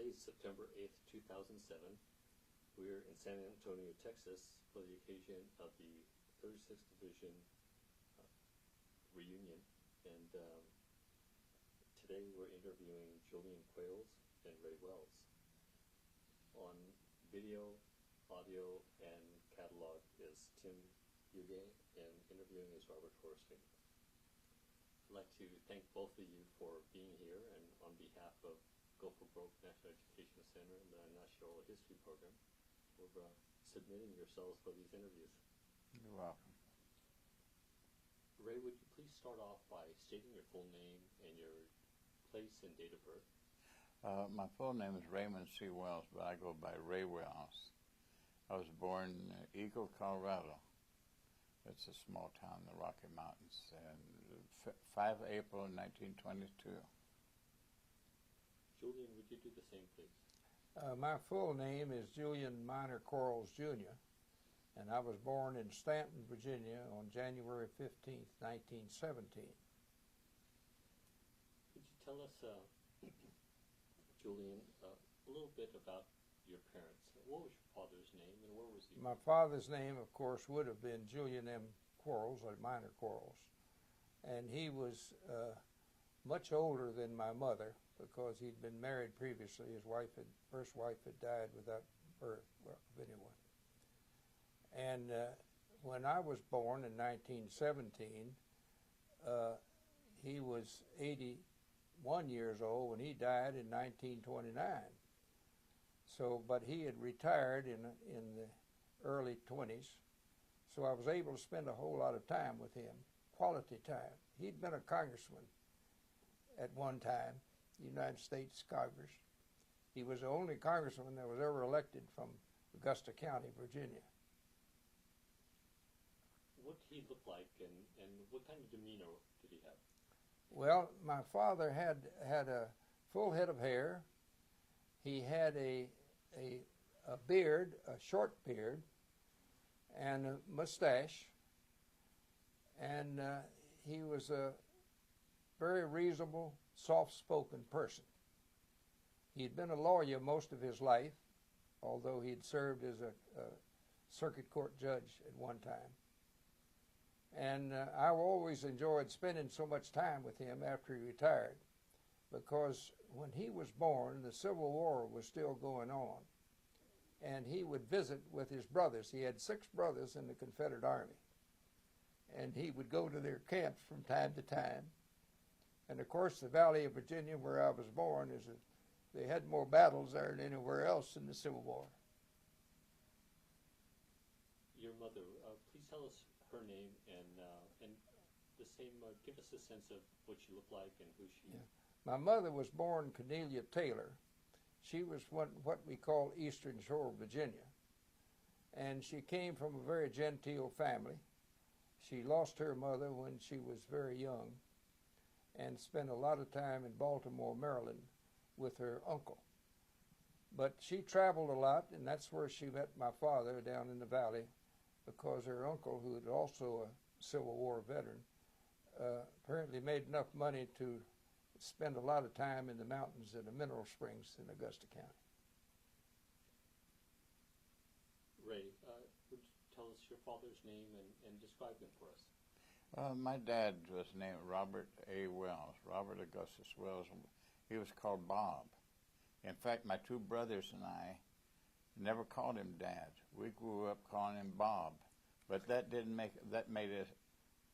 Today is September 8th, 2007. We're in San Antonio, Texas for the occasion of the 36th Division reunion. And today we're interviewing Julian Quayles and Ray Wells. On video, audio, and catalog is Tim Huguet, and interviewing is Robert Horsting. I'd like to thank both of you for being here, and on behalf of Go for Broke National Education Center and the National History Program, for submitting yourselves for these interviews. You're welcome. Ray, would you please start off by stating your full name and your place and date of birth? My full name is Raymond C. Wells, but I go by Ray Wells. I was born in Eagle, Colorado. It's a small town in the Rocky Mountains, and 5 April 1922. Julian, would you do the same, please? My full name is Julian Minor Quayles, Jr., and I was born in Stanton, Virginia on January 15th, 1917. Could you tell us, Julian, a little bit about your parents? What was your father's name, and where was he? My father's name, of course, would have been Julian M. Quayles, or Minor Quayles, and he was much older than my mother because he'd been married previously. His first wife had died without birth of anyone. And when I was born in 1917, he was 81 years old when he died in 1929. So, but he had retired in the early 20s, so I was able to spend a whole lot of time with him, quality time. He'd been a congressman at one time, United States Congress. He was the only congressman that was ever elected from Augusta County, Virginia. What did he look like, and what kind of demeanor did he have? Well, my father had a full head of hair. He had a beard, a short beard, and a mustache, and he was a very reasonable, soft-spoken person. He had been a lawyer most of his life, although he had served as a circuit court judge at one time. And I always enjoyed spending so much time with him after he retired, because when he was born, the Civil War was still going on, and he would visit with his brothers. He had 6 brothers in the Confederate Army, and he would go to their camps from time to time. And of course, the Valley of Virginia, where I was born, they had more battles there than anywhere else in the Civil War. Your mother, please tell us her name and the same. Give us a sense of what she looked like and who she. Yeah. My mother was born Cornelia Taylor. She was what we call Eastern Shore, Virginia, and she came from a very genteel family. She lost her mother when she was very young, and spent a lot of time in Baltimore, Maryland, with her uncle. But she traveled a lot, and that's where she met my father down in the valley, because her uncle, who was also a Civil War veteran, apparently made enough money to spend a lot of time in the mountains in the mineral springs in Augusta County. Ray, would you tell us your father's name and describe him for us? My dad was named Robert A. Wells, Robert Augustus Wells. He was called Bob. In fact, my 2 brothers and I never called him Dad. We grew up calling him Bob, but that made us,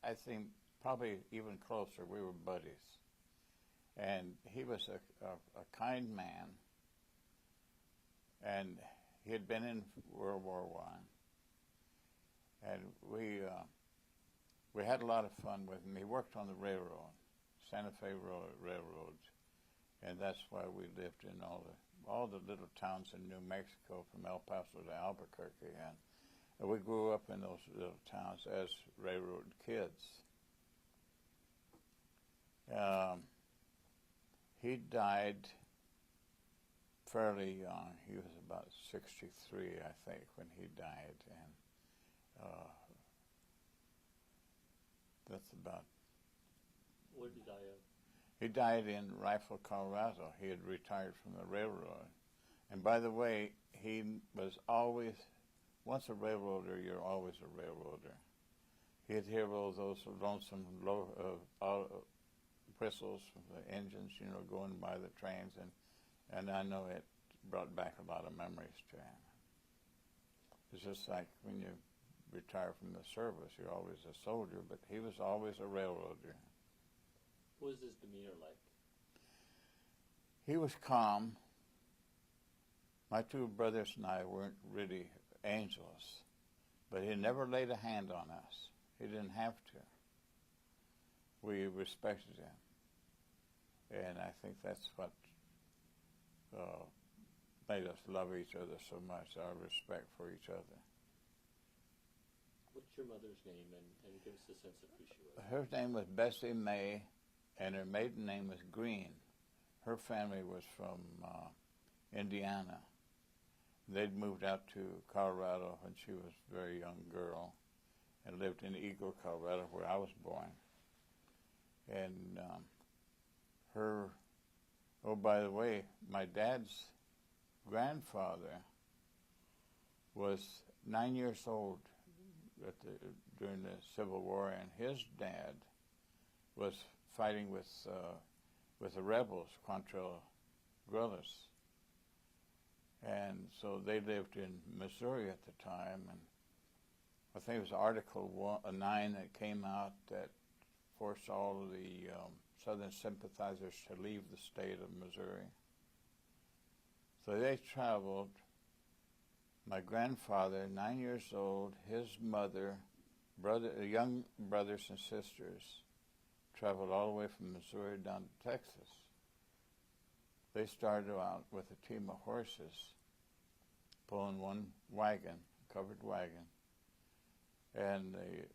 I think, probably even closer. We were buddies, and he was a kind man, and he had been in World War I, and we had a lot of fun with him. He worked on the railroad, Santa Fe Railroad, and that's why we lived in all the little towns in New Mexico, from El Paso to Albuquerque, and we grew up in those little towns as railroad kids. He died fairly young. He was about 63, I think, when he died, and that's about. Where did he die of? He died in Rifle, Colorado. He had retired from the railroad, And by the way, he was always, once a railroader, you're always a railroader. He'd hear all those lonesome whistles from the engines, going by the trains, and I know it brought back a lot of memories to him. It's just like when you retire from the service, you're always a soldier, but he was always a railroader. What was his demeanor like? He was calm. My two brothers and I weren't really angels, but he never laid a hand on us. He didn't have to. We respected him. And I think that's what made us love each other so much, our respect for each other. What's your mother's name, and give us a sense of who she was? Her name was Bessie May, and her maiden name was Green. Her family was from Indiana. They'd moved out to Colorado when she was a very young girl and lived in Eagle, Colorado, where I was born. And by the way, my dad's grandfather was 9 years old during the Civil War, and his dad was fighting with the rebels, Quantrill guerrillas. And so they lived in Missouri at the time, and I think it was Article 9 that came out that forced all of the Southern sympathizers to leave the state of Missouri. So they traveled. My grandfather, 9 years old, his mother, young brothers and sisters, traveled all the way from Missouri down to Texas. They started out with a team of horses, pulling one wagon, covered wagon, and the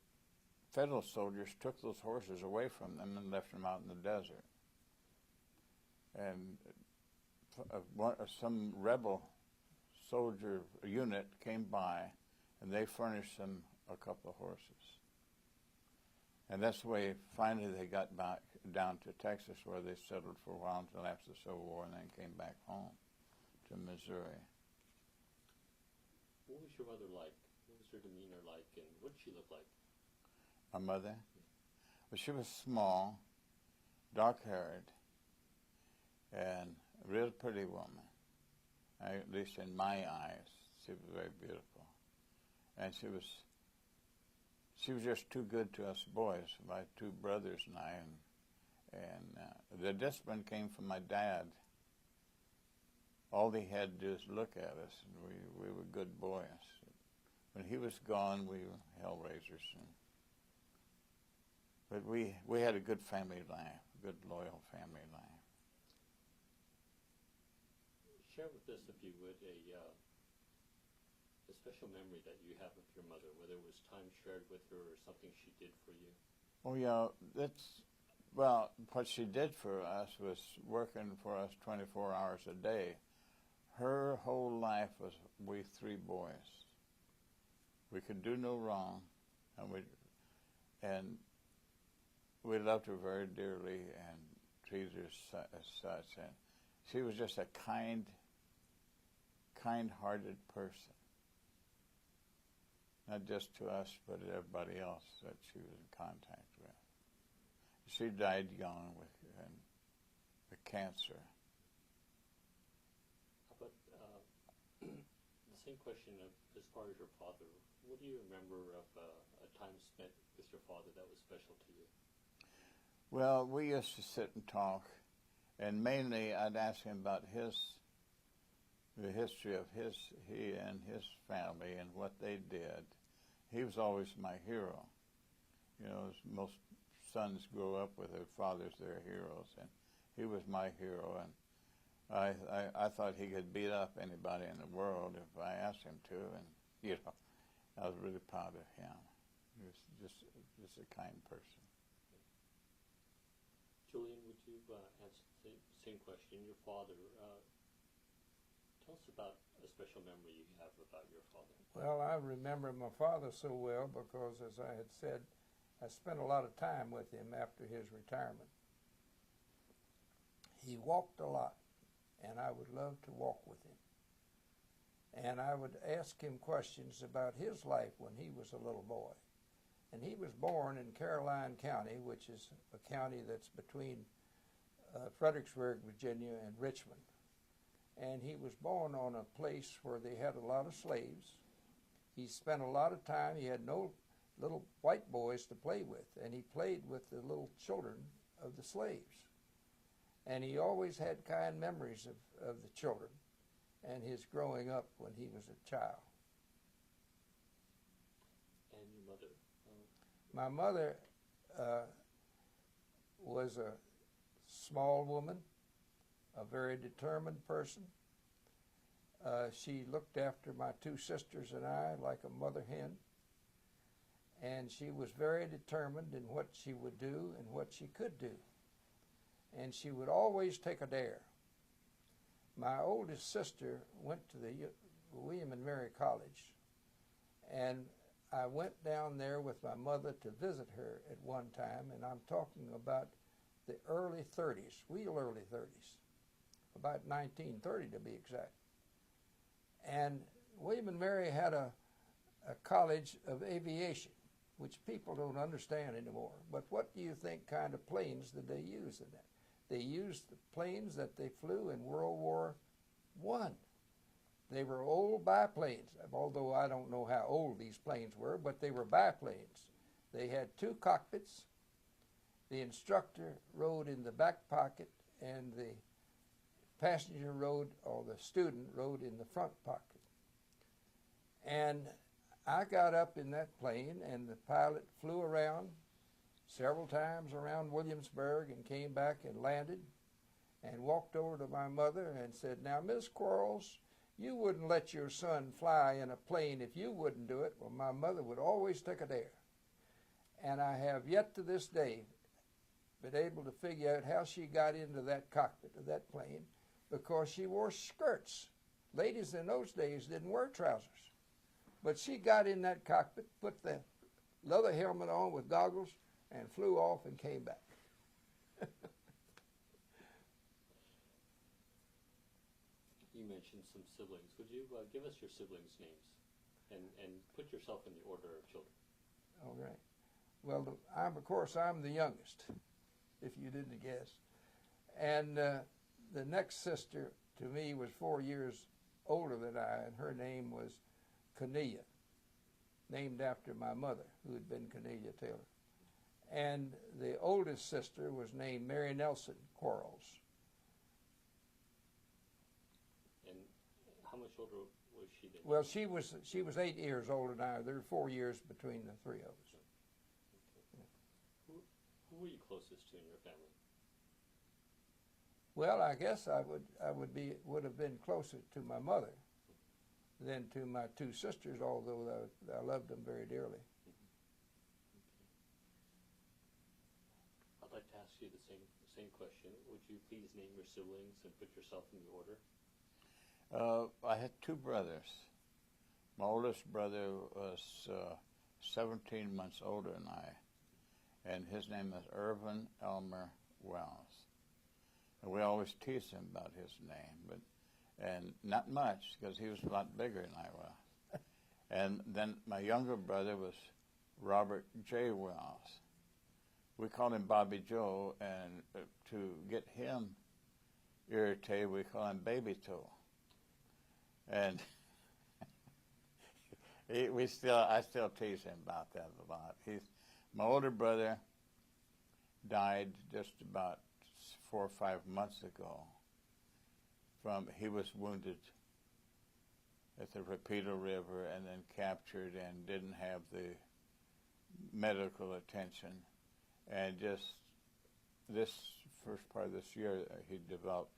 Federal soldiers took those horses away from them and left them out in the desert. And some rebel soldier unit came by, and they furnished them a couple of horses. And that's the way finally they got back down to Texas, where they settled for a while until after the Civil War, and then came back home to Missouri. What was your mother like? What was her demeanor like, and what did she look like? My mother? Well, she was small, dark-haired, and a real pretty woman. At least in my eyes, she was very beautiful. And she was just too good to us boys, my two brothers and I. And the discipline came from my dad. All he had to do is look at us, and we were good boys. When he was gone, we were hellraisers. But we had a good family life, a good, loyal family life. Share with us, if you would, a special memory that you have of your mother, whether it was time shared with her or something she did for you. Oh, yeah, what she did for us was working for us 24 hours a day. Her whole life was we three boys. We could do no wrong, and we loved her very dearly and treated her as such. And she was just a kind-hearted person. Not just to us, but everybody else that she was in contact with. She died young with cancer. But the same question as far as your father. What do you remember of a time spent with your father that was special to you? Well, we used to sit and talk, and mainly I'd ask him about the history of he and his family and what they did. He was always my hero. You know, as most sons grow up with their fathers, their heroes, and he was my hero. And I thought he could beat up anybody in the world if I asked him to, and I was really proud of him. He was just a kind person. Julian, would you answer the same question? Your father, tell us about a special memory you have about your father. Well, I remember my father so well because, as I had said, I spent a lot of time with him after his retirement. He walked a lot, and I would love to walk with him. and I would ask him questions about his life when he was a little boy. And he was born in Caroline County, which is a county that's between Fredericksburg, Virginia, and Richmond. And he was born on a place where they had a lot of slaves. He spent a lot of time, he had no little white boys to play with, and he played with the little children of the slaves. And he always had kind memories of the children and his growing up when he was a child. And your mother? My mother was a small woman, a very determined person. She looked after my two sisters and I like a mother hen. And she was very determined in what she would do and what she could do. And she would always take a dare. My oldest sister went to the William and Mary College, and I went down there with my mother to visit her at one time, and I'm talking about the early 30s, real early 30s, about 1930 to be exact. And William and Mary had a college of aviation, which people don't understand anymore. But what do you think kind of planes did they use in that? They used the planes that they flew in World War I. They were old biplanes, although I don't know how old these planes were, but they were biplanes. They had two cockpits. The instructor rode in the back pocket, and the passenger rode, or the student rode in the front pocket. And I got up in that plane, and the pilot flew around several times around Williamsburg and came back and landed and walked over to my mother and said, "Now, Miss Quayles, you wouldn't let your son fly in a plane if you wouldn't do it." Well, my mother would always take a dare. And I have yet to this day been able to figure out how she got into that cockpit of that plane, because she wore skirts. Ladies in those days didn't wear trousers. But she got in that cockpit, put the leather helmet on with goggles, and flew off and came back. You mentioned some siblings. Would you give us your siblings' names and put yourself in the order of children? All right. Well, of course, I'm the youngest, if you didn't guess. And the next sister to me was 4 years older than I, and her name was Cornelia, named after my mother, who had been Cornelia Taylor. And the oldest sister was named Mary Nelson Quayles. And how much older was she than you? Well, she was 8 years older than I. There were 4 years between the three of us. Okay. Who were you closest to in your family? Well, I guess I would have been closer to my mother than to my two sisters, although I loved them very dearly. I'd like to ask you the same question. Would you please name your siblings and put yourself in the order? I had two brothers. My oldest brother was 17 months older than I, and his name is Irvin Elmer Wells. And we always teased him about his name, and not much, because he was a lot bigger than I was. And then my younger brother was Robert J. Wells. We called him Bobby Joe, and to get him irritated, we call him Baby Toe. And I still tease him about that a lot. My older brother died just about 4 or 5 months ago. He was wounded at the Rapido River and then captured and didn't have the medical attention. And just this first part of this year, he developed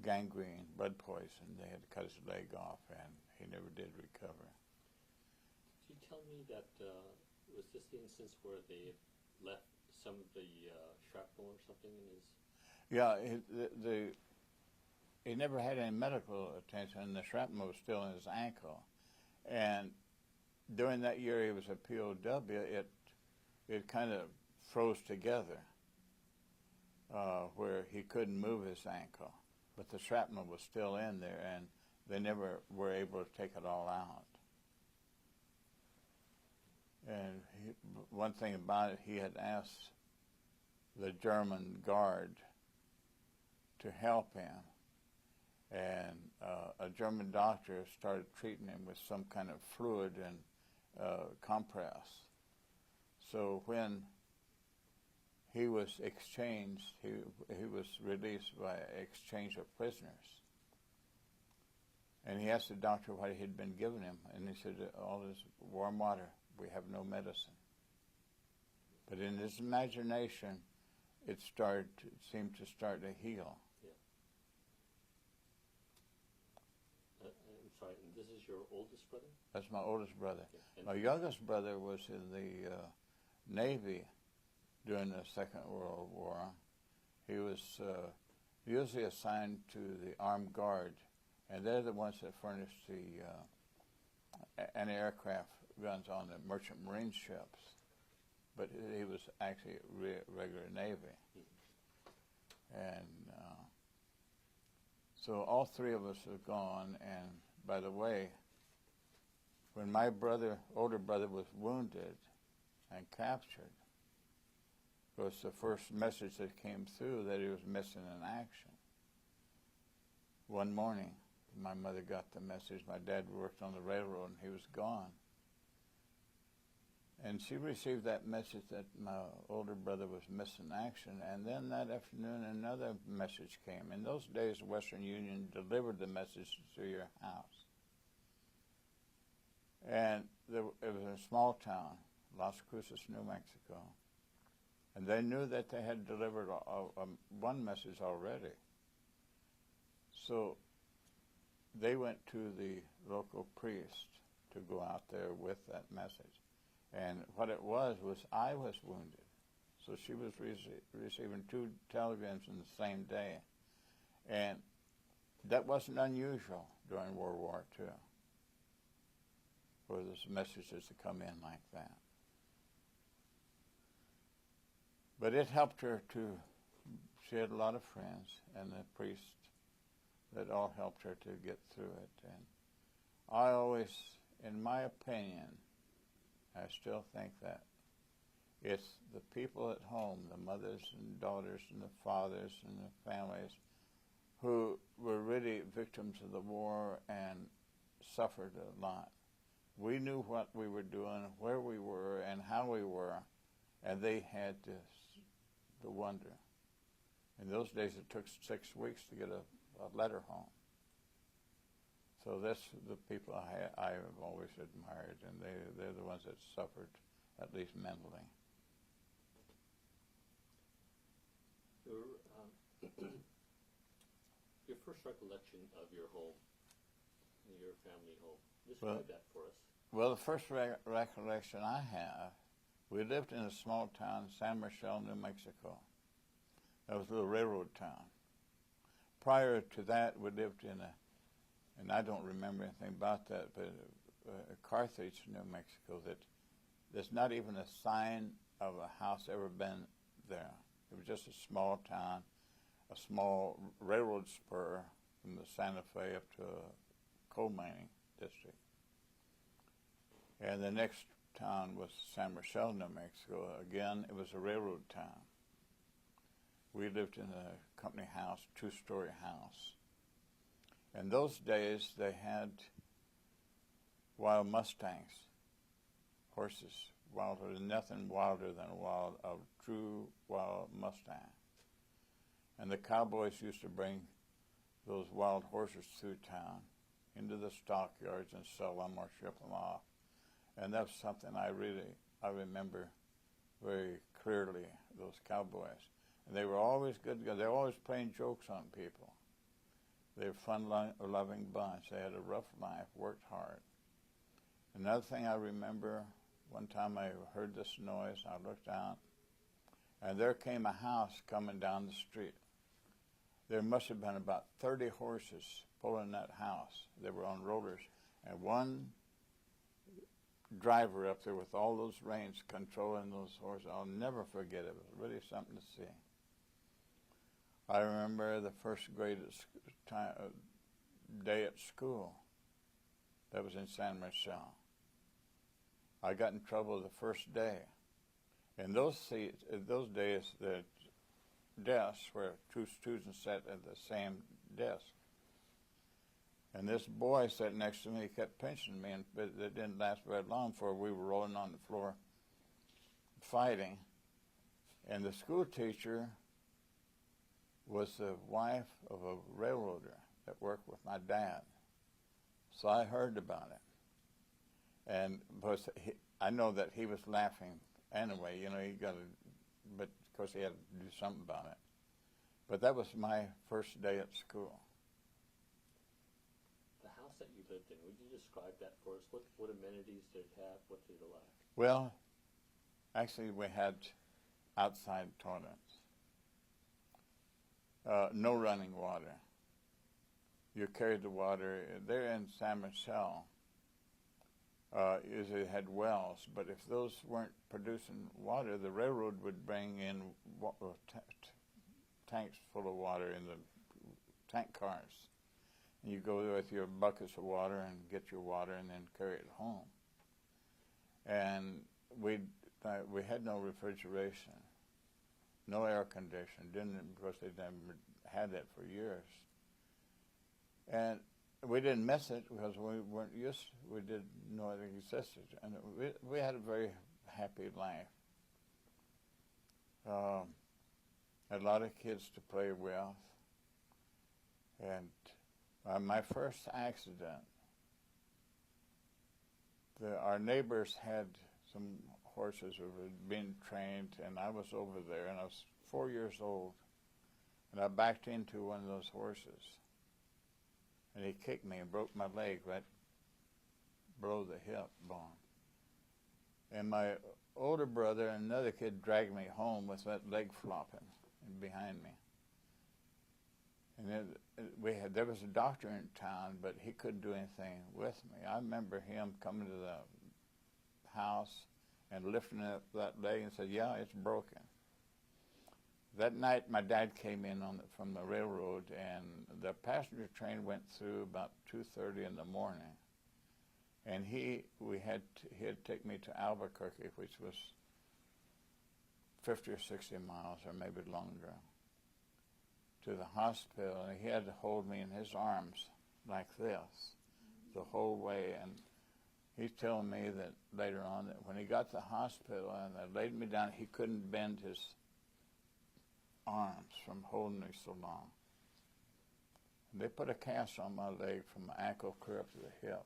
gangrene, blood poison. They had to cut his leg off, and he never did recover. Could you tell me that, was this the instance where they left some of the shrapnel or something in his... Yeah, he never had any medical attention, and the shrapnel was still in his ankle. And during that year he was a POW, it kind of froze together where he couldn't move his ankle. But the shrapnel was still in there, and they never were able to take it all out. And one thing about it, he had asked the German guard to help him. And a German doctor started treating him with some kind of fluid and compress. So when he was exchanged, he was released by exchange of prisoners. And he asked the doctor what he had been giving him, and he said, all this warm water, we have no medicine. But in his imagination, it seemed to start to heal. Yeah. I'm sorry, and this is your oldest brother? That's my oldest brother. Yeah. My youngest brother was in the Navy during the Second World War. He was usually assigned to the armed guard, and they're the ones that furnish the anti-aircraft guns on the merchant marine ships. But he was actually regular Navy. And so all three of us have gone, and by the way, when my older brother was wounded and captured, it was the first message that came through that he was missing in action. One morning, my mother got the message. My dad worked on the railroad, and he was gone. And she received that message that my older brother was missing action, and then that afternoon another message came. In those days, Western Union delivered the message to your house. And it was a small town, Las Cruces, New Mexico, and they knew that they had delivered one message already. So they went to the local priest to go out there with that message. And what it was I was wounded. So she was receiving 2 telegrams in the same day. And that wasn't unusual during World War II for those messages to come in like that. But it helped her she had a lot of friends, and the priest that all helped her to get through it. And I always, in my opinion, I still think that it's the people at home, the mothers and daughters and the fathers and the families who were really victims of the war and suffered a lot. We knew what we were doing, where we were, and how we were, and they had the wonder. In those days, it took 6 weeks to get a letter home. So that's the people I have always admired, and they're the ones that suffered, at least mentally. Your first recollection of your home, your family home, describe that for us. Well, the first recollection I have, we lived in a small town, San Michel, New Mexico. That was a little railroad town. Prior to that, we lived in and I don't remember anything about that, but Carthage, New Mexico, there's not even a sign of a house ever been there. It was just a small town, a small railroad spur from the Santa Fe up to a coal mining district. And the next town was San Michel, New Mexico. Again, it was a railroad town. We lived in a company house, 2-story house. In those days, they had wild mustangs, horses, wilder. Nothing wilder than a true wild mustang. And the cowboys used to bring those wild horses through town into the stockyards and sell them or ship them off. And that's something I remember very clearly, those cowboys. And they were always good. They were always playing jokes on people. They were a fun-loving bunch. They had a rough life, worked hard. Another thing I remember, one time I heard this noise. I looked out, and there came a house coming down the street. There must have been about 30 horses pulling that house. They were on rollers, and one driver up there with all those reins controlling those horses. I'll never forget it. It was really something to see. I remember the first grade day at school. That was in San Michelle. I got in trouble the first day. In those days, the desks where two students sat at the same desk. And this boy sat next to me, kept pinching me, but it didn't last very long before we were rolling on the floor fighting. And the school teacher was the wife of a railroader that worked with my dad. So I heard about it. And I know that he was laughing anyway, but of course he had to do something about it. But that was my first day at school. The house that you lived in, would you describe that for us? What amenities did it have? What did it lack? Well, actually we had outside toilets. No running water. You carried the water. There in San Michelle, usually had wells, but if those weren't producing water, the railroad would bring in tanks full of water in the tank cars. And you go there with your buckets of water and get your water and then carry it home. And we had no refrigeration, no air conditioning. Because they never had that for years. And we didn't miss it because we weren't used. We didn't know it existed, and we had a very happy life. Had a lot of kids to play with, and my first accident. Our neighbors had some horses who were being trained, and I was over there, and I was 4 years old, and I backed into one of those horses. And he kicked me and broke my leg right below the hip bone. And my older brother and another kid dragged me home with that leg flopping behind me. And there was a doctor in town, but he couldn't do anything with me. I remember him coming to the house and lifting up that leg and said, "Yeah, it's broken." That night, my dad came in from the railroad, and the passenger train went through about 2:30 in the morning. And he had to take me to Albuquerque, which was 50 or 60 miles, or maybe longer, to the hospital. And he had to hold me in his arms like this the whole way. And he's telling me that later on that when he got to the hospital and they laid me down, he couldn't bend his arms from holding me so long. And they put a cast on my leg from my ankle clear up to the hip,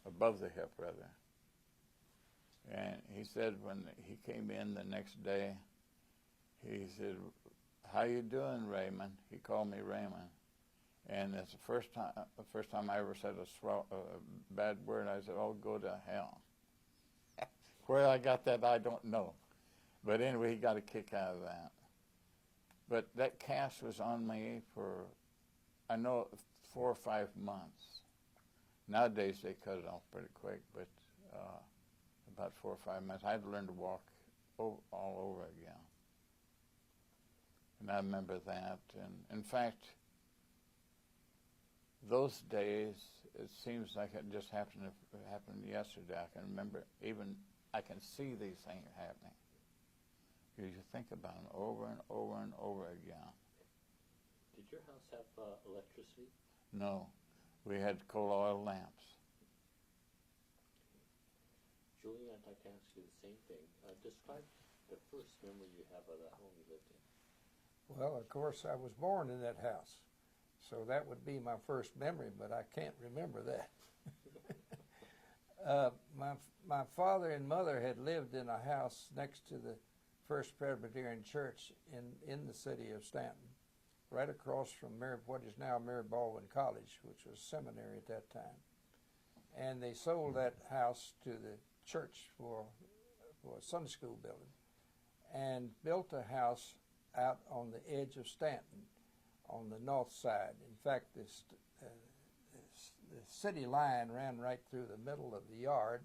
above the hip rather. And he said when he came in the next day, he said, "How you doing, Raymond?" He called me Raymond. And it's the first time I ever said a bad word. I said, "Oh, go to hell." Where I got that, I don't know. But anyway, he got a kick out of that. But that cast was on me for, I know, 4 or 5 months. Nowadays, they cut it off pretty quick, but about 4 or 5 months. I had to learn to walk all over again. And I remember that. And in fact, those days, it seems like it just happened yesterday. I can remember, I can see these things happening. You think about them over and over and over again. Did your house have electricity? No, we had coal oil lamps. Julian, I'd like to ask you the same thing. Describe the first memory you have of the home you lived in. Well, of course, I was born in that house, so that would be my first memory, but I can't remember that. My father and mother had lived in a house next to the First Presbyterian Church in the city of Stanton, right across from what is now Mary Baldwin College, which was seminary at that time. And they sold that house to the church for a Sunday school building, and built a house out on the edge of Stanton, on the north side. In fact, the city line ran right through the middle of the yard,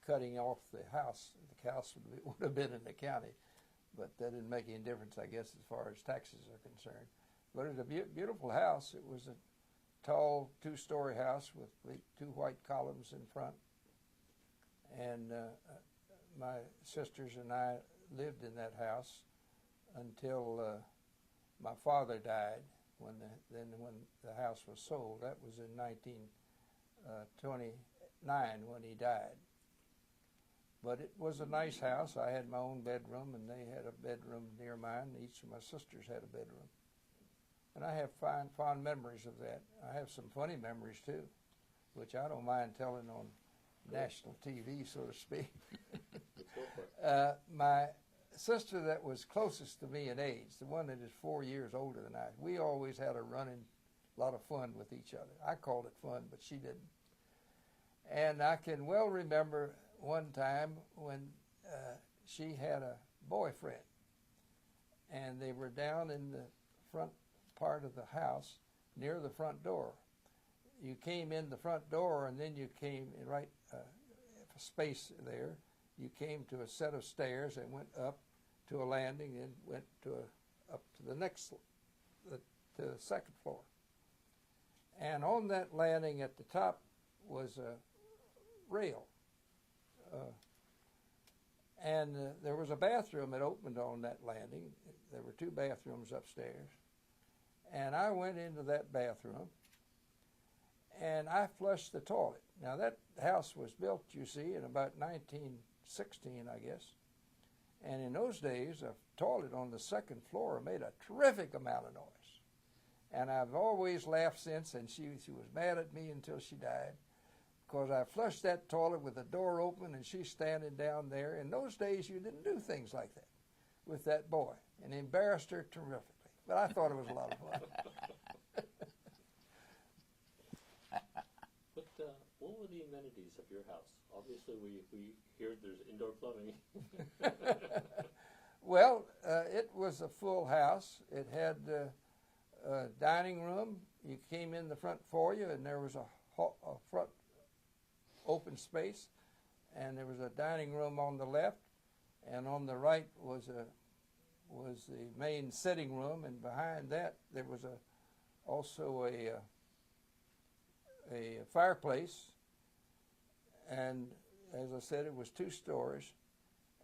cutting off the house. The house would have been in the county, but that didn't make any difference, I guess, as far as taxes are concerned. But it was a beautiful house. It was tall two-story house with the two white columns in front. And my sisters and I lived in that house until my father died. When the house was sold, that was in 1929 when he died. But it was a nice house. I had my own bedroom, and they had a bedroom near mine. Each of my sisters had a bedroom. And I have fond memories of that. I have some funny memories, too, which I don't mind telling on national TV, so to speak. My sister that was closest to me in age, the one that is 4 years older than I, we always had a lot of fun with each other. I called it fun, but she didn't. And I can well remember one time when she had a boyfriend, and they were down in the front part of the house near the front door. You came in the front door, and then you came in right a space there. You came to a set of stairs and went up to a landing and went up to the second floor. And on that landing at the top was a rail. And there was a bathroom that opened on that landing. There were two bathrooms upstairs. And I went into that bathroom, and I flushed the toilet. Now, that house was built, you see, in about 1916, I guess. And in those days, a toilet on the second floor made a terrific amount of noise. And I've always laughed since, and she was mad at me until she died, because I flushed that toilet with the door open, and she's standing down there. In those days, you didn't do things like that with that boy, and embarrassed her terrifically. But I thought it was a lot of fun. What were the amenities of your house? Obviously, we hear there's indoor plumbing. Well, it was a full house. It had a dining room. You came in the front foyer, and there was a front open space, and there was a dining room on the left, and on the right was the main sitting room, and behind that there was also a fireplace, and as I said, it was 2 stories,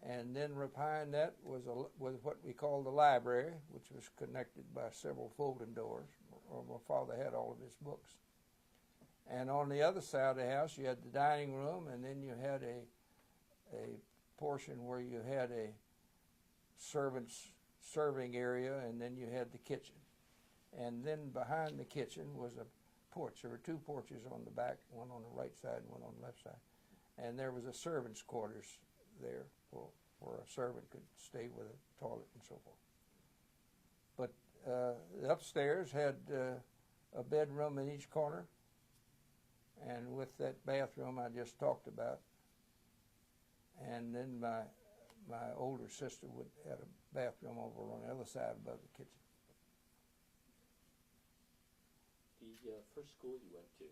and then behind that was what we call the library, which was connected by several folding doors, where my father had all of his books. And on the other side of the house, you had the dining room, and then you had a portion where you had a serving area, and then you had the kitchen. And then behind the kitchen was a porch. There were 2 porches on the back, one on the right side and one on the left side. And there was a servant's quarters there where a servant could stay with a toilet and so forth. But the upstairs had a bedroom in each corner, and with that bathroom I just talked about. And then my older sister had a bathroom over on the other side above the kitchen. The first school you went to,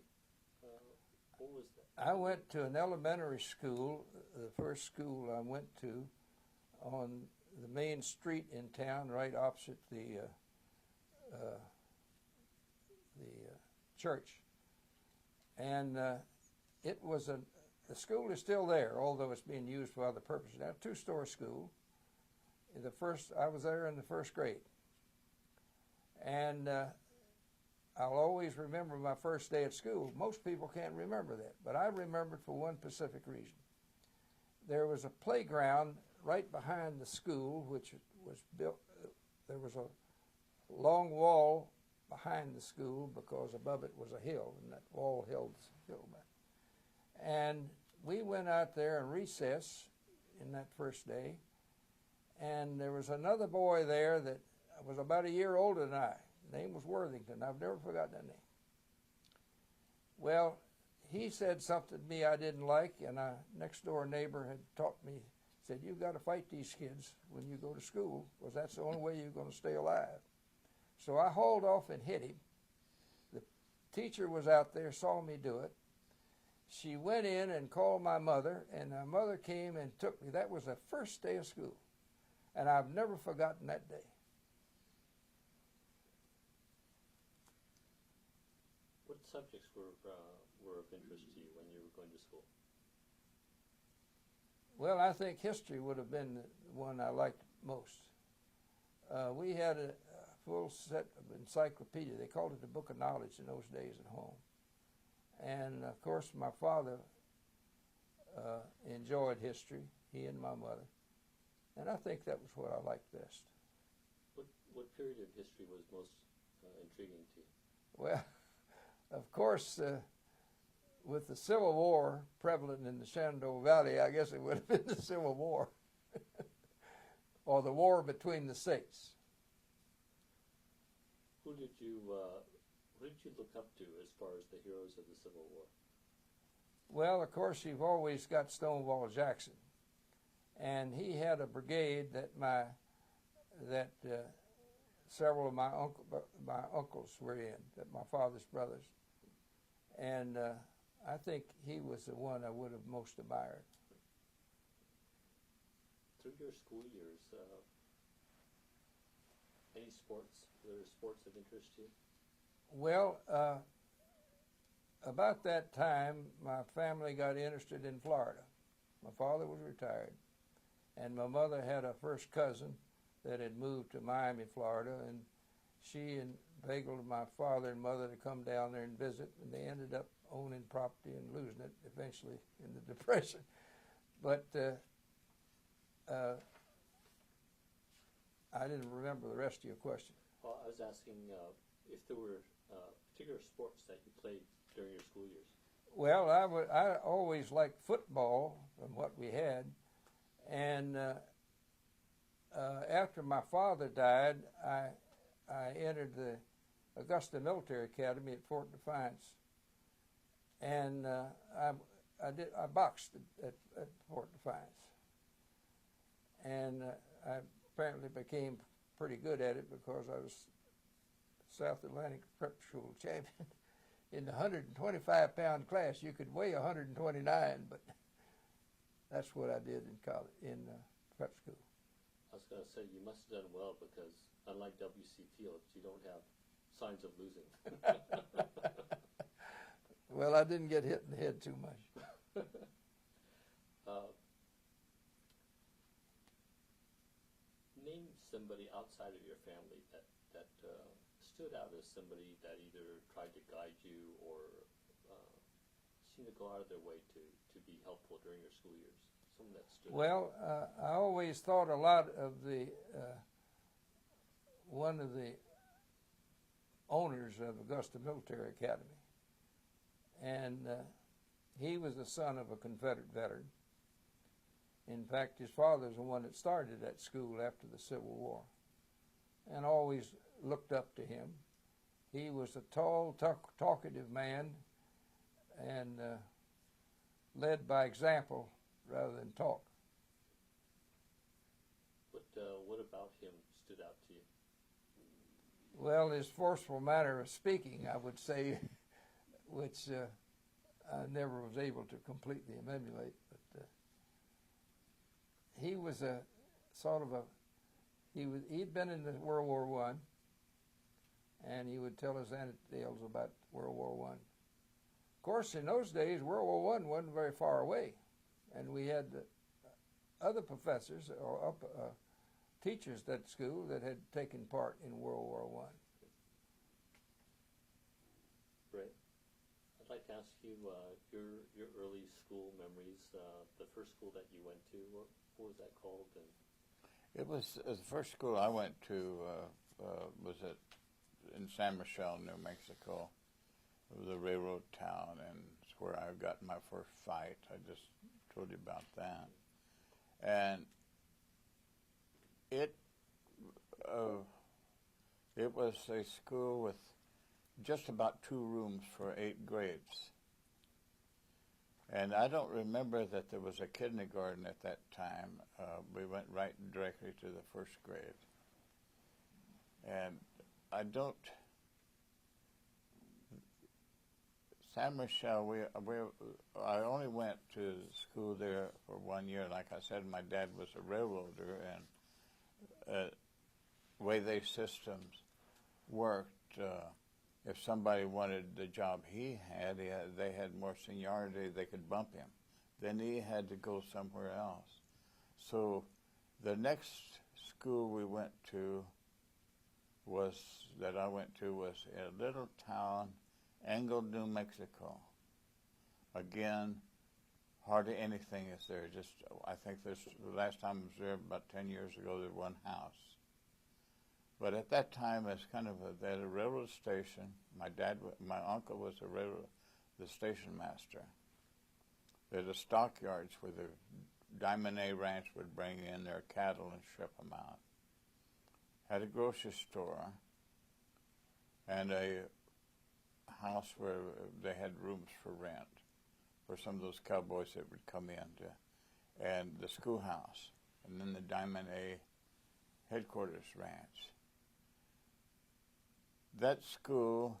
what was that? I went to an elementary school, the first school I went to, on the main street in town, right opposite the church. And it was the school is still there, although it's being used for other purposes. Now, 2-story school. I was there in the first grade. And I'll always remember my first day at school. Most people can't remember that, but I remember it for one specific reason. There was a playground right behind the school, which was built. There was a long wall behind the school because above it was a hill, and that wall held the hill back. And we went out there in recess in that first day, and there was another boy there that was about a year older than I. His name was Worthington. I've never forgotten that name. Well, he said something to me I didn't like, and a next-door neighbor had taught me, said, "You've got to fight these kids when you go to school, because that's the only way you're going to stay alive." So I hauled off and hit him. The teacher was out there, saw me do it. She went in and called my mother, and my mother came and took me. That was the first day of school, and I've never forgotten that day. What subjects were of interest to you when you were going to school? Well, I think history would have been the one I liked most. We had a full set of encyclopedia. They called it the Book of Knowledge in those days at home. And, of course, my father enjoyed history, he and my mother. And I think that was what I liked best. What period of history was most intriguing to you? Well, of course, with the Civil War prevalent in the Shenandoah Valley, I guess it would have been the Civil War or the war between the states. Who did you look up to as far as the heroes of the Civil War? Well, of course, you've always got Stonewall Jackson, and he had a brigade that several of my uncles were in, that my father's brothers, and I think he was the one I would have most admired. Through your school years, any sports? Were there sports of interest to you? Well, about that time, my family got interested in Florida. My father was retired, and my mother had a first cousin that had moved to Miami, Florida, and she inveigled my father and mother to come down there and visit, and they ended up owning property and losing it eventually in the Depression. But I didn't remember the rest of your question. Well, I was asking if there were particular sports that you played during your school years. Well, I always liked football from what we had, and after my father died, I entered the Augusta Military Academy at Fort Defiance, and I boxed at Fort Defiance, and I apparently became pretty good at it because I was South Atlantic Prep School champion. In the 125-pound class, you could weigh 129, but that's what I did in college, in prep school. I was going to say, you must have done well because, unlike W.C. Fields, you don't have signs of losing. Well, I didn't get hit in the head too much. Name somebody outside of your family that stood out as somebody that either tried to guide you or seemed to go out of their way to be helpful during your school years. Someone that stood Well, I always thought a lot of the one of the owners of Augusta Military Academy, and he was the son of a Confederate veteran. In fact, his father's the one that started that school after the Civil War, and always looked up to him. He was a tall, talkative man, and led by example rather than talk. What about him stood out to you? Well, his forceful manner of speaking, I would say, which I never was able to completely emulate, but he was a sort of he'd been in the World War I, and he would tell us anecdotes about World War I. Of course, in those days, World War I wasn't very far away, and we had other professors or teachers at school that had taken part in World War I. Right. I'd like to ask you your early school memories. The first school that you went to, what was that called? And it was the first school I went to was in San Michelle, New Mexico. It was a railroad town, and it's where I got my first fight. I just told you about that. And it was a school with just about 2 rooms for 8 grades. And I don't remember that there was a kindergarten at that time. We went right directly to the first grade. And San Michelle, I only went to school there for 1 year. Like I said, my dad was a railroader, and the way they systems worked, if somebody wanted the job they had more seniority, they could bump him. Then he had to go somewhere else. So the next school we went to was a little town, Engle, New Mexico. Again, hardly anything is there. Just, I think the last time I was there about 10 years ago, there was one house. But at that time, it's kind of they had a railroad station. My uncle was the station master. There's a stockyards where the Diamond A Ranch would bring in their cattle and ship them out. Had a grocery store and a house where they had rooms for rent for some of those cowboys that would come in, and the schoolhouse, and then the Diamond A headquarters ranch. That school,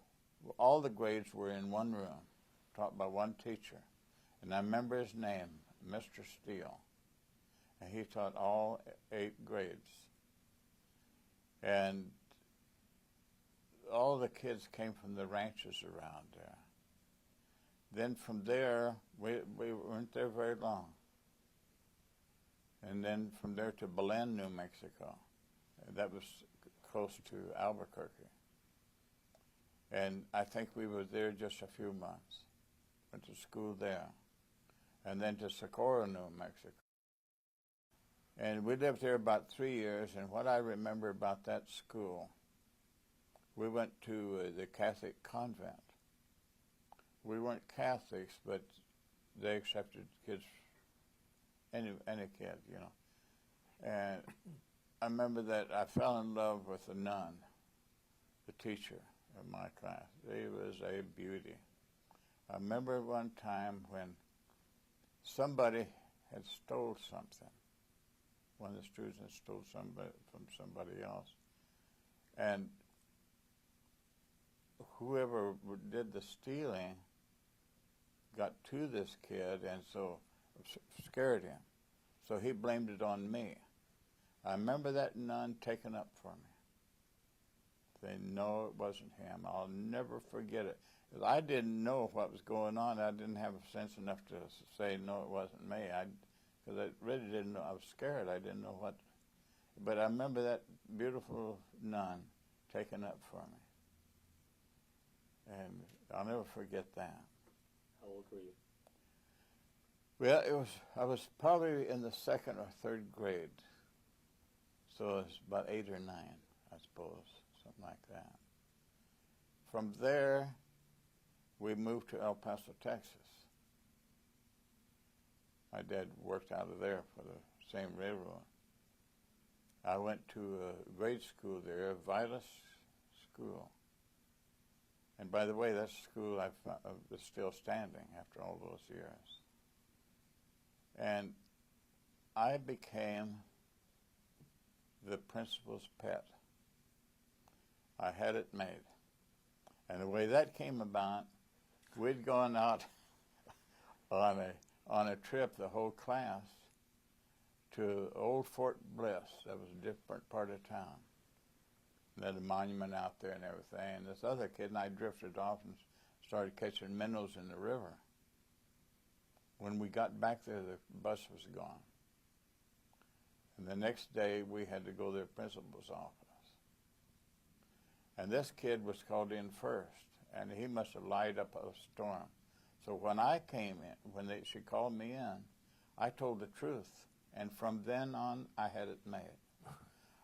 all the grades were in one room, taught by one teacher. And I remember his name, Mr. Steele. And he taught all 8 grades. And all the kids came from the ranches around there. Then from there, we weren't there very long. And then from there to Belen, New Mexico. That was close to Albuquerque. And I think we were there just a few months. Went to school there. And then to Socorro, New Mexico. And we lived there about 3 years, and what I remember about that school, we went to the Catholic convent. We weren't Catholics, but they accepted kids, any kid, you know. And I remember that I fell in love with a nun, the teacher of my class. She was a beauty. I remember one time when somebody had stole something. One of the students stole somebody from somebody else. And whoever did the stealing got to this kid and so scared him. So he blamed it on me. I remember that nun taking up for me. They know it wasn't him. I'll never forget it. I didn't know what was going on. I didn't have sense enough to say, no, it wasn't me. Because I really didn't know. I was scared. I didn't know what. But I remember that beautiful nun taking up for me. And I'll never forget that. How old were you? Well, I was probably in the 2nd or 3rd grade. So it was about 8 or 9, I suppose, something like that. From there, we moved to El Paso, Texas. My dad worked out of there for the same railroad. I went to a grade school there, Vilas School. And by the way, that school is still standing after all those years. And I became the principal's pet. I had it made. And the way that came about, we'd gone out on a trip, the whole class, to old Fort Bliss. That was a different part of town. They had a monument out there and everything. And this other kid and I drifted off and started catching minnows in the river. When we got back there, the bus was gone. And the next day, we had to go to the principal's office. And this kid was called in first, and he must have lied up a storm. So when I came in, she called me in, I told the truth. And from then on, I had it made.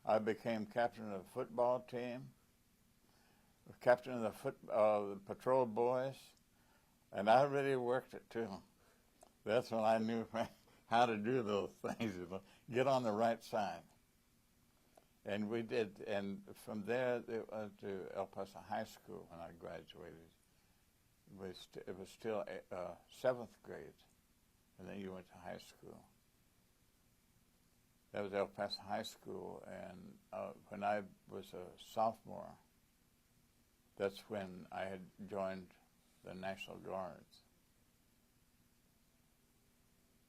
I became captain of the football team, captain of the patrol boys, and I really worked it too. That's when I knew how to do those things, get on the right side. And we did, and from there to El Paso High School when I graduated. It was still 7th grade, and then you went to high school. That was El Paso High School, and when I was a sophomore, that's when I had joined the National Guards.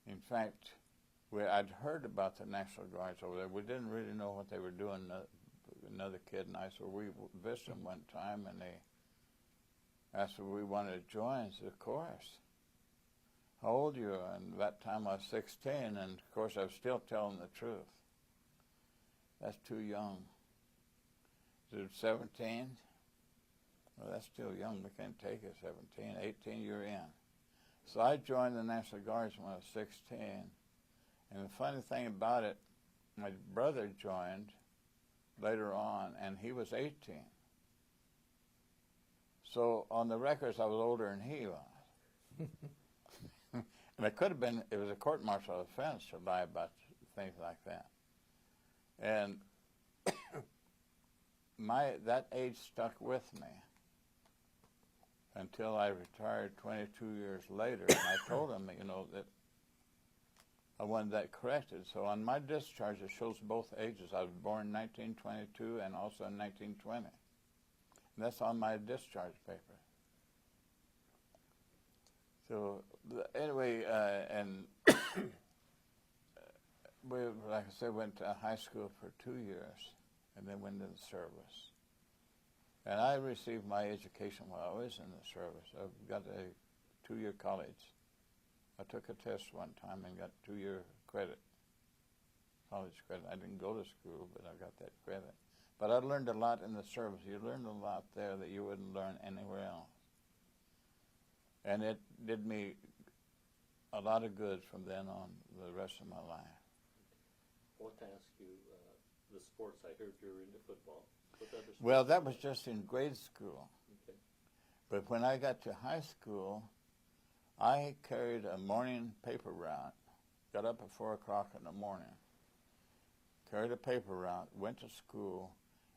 In fact, I'd heard about the National Guards over there. We didn't really know what they were doing. Another kid and I, so we visited them one time, and asked if we wanted to join. I said, of course. How old are you? And that time I was 16, and of course I was still telling the truth. That's too young. Is it 17? Well, that's still young. We can't take it 17. 18, you're in. So I joined the National Guards when I was 16. And the funny thing about it, my brother joined later on, and he was 18. So on the records, I was older than he was. And it could have been, it was a court-martial offense to lie about things like that. And that age stuck with me until I retired 22 years later. And I told him, that I wanted that corrected. So on my discharge, it shows both ages. I was born in 1922 and also in 1920. And that's on my discharge paper. So anyway, and we, like I said, went to high school for 2 years and then went into the service. And I received my education while I was in the service. I got a 2-year college. I took a test one time and got 2-year credit, college credit. I didn't go to school, but I got that credit. But I learned a lot in the service. You learned a lot there that you wouldn't learn anywhere else. And it did me a lot of good from then on the rest of my life. I want to ask you, the sports, I heard you were into football. What other sports? Well, that was just in grade school. Okay. But when I got to high school, I carried a morning paper route, got up at 4 o'clock in the morning, carried a paper route, went to school,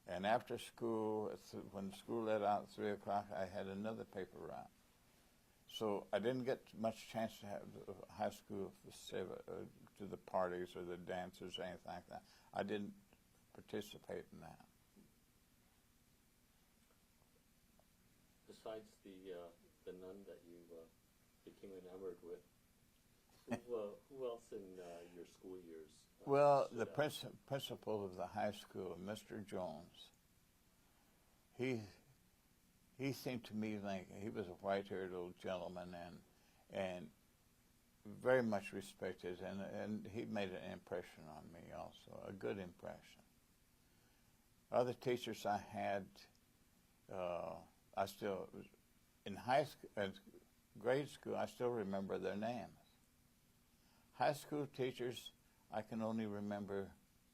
and after school, when school let out at 3 o'clock, I had another paper route. So I didn't get much chance to have high school to the parties or the dances or anything like that. I didn't participate in that. Besides the nun that you became enamored with, who else in your school years? Well, the principal of the high school, Mr. Jones, he seemed to me like he was a white-haired old gentleman and very much respected, and he made an impression on me also, a good impression. Other teachers I had, I still, in high school, grade school, I still remember their names. High school teachers, I can only remember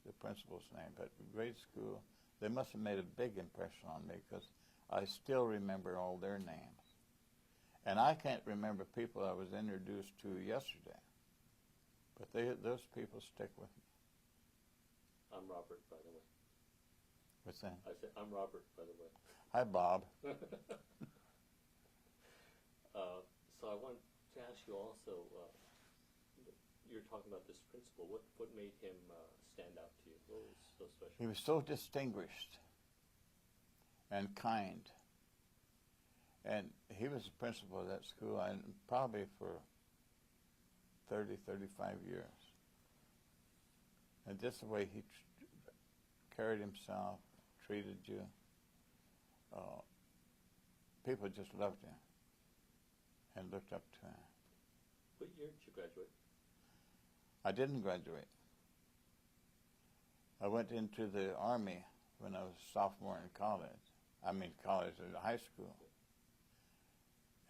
the principal's name, but grade school, they must have made a big impression on me because I still remember all their names. And I can't remember people I was introduced to yesterday, but those people stick with me. I'm Robert, by the way. What's that? I said, I'm Robert, by the way. Hi, Bob. So I want to ask you also, you're talking about this principal. What made him stand out to you? What was so special? He was so distinguished and kind. And he was the principal of that school probably for 30, 35 years. And just the way he carried himself, treated you, people just loved him and looked up to him. What year did you graduate? I didn't graduate. I went into the Army when I was a sophomore in college. College, high school.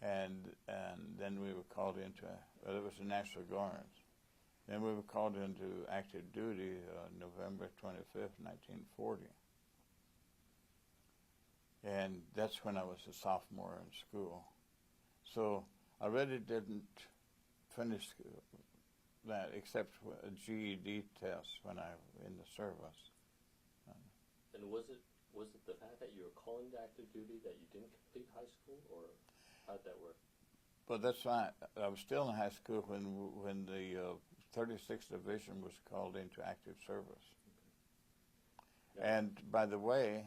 And then we were called into, it was the National Guards. Then we were called into active duty November 25th, 1940. And that's when I was a sophomore in school. So I really didn't finish that except for a GED test when I was in the service. And was it the fact that you were called into active duty that you didn't complete high school, or how did that work? Well, that's right. I was still in high school when the 36th Division was called into active service. Okay. And by the way,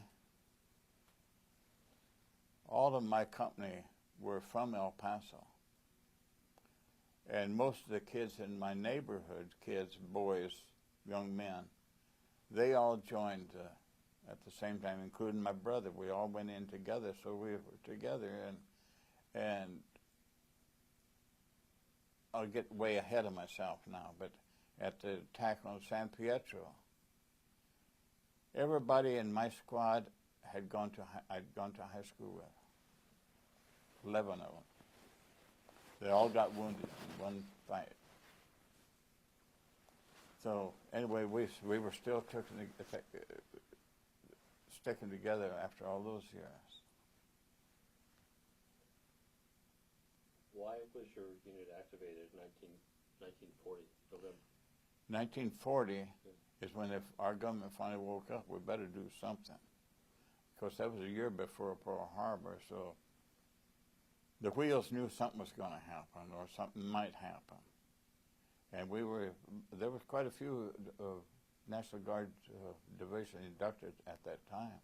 all of my company were from El Paso. And most of the kids in my neighborhood, boys, young men, they all joined at the same time, including my brother. We all went in together, so we were together. And I'll get way ahead of myself now, but at the attack on San Pietro, everybody in my squad I'd gone to high school with. 11 of them. They all got wounded in one fight. So anyway, we were still sticking together after all those years. Why was your unit activated in 1940, November? 1940 is when our government finally woke up. We better do something. Because that was a year before Pearl Harbor, so the Wheels knew something was going to happen or something might happen. And there was quite a few National Guard division inducted at that time.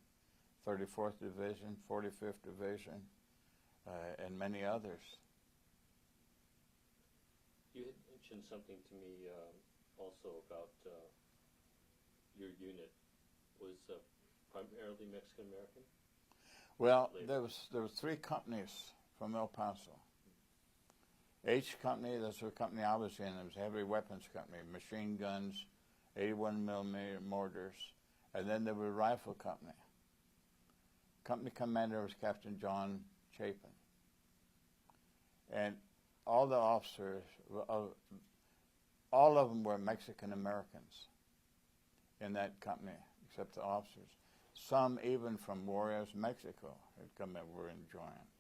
34th Division, 45th Division, and many others. You had mentioned something to me also about your unit was primarily Mexican American? Well, there was 3 companies from El Paso. H Company, that's the company I was in. It was a heavy weapons company, machine guns, 81 millimeter mortars, and then there was a rifle company. Company commander was Captain John Chapin. And all the officers, all of them were Mexican Americans in that company, except the officers. Some even from Juarez, Mexico, had come and were joined.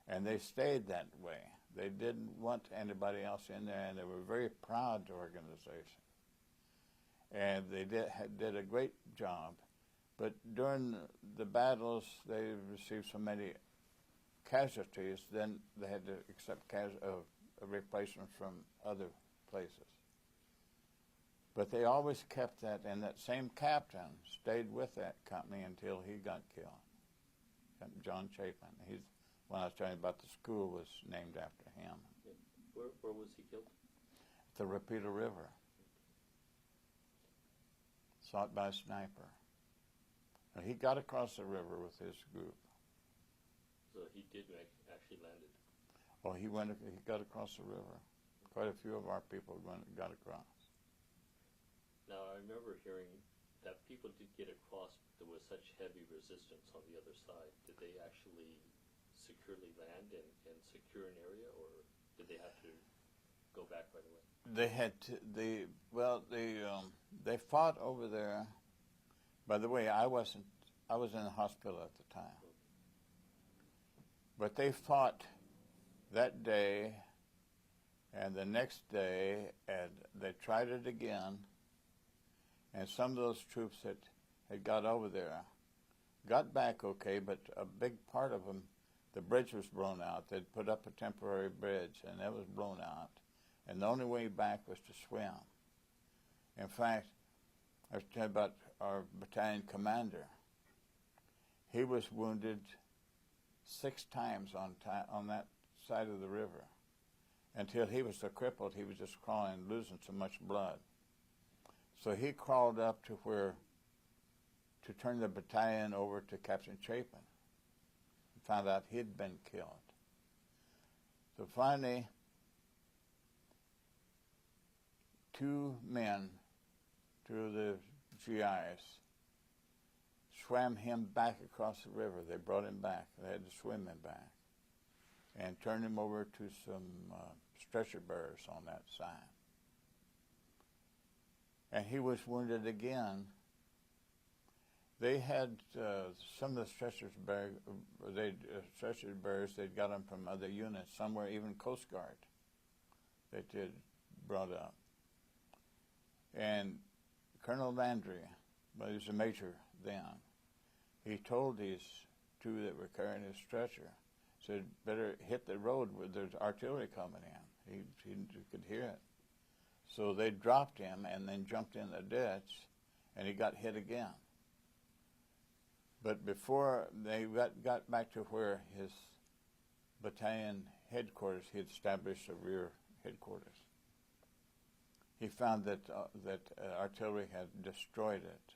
And they stayed that way. They didn't want anybody else in there, and they were a very proud organization. And they did a great job. But during the battles, they received so many casualties, then they had to accept a replacement from other places. But they always kept that, and that same captain stayed with that company until he got killed. John Chapin. When I was telling you about the school, was named after him. Yeah. Where was he killed? At the Rapido River. Shot by a sniper. And he got across the river with his group. So he did actually landed. Oh, he got across the river. Quite a few of our people got across. Now, I remember hearing that people did get across, but there was such heavy resistance on the other side. Did they actually securely land and secure an area, or did they have to go back right away? They had to. They fought over there. By the way, I was in the hospital at the time. But they fought that day and the next day, and they tried it again. And some of those troops that had got over there got back okay, but a big part of them, the bridge was blown out. They'd put up a temporary bridge, and that was blown out. And the only way back was to swim. In fact, I was telling you about our battalion commander. He was wounded 6 times on that side of the river. Until he was so crippled, he was just crawling and losing so much blood. So he crawled up to turn the battalion over to Captain Chapin. And found out he'd been killed. So finally, 2 men, 2 of the GIs, swam him back across the river. They brought him back. They had to swim him back and turned him over to some stretcher bearers on that side. And he was wounded again. They had some of the stretcher bearers, they'd got them from other units, somewhere even Coast Guard that they'd brought up. And Colonel Landry, well, he was a major then, he told these 2 that were carrying his stretcher, said, better hit the road where there's artillery coming in. He could hear it. So they dropped him and then jumped in the ditch, and he got hit again. But before they got back to where his battalion headquarters, he had established a rear headquarters. He found that artillery had destroyed it.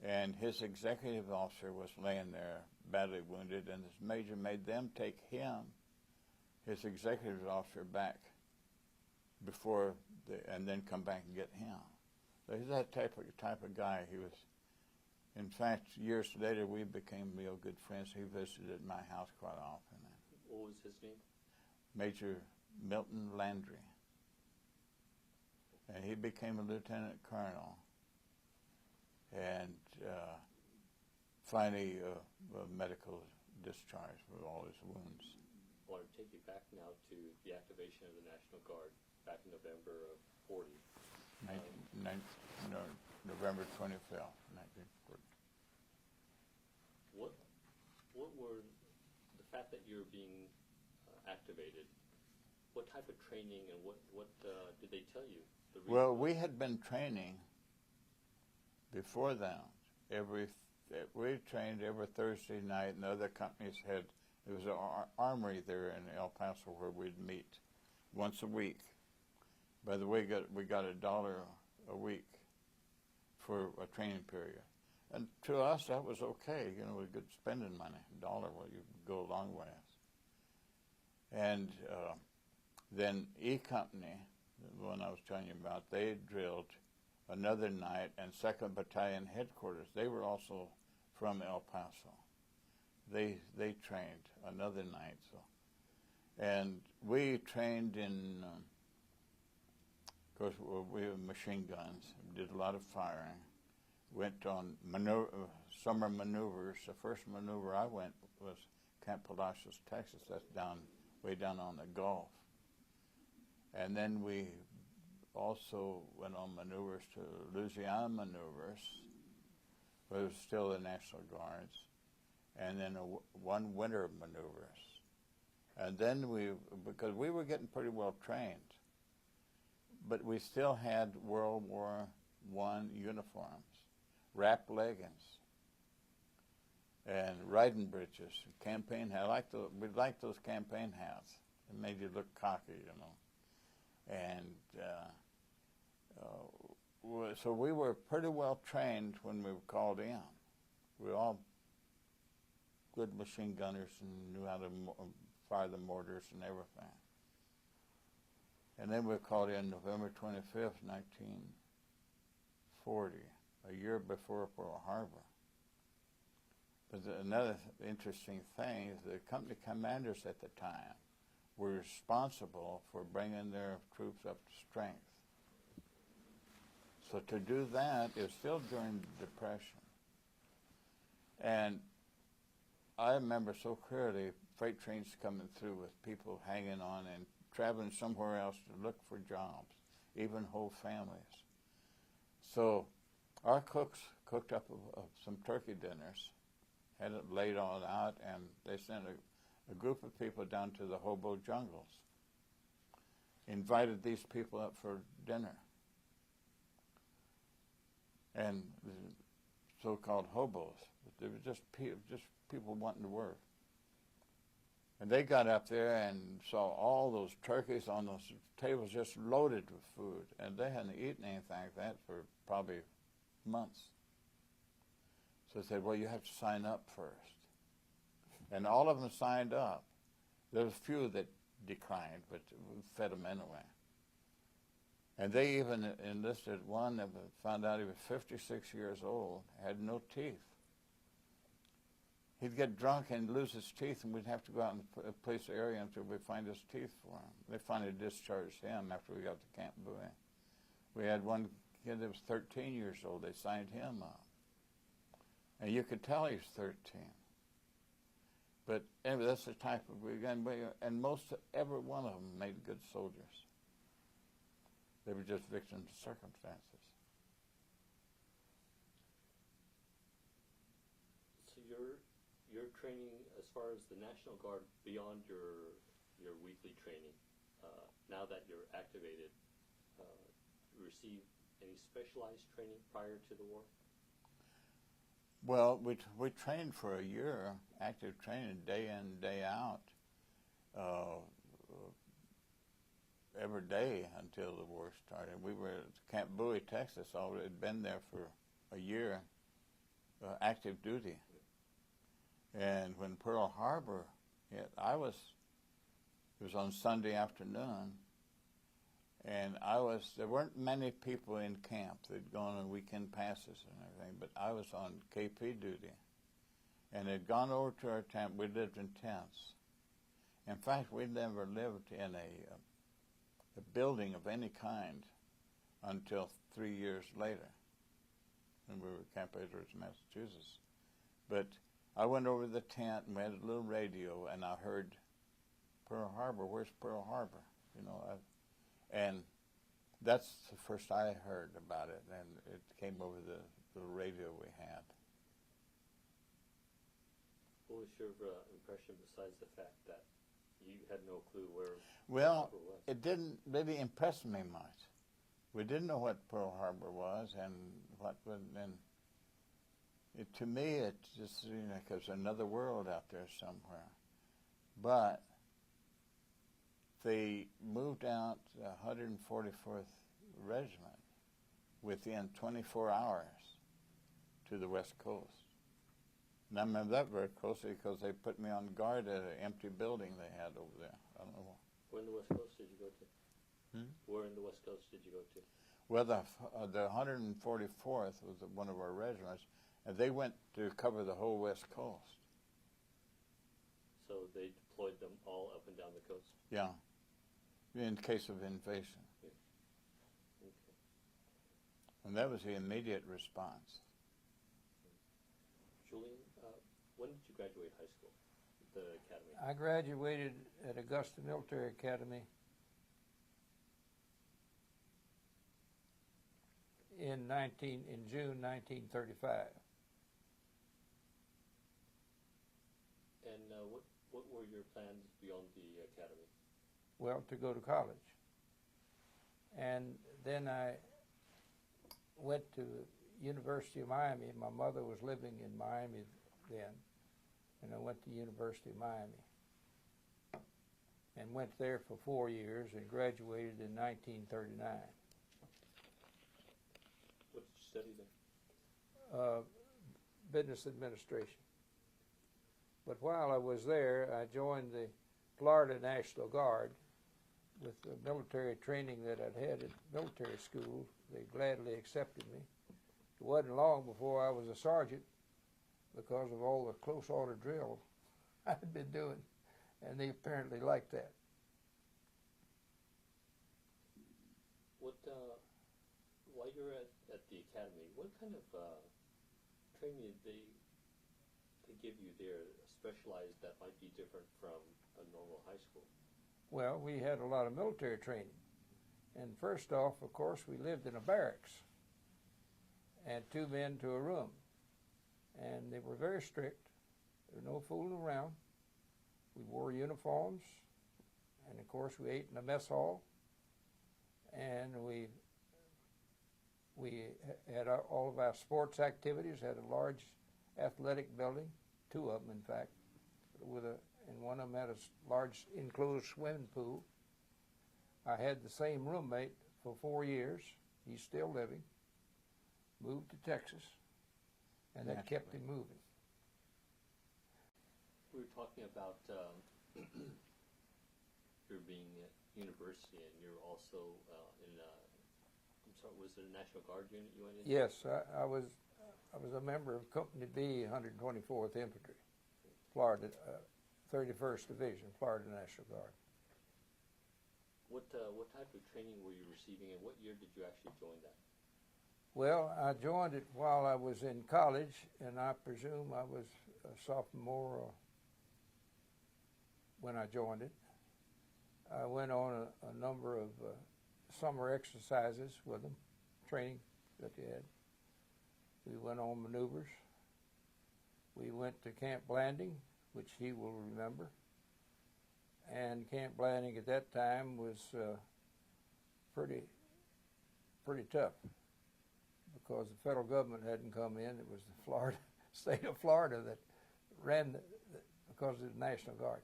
and his executive officer was laying there badly wounded, and this major made them take him, his executive officer, back and then come back and get him. So he's that type of guy. He was, in fact, years later we became real good friends. He visited my house quite often. What was his name? Major Milton Landry. And he became a lieutenant colonel, and finally a medical discharge for all his wounds. I want to take you back now to the activation of the National Guard back in November of 40. November 25th, 1940. What were the fact that you're being activated? What type of training and what did they tell you? Well, we had been training before that. We trained every Thursday night, and other companies had. There was an armory there in El Paso where we'd meet once a week. By the way, we got $1 a week for a training period, and to us that was okay. You know, we good spending money. $1, well, you go a long way. And then E Company, the one I was telling you about, they drilled another night, and 2nd Battalion headquarters, they were also from El Paso. They trained another night. So, and we trained in, of course, we had machine guns, did a lot of firing, went on summer maneuvers. The first maneuver I went was Camp Palacios, Texas. That's way down on the Gulf. And then we also went on maneuvers to Louisiana maneuvers, but it was still the National Guards, and then one winter maneuvers. And then because we were getting pretty well trained, but we still had World War I uniforms, wrapped leggings, and riding breeches, campaign hat. We liked those campaign hats. It made you look cocky, you know. And so we were pretty well trained when we were called in. We were all good machine gunners and knew how to fire the mortars and everything. And then we were called in November 25th, 1940, a year before Pearl Harbor. But another interesting thing is the company commanders at the time were responsible for bringing their troops up to strength. So to do that is still during the Depression. And I remember so clearly freight trains coming through with people hanging on and traveling somewhere else to look for jobs, even whole families. So our cooks cooked up some turkey dinners, had it laid all out, and they sent a group of people down to the hobo jungles, invited these people up for dinner. And the so-called hobos, they were just people wanting to work. And they got up there and saw all those turkeys on those tables just loaded with food, and they hadn't eaten anything like that for probably months. So they said, well, you have to sign up first. And all of them signed up. There was a few that declined, but we fed them anyway. And they even enlisted one that found out he was 56 years old, had no teeth. He'd get drunk and lose his teeth, and we'd have to go out and police the area until we find his teeth for him. They finally discharged him after we got to Camp Bowie. We had one kid that was 13 years old. They signed him up. And you could tell he was 13. But anyway, that's the type of, and every one of them made good soldiers. They were just victims of circumstances. So your training, as far as the National Guard, beyond your weekly training, now that you're activated, you receive any specialized training prior to the war? Well, we trained for a year, active training, day in, day out, every day until the war started. We were at Camp Bowie, Texas, already had been there for a year, active duty. And when Pearl Harbor hit, it was on Sunday afternoon, and there weren't many people in camp. They'd gone on weekend passes and everything, but I was on KP duty, and had gone over to our tent. We lived in tents. In fact, we never lived in a building of any kind until 3 years later, when we were at Camp Edwards, Massachusetts. But I went over to the tent, and we had a little radio, and I heard, Pearl Harbor, where's Pearl Harbor? And that's the first I heard about it, and it came over the radio we had. What was your impression besides the fact that you had no clue where Well, Pearl Harbor was? it didn't really impress me much. We didn't know what Pearl Harbor was, and to me, it's just, there's another world out there somewhere. But they moved out the 144th Regiment within 24 hours to the West Coast. And I remember that very closely because they put me on guard at an empty building they had over there. I don't know. Where in the West Coast did you go to? Where in the West Coast did you go to? Well, the 144th was one of our regiments, and they went to cover the whole West Coast. So they deployed them all up and down the coast? Yeah, in case of invasion. Yeah. Okay. And that was the immediate response. Julian, when did you graduate high school, the academy? I graduated at Augusta Military Academy in June 1935. And what were your plans beyond the academy? Well, to go to college. And then I went to University of Miami. My mother was living in Miami then, and I went to University of Miami and went there for 4 years and graduated in 1939. What did you study then? Business administration. But while I was there, I joined the Florida National Guard with the military training that I'd had at military school. They gladly accepted me. It wasn't long before I was a sergeant because of all the close order drill I'd been doing, and they apparently liked that. While you were at the academy, what kind of training did they give you there, specialized, that might be different from a normal high school? Well, we had a lot of military training. And first off, of course, we lived in a barracks, and 2 men to a room. And they were very strict. There was no fooling around. We wore uniforms, and of course we ate in the mess hall, and we had all of our sports activities, had a large athletic building, 2 of them in fact, and one of them had a large enclosed swimming pool. I had the same roommate for 4 years. He's still living. Moved to Texas, and that kept him moving. We were talking about your being at university, and you're also was it a National Guard unit you went in? Yes, I was a member of Company B, 124th Infantry, Florida, 31st Division, Florida National Guard. What type of training were you receiving, and what year did you actually join that? Well, I joined it while I was in college, and I presume I was a sophomore when I joined it. I went on a number of summer exercises with them, training that they had. We went on maneuvers. We went to Camp Blanding, which he will remember. And Camp Blanding at that time was pretty tough because the federal government hadn't come in. It was the Florida state of Florida that ran because of the National Guard.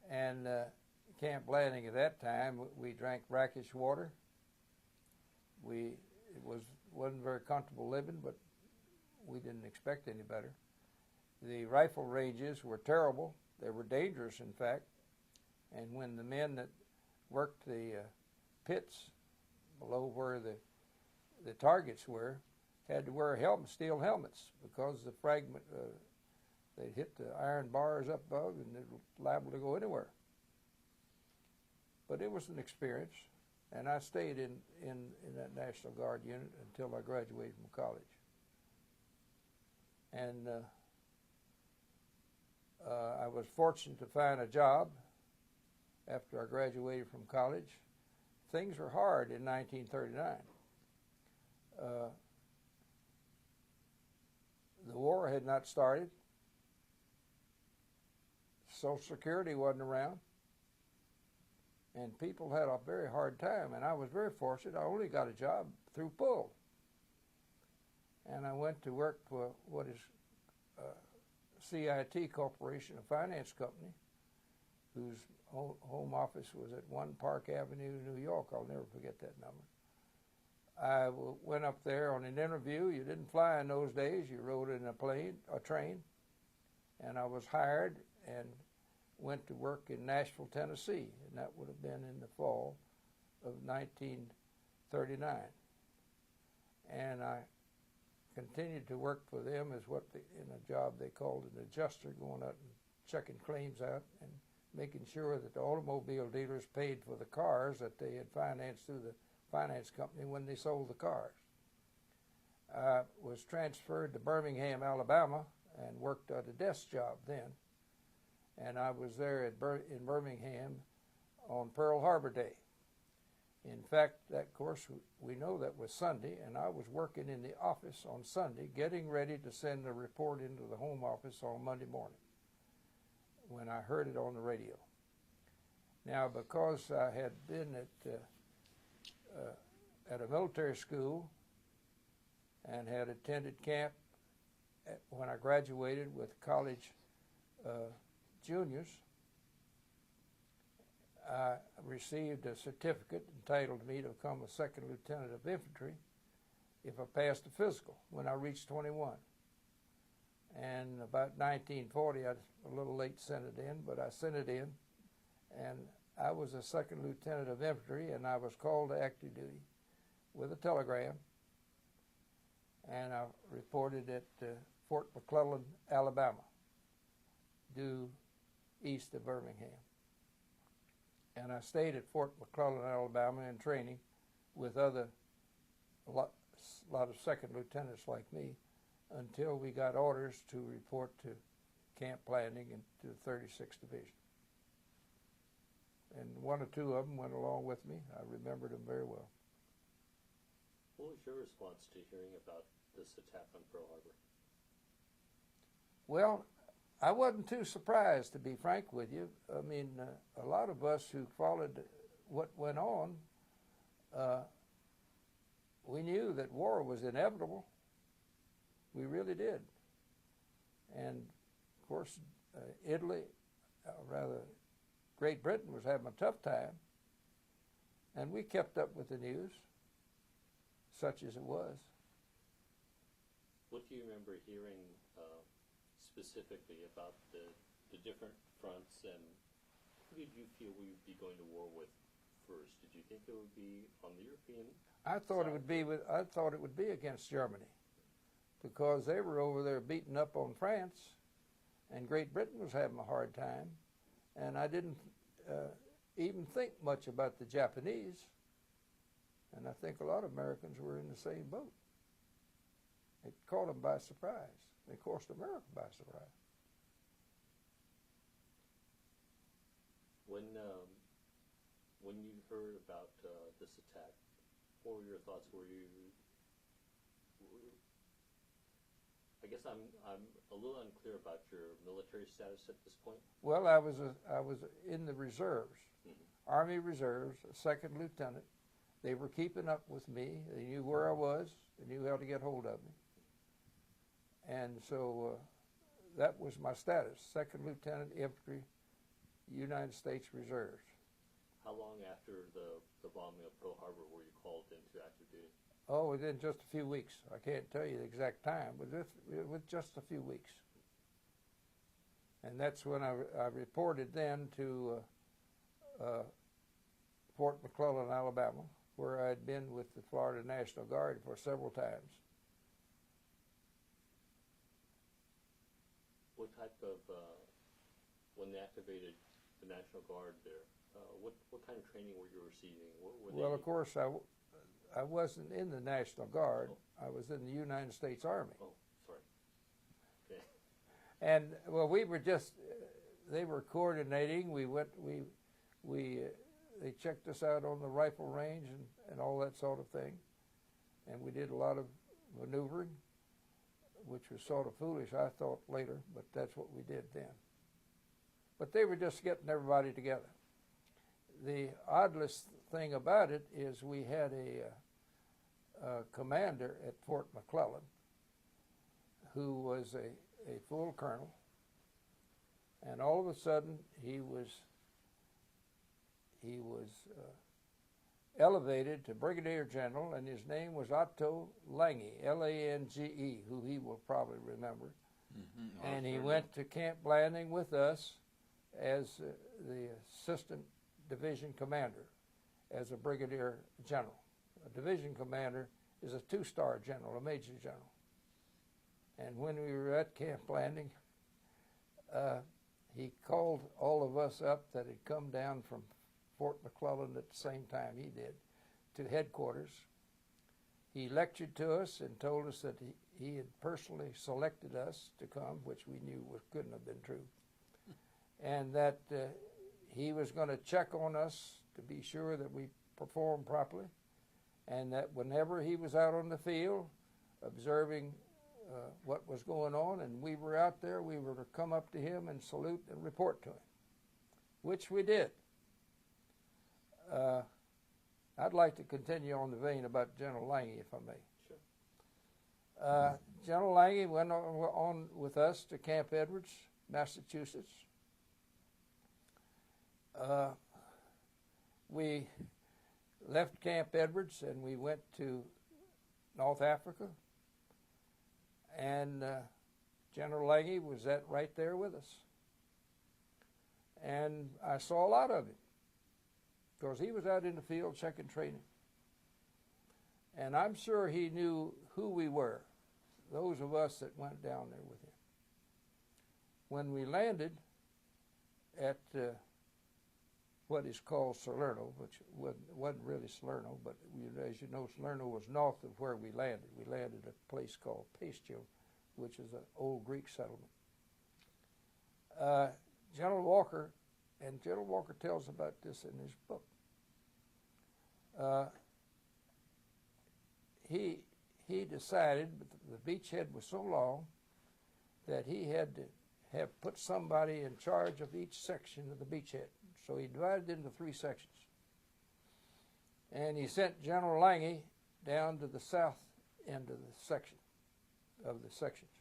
And Camp Blanding at that time, we drank brackish water. It wasn't very comfortable living, but we didn't expect any better. The rifle ranges were terrible. They were dangerous, in fact. And when the men that worked the pits below where the targets were had to wear helmets, steel helmets, because the fragment, they'd hit the iron bars up above and they were liable to go anywhere. But it was an experience, and I stayed in that National Guard unit until I graduated from college. And I was fortunate to find a job after I graduated from college. Things were hard in 1939. The war had not started. Social Security wasn't around. And people had a very hard time. And I was very fortunate. I only got a job through POW. And I went to work for what is CIT Corporation, a finance company, whose home office was at 1 Park Avenue, New York. I'll never forget that number. I went up there on an interview. You didn't fly in those days. You rode in a train. And I was hired and went to work in Nashville, Tennessee. And that would have been in the fall of 1939. And I continued to work for them as in a job they called an adjuster, going out and checking claims out and making sure that the automobile dealers paid for the cars that they had financed through the finance company when they sold the cars. I was transferred to Birmingham, Alabama, and worked at a desk job then. And I was there in Birmingham on Pearl Harbor Day. In fact, that course, we know that was Sunday, and I was working in the office on Sunday, getting ready to send a report into the home office on Monday morning when I heard it on the radio. Now, because I had been at a military school and had attended camp when I graduated with college juniors, I received a certificate entitled me to become a second lieutenant of infantry if I passed the physical when I reached 21. And about 1940, I was a little late sent it in, but I sent it in, and I was a second lieutenant of infantry, and I was called to active duty with a telegram, and I reported at Fort McClellan, Alabama, due east of Birmingham. And I stayed at Fort McClellan, Alabama in training with a lot of second lieutenants like me until we got orders to report to Camp Landing and to the 36th Division. And one or two of them went along with me. I remembered them very well. What was your response to hearing about this attack on Pearl Harbor? Well, I wasn't too surprised, to be frank with you. I mean, a lot of us who followed what went on, we knew that war was inevitable. We really did. And, of course, Italy, rather, Great Britain was having a tough time. And we kept up with the news, such as it was. What do you remember hearing specifically about the different fronts, and who did you feel we would be going to war with first? Did you think it would be on the European I thought side? I thought it would be against Germany, because they were over there beating up on France, and Great Britain was having a hard time, and I didn't even think much about the Japanese, and I think a lot of Americans were in the same boat. It caught them by surprise. It course America by surprise. When you heard about this attack, what were your thoughts? I guess I'm a little unclear about your military status at this point. Well, I was in the reserves, Army Reserves, a second lieutenant. They were keeping up with me. They knew where I was. They knew how to get hold of me. And so that was my status, second lieutenant infantry, United States Reserves. How long after the bombing of Pearl Harbor were you called into active duty? Oh, within just a few weeks. I can't tell you the exact time, but with just a few weeks. And that's when I reported then to Fort McClellan, Alabama, where I'd been with the Florida National Guard for several times. What type of, when they activated the National Guard there, what kind of training were you receiving? Well, of course, I wasn't in the National Guard. Oh. I was in the United States Army. Oh, sorry. Okay. And, well, we were just, they were coordinating. They checked us out on the rifle range and all that sort of thing. And we did a lot of maneuvering, which was sort of foolish, I thought, later, but that's what we did then. But they were just getting everybody together. The oddest thing about it is we had a commander at Fort McClellan who was a full colonel, and all of a sudden he was elevated to brigadier general, and his name was Otto Lange, Lange, who he will probably remember. Mm-hmm. And he went to Camp Blanding with us as the assistant division commander, as a brigadier general. A division commander is a two-star general, a major general. And when we were at Camp Blanding, he called all of us up that had come down from Fort McClellan at the same time he did to headquarters. He lectured to us and told us that he had personally selected us to come, which we knew couldn't have been true, and that he was going to check on us to be sure that we performed properly, and that whenever he was out on the field observing what was going on and we were out there, we were to come up to him and salute and report to him, which we did. I'd like to continue on the vein about General Lange, if I may. Sure. General Lange went on with us to Camp Edwards, Massachusetts. We left Camp Edwards and we went to North Africa, and General Lange was right there with us. And I saw a lot of him, because he was out in the field checking training. And I'm sure he knew who we were, those of us that went down there with him. When we landed at what is called Salerno, which wasn't really Salerno, but as you know, Salerno was north of where we landed. We landed at a place called Paestio, which is an old Greek settlement. General Walker, and General Walker tells about this in his book. He decided, but the beachhead was so long that he had to have put somebody in charge of each section of the beachhead. So he divided it into 3 sections. And he sent General Lange down to the south end of the sections.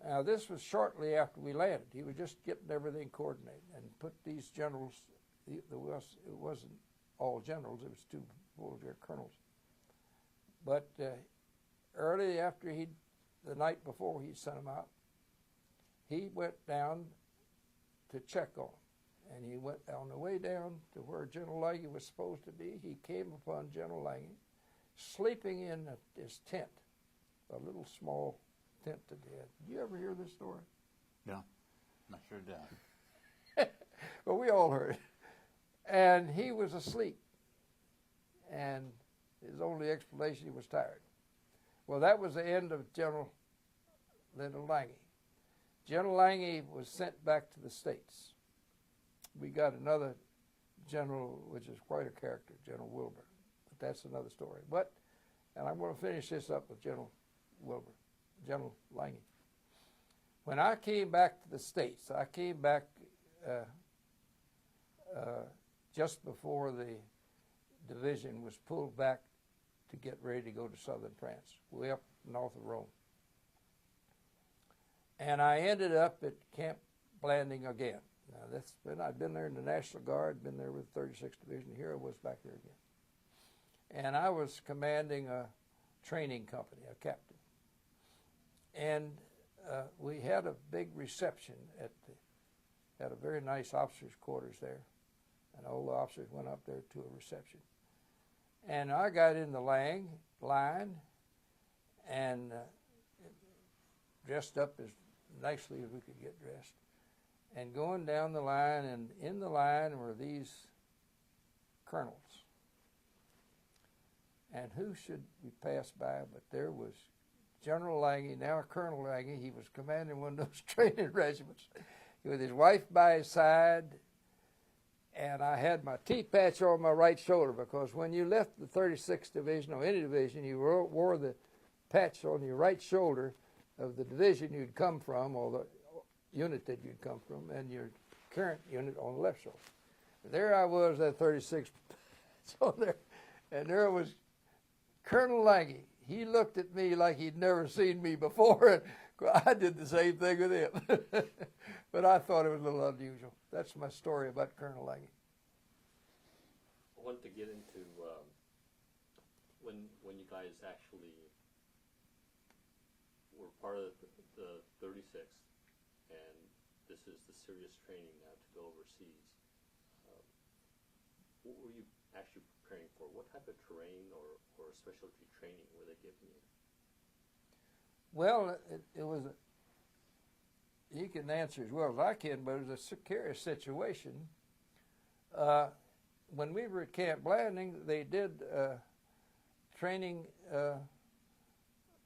Now, this was shortly after we landed. He was just getting everything coordinated and put these generals, it wasn't all generals, it was 2 full-year colonels. But early after the night before he sent them out, he went down to check on them. And he went on the way down to where General Lange was supposed to be. He came upon General Lange sleeping in his tent, a little small tent that he had. Did you ever hear this story? No, I sure did. Well, we all heard it. And he was asleep. And his only explanation, he was tired. Well, that was the end of General Lange. General Lange was sent back to the States. We got another general, which is quite a character, General Wilbur. But that's another story. And I'm going to finish this up with General Wilbur, General Lange. When I came back to the States, I came back just before the division was pulled back to get ready to go to southern France, way up north of Rome. And I ended up at Camp Blanding again. Now, I'd been there in the National Guard, been there with the 36th Division. Here I was back there again. and I was commanding a training company, a captain. And we had a big reception had a very nice officers' quarters there, and all the officers went up there to a reception. And I got in the Lange line and dressed up as nicely as we could get dressed, and going down the line, and in the line were these colonels. And who should we pass by but there was General Lange, now Colonel Lange. He was commanding one of those training regiments with his wife by his side, and I had my T-patch on my right shoulder, because when you left the 36th Division or any division, you wore the patch on your right shoulder of the division you'd come from, or the unit that you'd come from, and your current unit on the left shoulder. There I was, that 36th on there, and there was Colonel Lange. He looked at me like he'd never seen me before, and I did the same thing with him. But I thought it was a little unusual. That's my story about Colonel Lange. I wanted to get into when you guys actually were part of the 36th, and this is the serious training now to go overseas. What were you actually preparing for? What type of terrain or specialty training were they giving you? Well, it was, you can answer as well as I can, but it was a precarious situation. When we were at Camp Blanding, they did training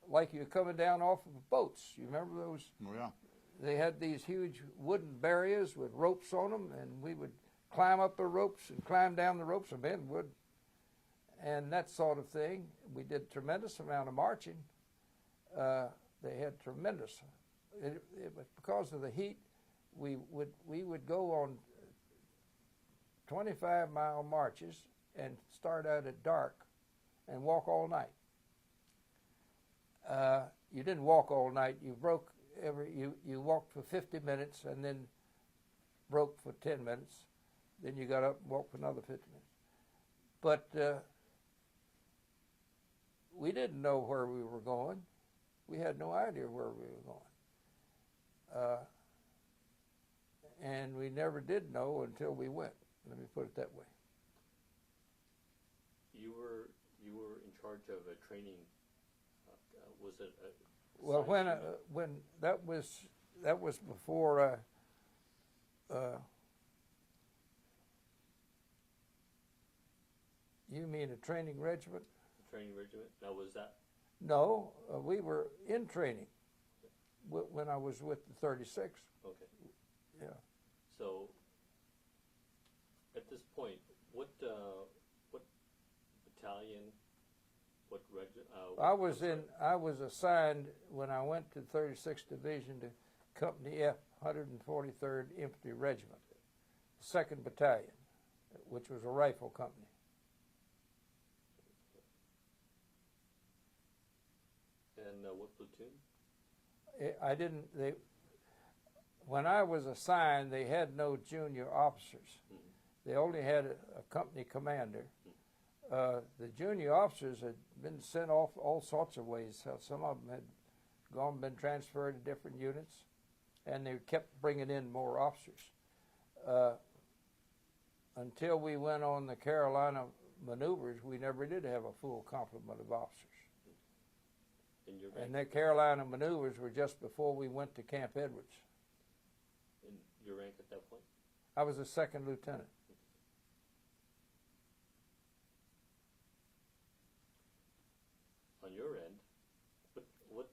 like you're coming down off of boats. You remember those? Yeah. They had these huge wooden barriers with ropes on them, and we would climb up the ropes and climb down the ropes, or men would, and that sort of thing. We did a tremendous amount of marching. They had tremendous. It was because of the heat. We would go on 25-mile marches and start out at dark and walk all night. You didn't walk all night. You broke you walked for 50 minutes and then broke for 10 minutes. Then you got up and walked for another 50 minutes. But we didn't know where we were going. We had no idea where we were going. And we never did know until we went. Let me put it that way. You were in charge of a training. Was it? Well, when that was before. You mean a training regiment? A training regiment. Now, was that? No, we were in training when I was with the 36th. Okay. Yeah. So, at this point, what battalion, what regiment? I was assigned when I went to 36th Division to Company F, 143rd Infantry Regiment, 2nd Battalion, which was a rifle company. And what platoon? I didn't. When I was assigned, they had no junior officers. Mm-hmm. They only had a company commander. Mm-hmm. The junior officers had been sent off all sorts of ways. Some of them had been transferred to different units, and they kept bringing in more officers. Until we went on the Carolina maneuvers, we never did have a full complement of officers. And the Carolina maneuvers were just before we went to Camp Edwards. And your rank at that point? I was a second lieutenant. On your end, what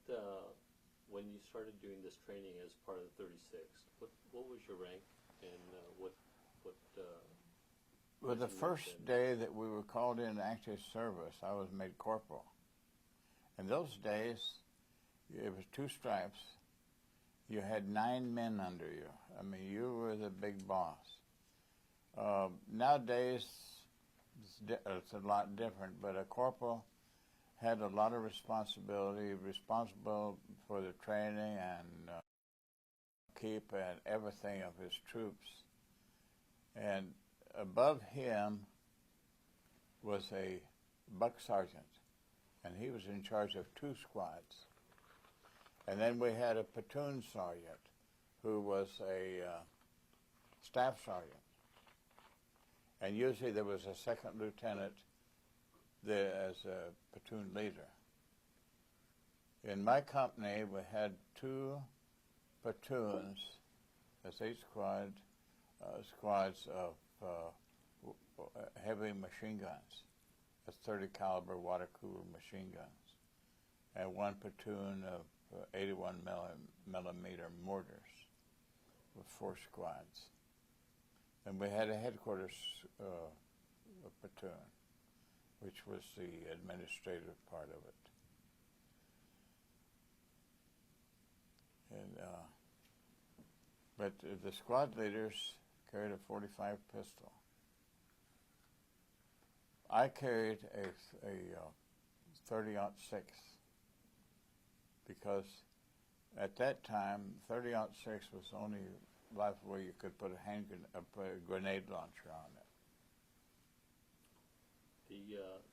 when you started doing this training as part of the 36th, what was your rank, and what? Well, the first day that we were called in active service, I was made corporal. In those days, it was 2 stripes. You had 9 men under you. I mean, you were the big boss. Nowadays, it's a lot different, but a corporal had a lot of responsibility, responsible for the training and keep and everything of his troops. And above him was a buck sergeant, and he was in charge of 2 squads. And then we had a platoon sergeant who was a staff sergeant. And usually there was a second lieutenant there as a platoon leader. In my company, we had 2 platoons, that's 8 squads of heavy machine guns. That's 30 caliber water cooler machine guns. And 1 platoon of 81 millimeter mortars with 4 squads. And we had a headquarters platoon, which was the administrative part of it. And but the squad leaders carried a .45 pistol. I carried a 30-06 because at that time 30-06 was the only rifle where you could put a grenade launcher on it.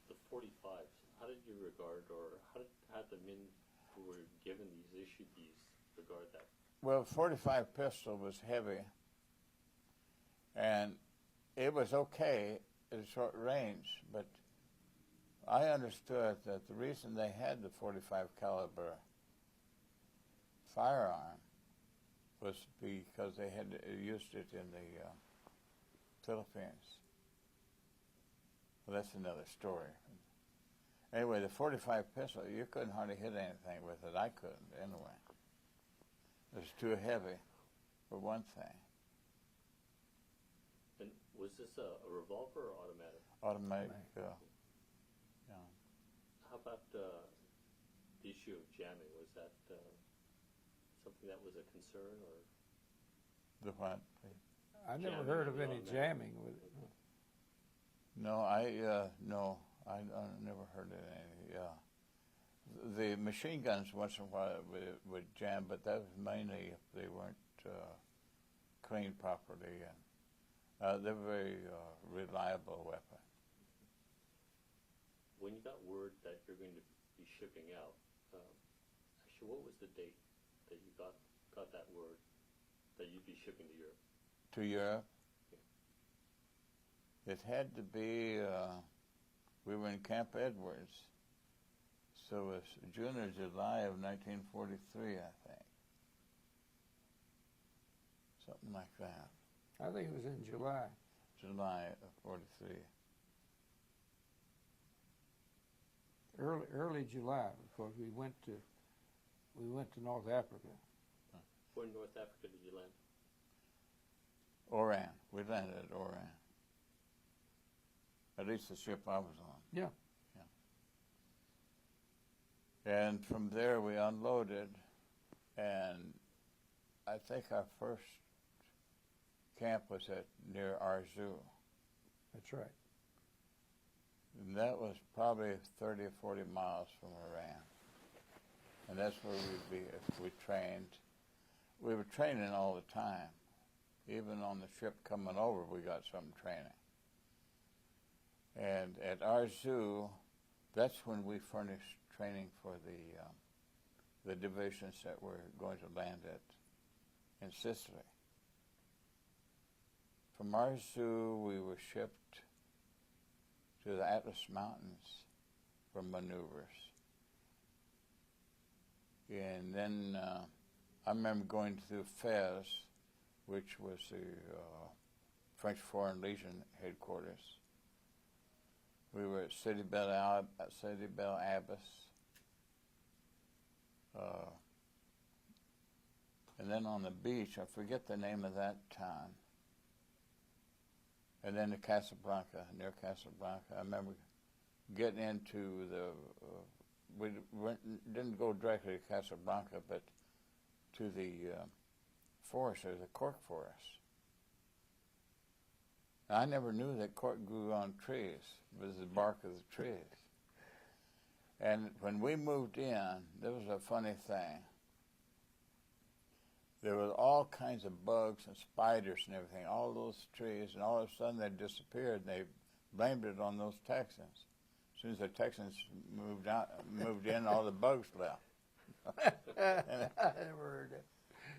The 45s. How did you regard, or how did the men who were given these, issued these, regard that? Well, 45 pistol was heavy, and it was okay at short range, but I understood that the reason they had the 45 caliber firearm was because they had used it in the Philippines. Well, that's another story. Anyway, the 45 pistol, you couldn't hardly hit anything with it. I couldn't, anyway. It was too heavy, for one thing. And was this a revolver or automatic? Automatic, yeah. How about the issue of jamming? Was that something that was a concern, or? The what? I never Jamming heard of on any that. jamming with it. No, I never heard of any. The machine guns once in a while would jam, but that was mainly if they weren't cleaned properly, and they're a very reliable weapon. When you got word that you're going to be shipping out, actually, what was the date that you got that word that you'd be shipping to Europe? To Europe? It had to be, we were in Camp Edwards, so it was June or July of 1943, I think. Something like that. I think it was in July. July of 43. Early July, because we went to North Africa. Where in North Africa did you land? Oran. We landed at Oran. At least the ship I was on. Yeah. And from there we unloaded, and I think our first camp was near Anzio. That's right. And that was probably 30 or 40 miles from Iran. And that's where we trained. We were training all the time. Even on the ship coming over, we got some training. And at Anzio, that's when we furnished training for the divisions that were going to land in Sicily. From Anzio, we were shipped to the Atlas Mountains for maneuvers. And then I remember going through Fez, which was the French Foreign Legion headquarters. We were at City Belle Abbas. And then on the beach, I forget the name of that town. And then to Casablanca, near Casablanca. I remember getting into we didn't go directly to Casablanca, but to the forest, there's a cork forest. And I never knew that cork grew on trees. It was the bark of the trees. And when we moved in, there was a funny thing. There were all kinds of bugs and spiders and everything, all those trees, and all of a sudden they disappeared, and they blamed it on those Texans. As soon as the Texans moved in, all the bugs left. I never heard that.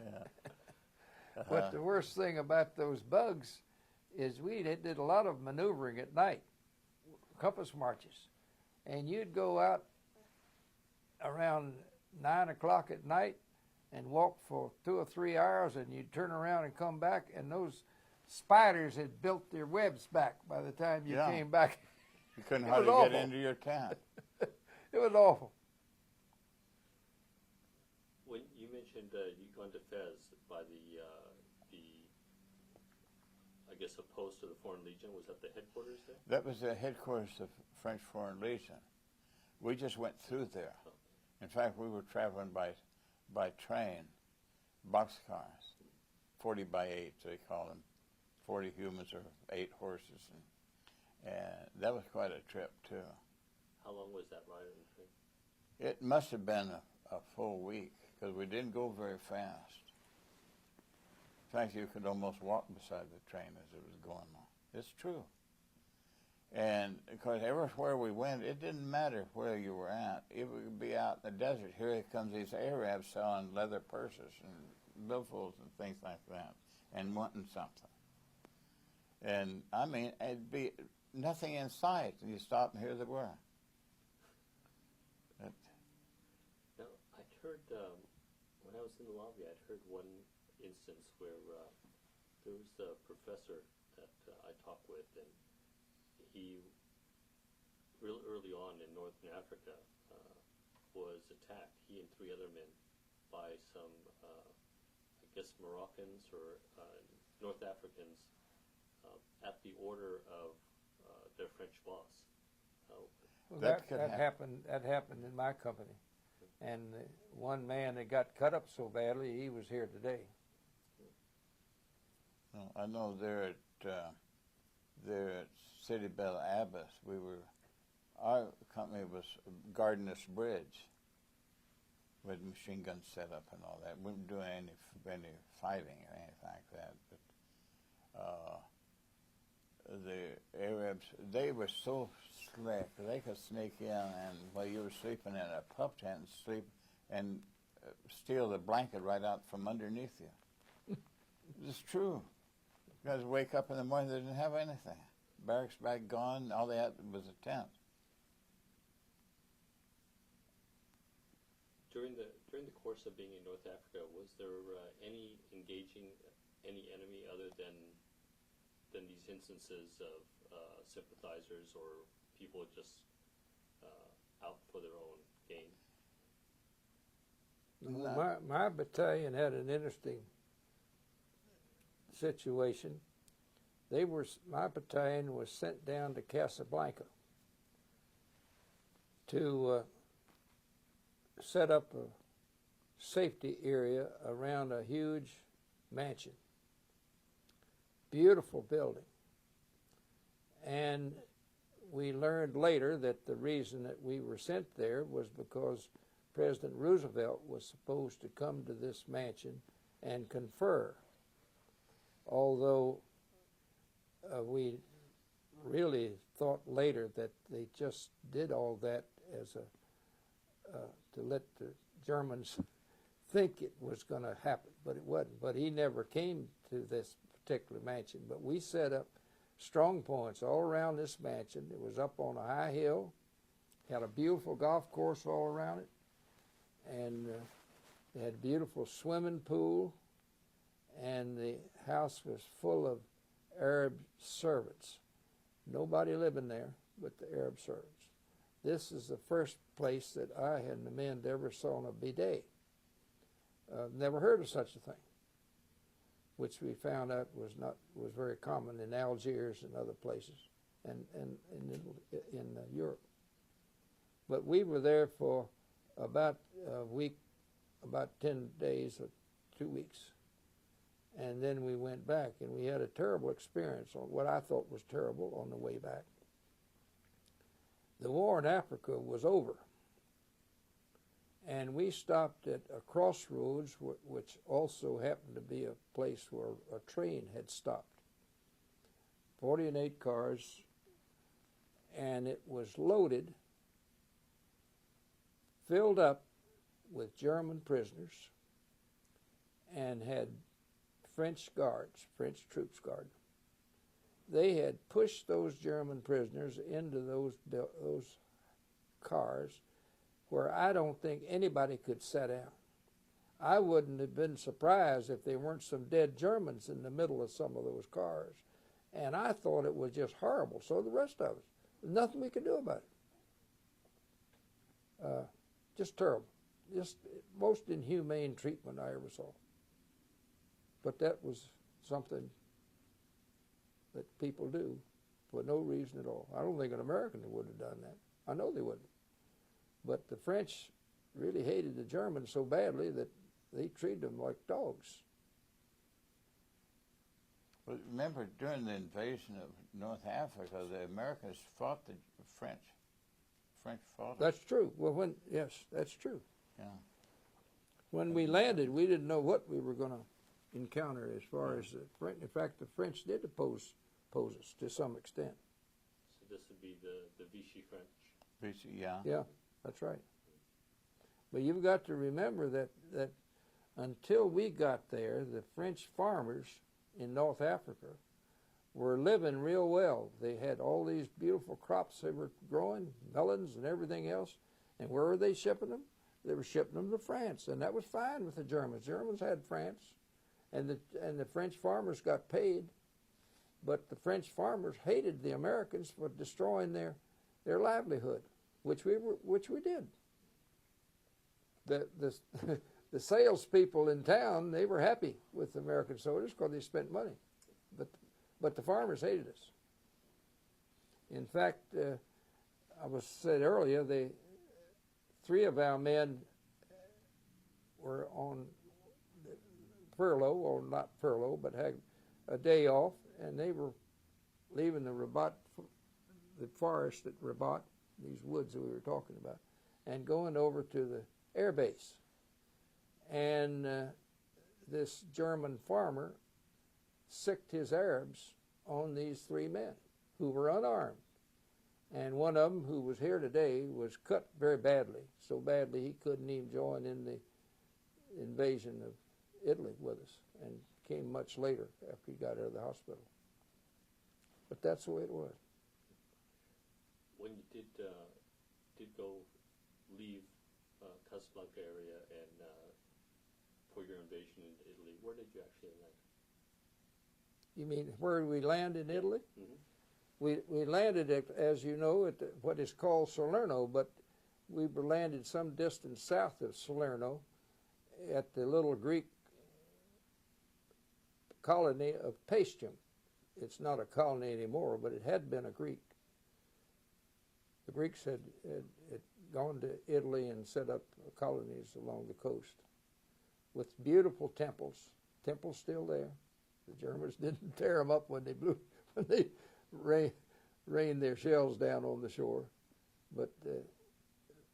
Yeah. But the worst thing about those bugs is we did a lot of maneuvering at night, compass marches, and you'd go out around 9 o'clock at night and walk for 2 or 3 hours, and you'd turn around and come back, and those spiders had built their webs back by the time you came back. You couldn't hardly get into your tent. It was awful. When you mentioned you'd gone to Fez by the I guess opposed to the Foreign Legion, was that the headquarters there? That was the headquarters of French Foreign Legion. We just went through there. Oh. In fact, we were traveling by train, boxcars, 40 by 8, they call them, 40 humans or 8 horses, and that was quite a trip too. How long was that ride on the train? It must have been a full week because we didn't go very fast. In fact, you could almost walk beside the train as it was going on. It's true. And because everywhere we went, it didn't matter where you were at. It would be out in the desert. Here comes these Arabs selling leather purses and billfolds and things like that and wanting something. And, I mean, it'd be nothing in sight. And you stop and here they were. Now, I'd heard, when I was in the lobby, I'd heard one instance where there was a professor that I talked with, and he, real early on in Northern Africa, was attacked, he and 3 other men, by some, I guess, Moroccans or North Africans at the order of their French boss. Well, that happened. That happened in my company, and one man that got cut up so badly, he was here today. I know there at City Belle Abbas, our company was guarding this bridge with machine guns set up and all that. We weren't doing any fighting or anything like that. But the Arabs, they were so slick. They could sneak in and while you were sleeping in a pup tent and steal the blanket right out from underneath you. It's true. You guys wake up in the morning, they didn't have anything. Barracks bag gone, all they had was a tent. During the course of being in North Africa, was there any engaging any enemy other than these instances of sympathizers or people just out for their own gain? My battalion had an interesting situation. My battalion was sent down to Casablanca to set up a safety area around a huge mansion. Beautiful building. And we learned later that the reason that we were sent there was because President Roosevelt was supposed to come to this mansion and confer. Although we really thought later that they just did all that as to let the Germans think it was going to happen, but it wasn't. But he never came to this particular mansion. But we set up strong points all around this mansion. It was up on a high hill, had a beautiful golf course all around it, and they had a beautiful swimming pool, and the house was full of Arab servants. Nobody living there but the Arab servants. This is the first place that I and the men ever saw a bidet. Never heard of such a thing, which we found out was very common in Algiers and other places, and in Europe. But we were there for about a week, about 10 days or 2 weeks, and then we went back, and we had a terrible experience on what I thought was terrible on the way back. The war in Africa was over, and we stopped at a crossroads, which also happened to be a place where a train had stopped. 48 cars, and it was loaded, filled up with German prisoners, and had French guards, French troops guarding. They had pushed those German prisoners into those cars where I don't think anybody could sit down. I wouldn't have been surprised if there weren't some dead Germans in the middle of some of those cars. And I thought it was just horrible. So the rest of us. There's nothing we could do about it. Just terrible. Just most inhumane treatment I ever saw. But that was something that people do for no reason at all. I don't think an American would have done that. I know they wouldn't. But the French really hated the Germans so badly that they treated them like dogs. Well, remember, during the invasion of North Africa, the Americans fought the French. French fought them. That's true. Well, yes, that's true. Yeah. When we landed, we didn't know what we were going to encounter as far as the French. In fact, the French did oppose us to some extent. So this would be the Vichy French. Vichy, yeah. Yeah, that's right. But you've got to remember that until we got there, the French farmers in North Africa were living real well. They had all these beautiful crops they were growing, melons and everything else. And where were they shipping them? They were shipping them to France, and that was fine with the Germans. Germans had France, and the French farmers got paid, but the French farmers hated the Americans for destroying their livelihood, which we did. The salespeople in town, they were happy with the American soldiers because they spent money, but the farmers hated us. In fact, I was said earlier, three of our men were on furlough, or not furlough, but had a day off, and they were leaving the forest at Rabat, these woods that we were talking about, and going over to the air base. And this German farmer sicked his Arabs on these three men who were unarmed. And one of them, who was here today, was cut very badly, so badly he couldn't even join in the invasion of Italy with us, and came much later after he got out of the hospital. But that's the way it was. When you did go leave Casablanca area and for your invasion in Italy, where did you actually land? You mean where we land in Italy? Mm-hmm. We landed, as you know, at what is called Salerno, but we were landed some distance south of Salerno at the little Greek colony of Paestum. It's not a colony anymore, but it had been a Greek. The Greeks had gone to Italy and set up colonies along the coast with beautiful temples. Temples still there. The Germans didn't tear them up when they rained their shells down on the shore. But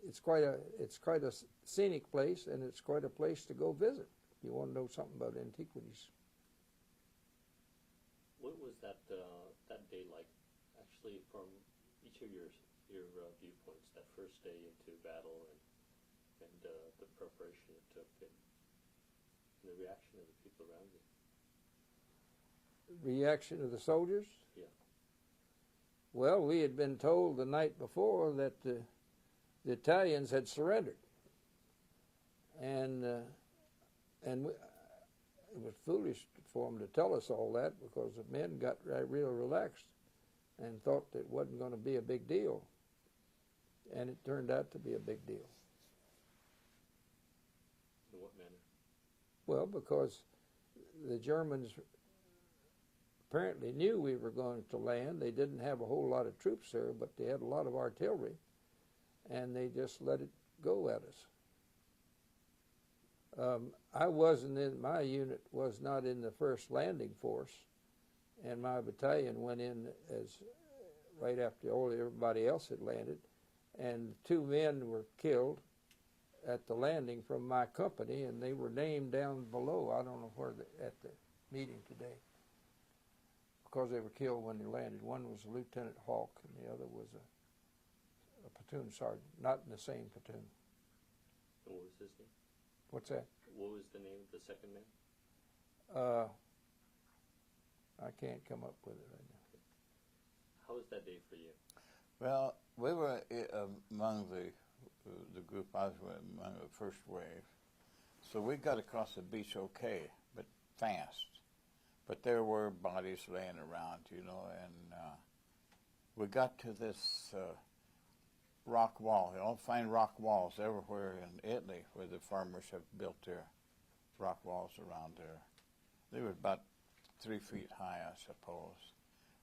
it's quite a scenic place, and it's quite a place to go visit if you want to know something about antiquities. What was that day like, actually, from each of your viewpoints? That first day into battle and the preparation it took, and the reaction of the people around you. Reaction of the soldiers? Yeah. Well, we had been told the night before that the Italians had surrendered, and it was foolish for them to tell us all that, because the men got real relaxed and thought that it wasn't going to be a big deal, and it turned out to be a big deal. In what manner? Well, because the Germans apparently knew we were going to land. They didn't have a whole lot of troops there, but they had a lot of artillery, and they just let it go at us. My unit was not in the first landing force, and my battalion went in as right after everybody else had landed, and 2 men were killed at the landing from my company, and they were named down below. I don't know where at the meeting today, because they were killed when they landed. One was Lieutenant Hawk, and the other was a platoon sergeant, not in the same platoon. And what was his name? What's that? What was the name of the second man? I can't come up with it right now. How was that day for you? Well, we were among the group. I was among the first wave. So we got across the beach okay, but fast. But there were bodies laying around, and we got to this rock wall. You'll find rock walls everywhere in Italy where the farmers have built their rock walls around there. They were about 3 feet high, I suppose.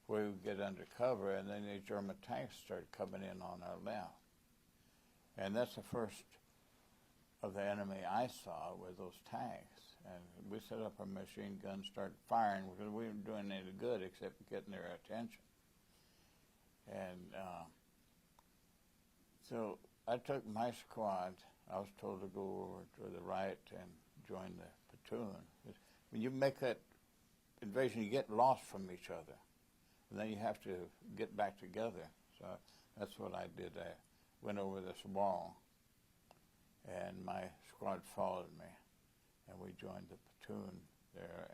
We would get under cover, and then the German tanks started coming in on our left. And that's the first of the enemy I saw were those tanks. And we set up our machine guns, started firing, because we weren't doing any good except getting their attention. And so I took my squad. I was told to go over to the right and join the platoon. When you make that invasion, you get lost from each other. And then you have to get back together. So that's what I did. I went over this wall, and my squad followed me, and we joined the platoon there.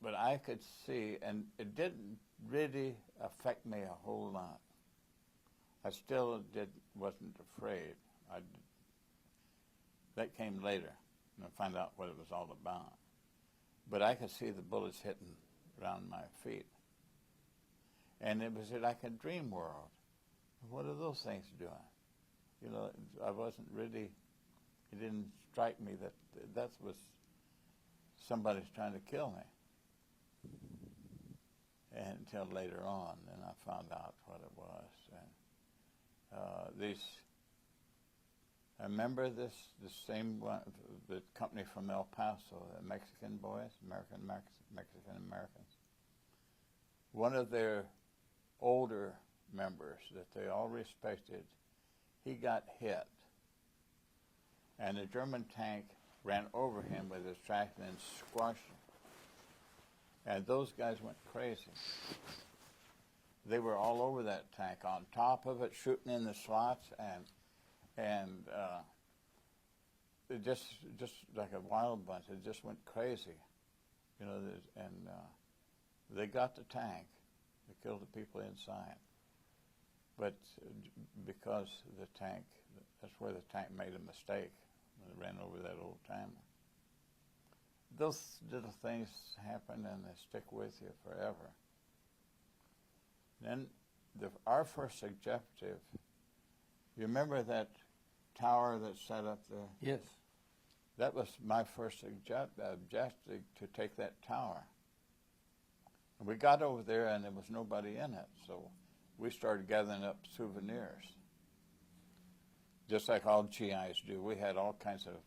But I could see, and it didn't really affect me a whole lot. I still wasn't afraid. That came later, and I found out what it was all about. But I could see the bullets hitting around my feet. And it was like a dream world. What are those things doing? I wasn't really, it didn't strike me that was somebody's trying to kill me. And until later on, then I found out what it was. And I remember the same one, the company from El Paso, the Mexican boys, Mexican-Americans. One of their older members that they all respected, he got hit. And the German tank ran over him with his tractor and squashed him. And those guys went crazy. They were all over that tank, on top of it, shooting in the slots, and it just like a wild bunch. It just went crazy, and they got the tank. They killed the people inside. But because the tank, that's where the tank made a mistake. It ran over that old timer. Those little things happen, and they stick with you forever. Then our first objective, you remember that tower that's set up there? Yes. That was my first objective, to take that tower. And we got over there, and there was nobody in it, so we started gathering up souvenirs, just like all GIs do. We had all kinds of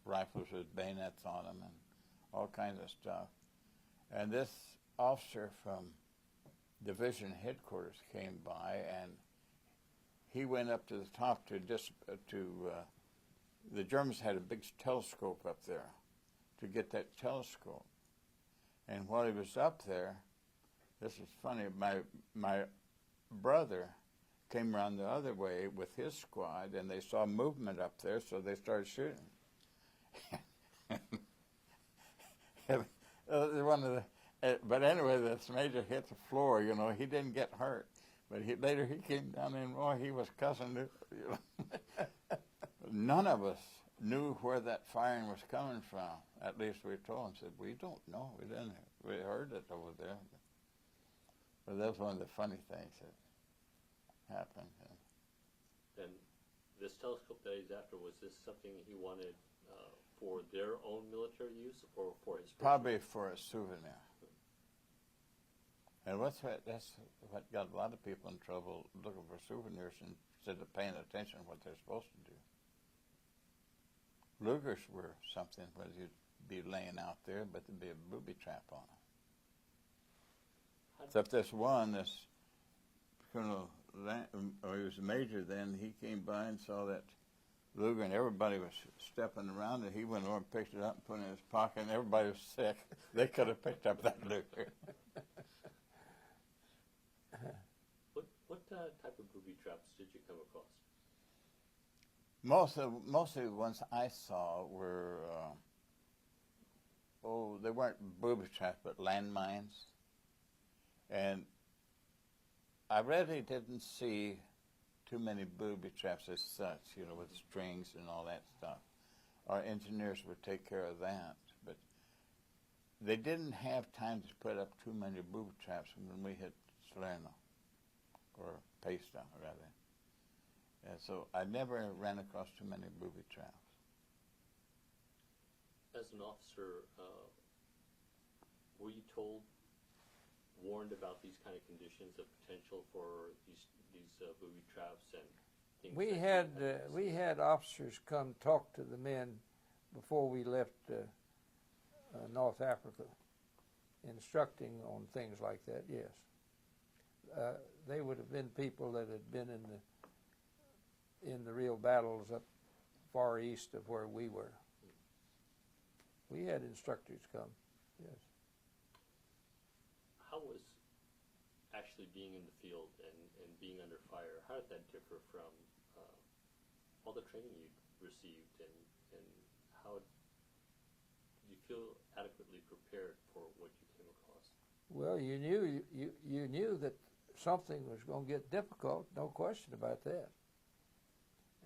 rifles with bayonets on them and all kinds of stuff. And this officer from division headquarters came by, and he went up to the top the Germans had a big telescope up there to get that telescope. And while he was up there, this is funny, my brother came around the other way with his squad, and they saw movement up there, so they started shooting. But anyway, this major hit the floor. He didn't get hurt, but later he came down and he was cussing it. None of us knew where that firing was coming from. At least we told him, said, we don't know. We didn't. We heard it over there. But that was one of the funny things that happened. And this telescope that he's after, was this something he wanted for their own military use or for his personal? Probably for a souvenir. And that's what got a lot of people in trouble, looking for souvenirs instead of paying attention to what they're supposed to do. Lugers were something where you'd be laying out there, but there'd be a booby trap on them. Except this Colonel Lange, he was a major then, he came by and saw that Luger, and everybody was stepping around, and he went over and picked it up and put it in his pocket, and everybody was sick. They could have picked up that Luger. What type of booby traps did you come across? Mostly the ones I saw were, they weren't booby traps, but landmines. And I really didn't see too many booby traps as such, with strings and all that stuff. Our engineers would take care of that, but they didn't have time to put up too many booby traps when we hit Salerno, or Pesta, rather. And so I never ran across too many booby traps. As an officer, were you warned about these kind of conditions of potential for these booby traps and things? We had officers come talk to the men before we left North Africa, instructing on things like that. Yes, they would have been people that had been in the real battles up far east of where we were. We had instructors come. Yes. How was actually being in the field and being under fire, how did that differ from all the training you received, and how did you feel adequately prepared for what you came across? Well, you knew that something was going to get difficult, no question about that.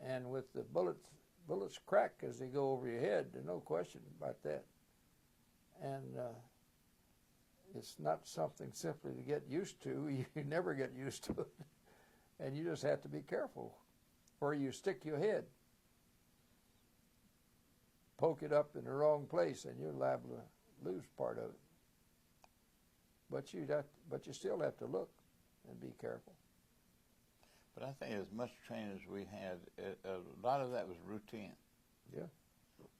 And with the bullets crack as they go over your head, there's no question about that. And it's not something simply to get used to. You never get used to it. And you just have to be careful where you stick your head. Poke it up in the wrong place and you're liable to lose part of it. But you still have to look and be careful. But I think as much training as we had, a lot of that was routine. Yeah.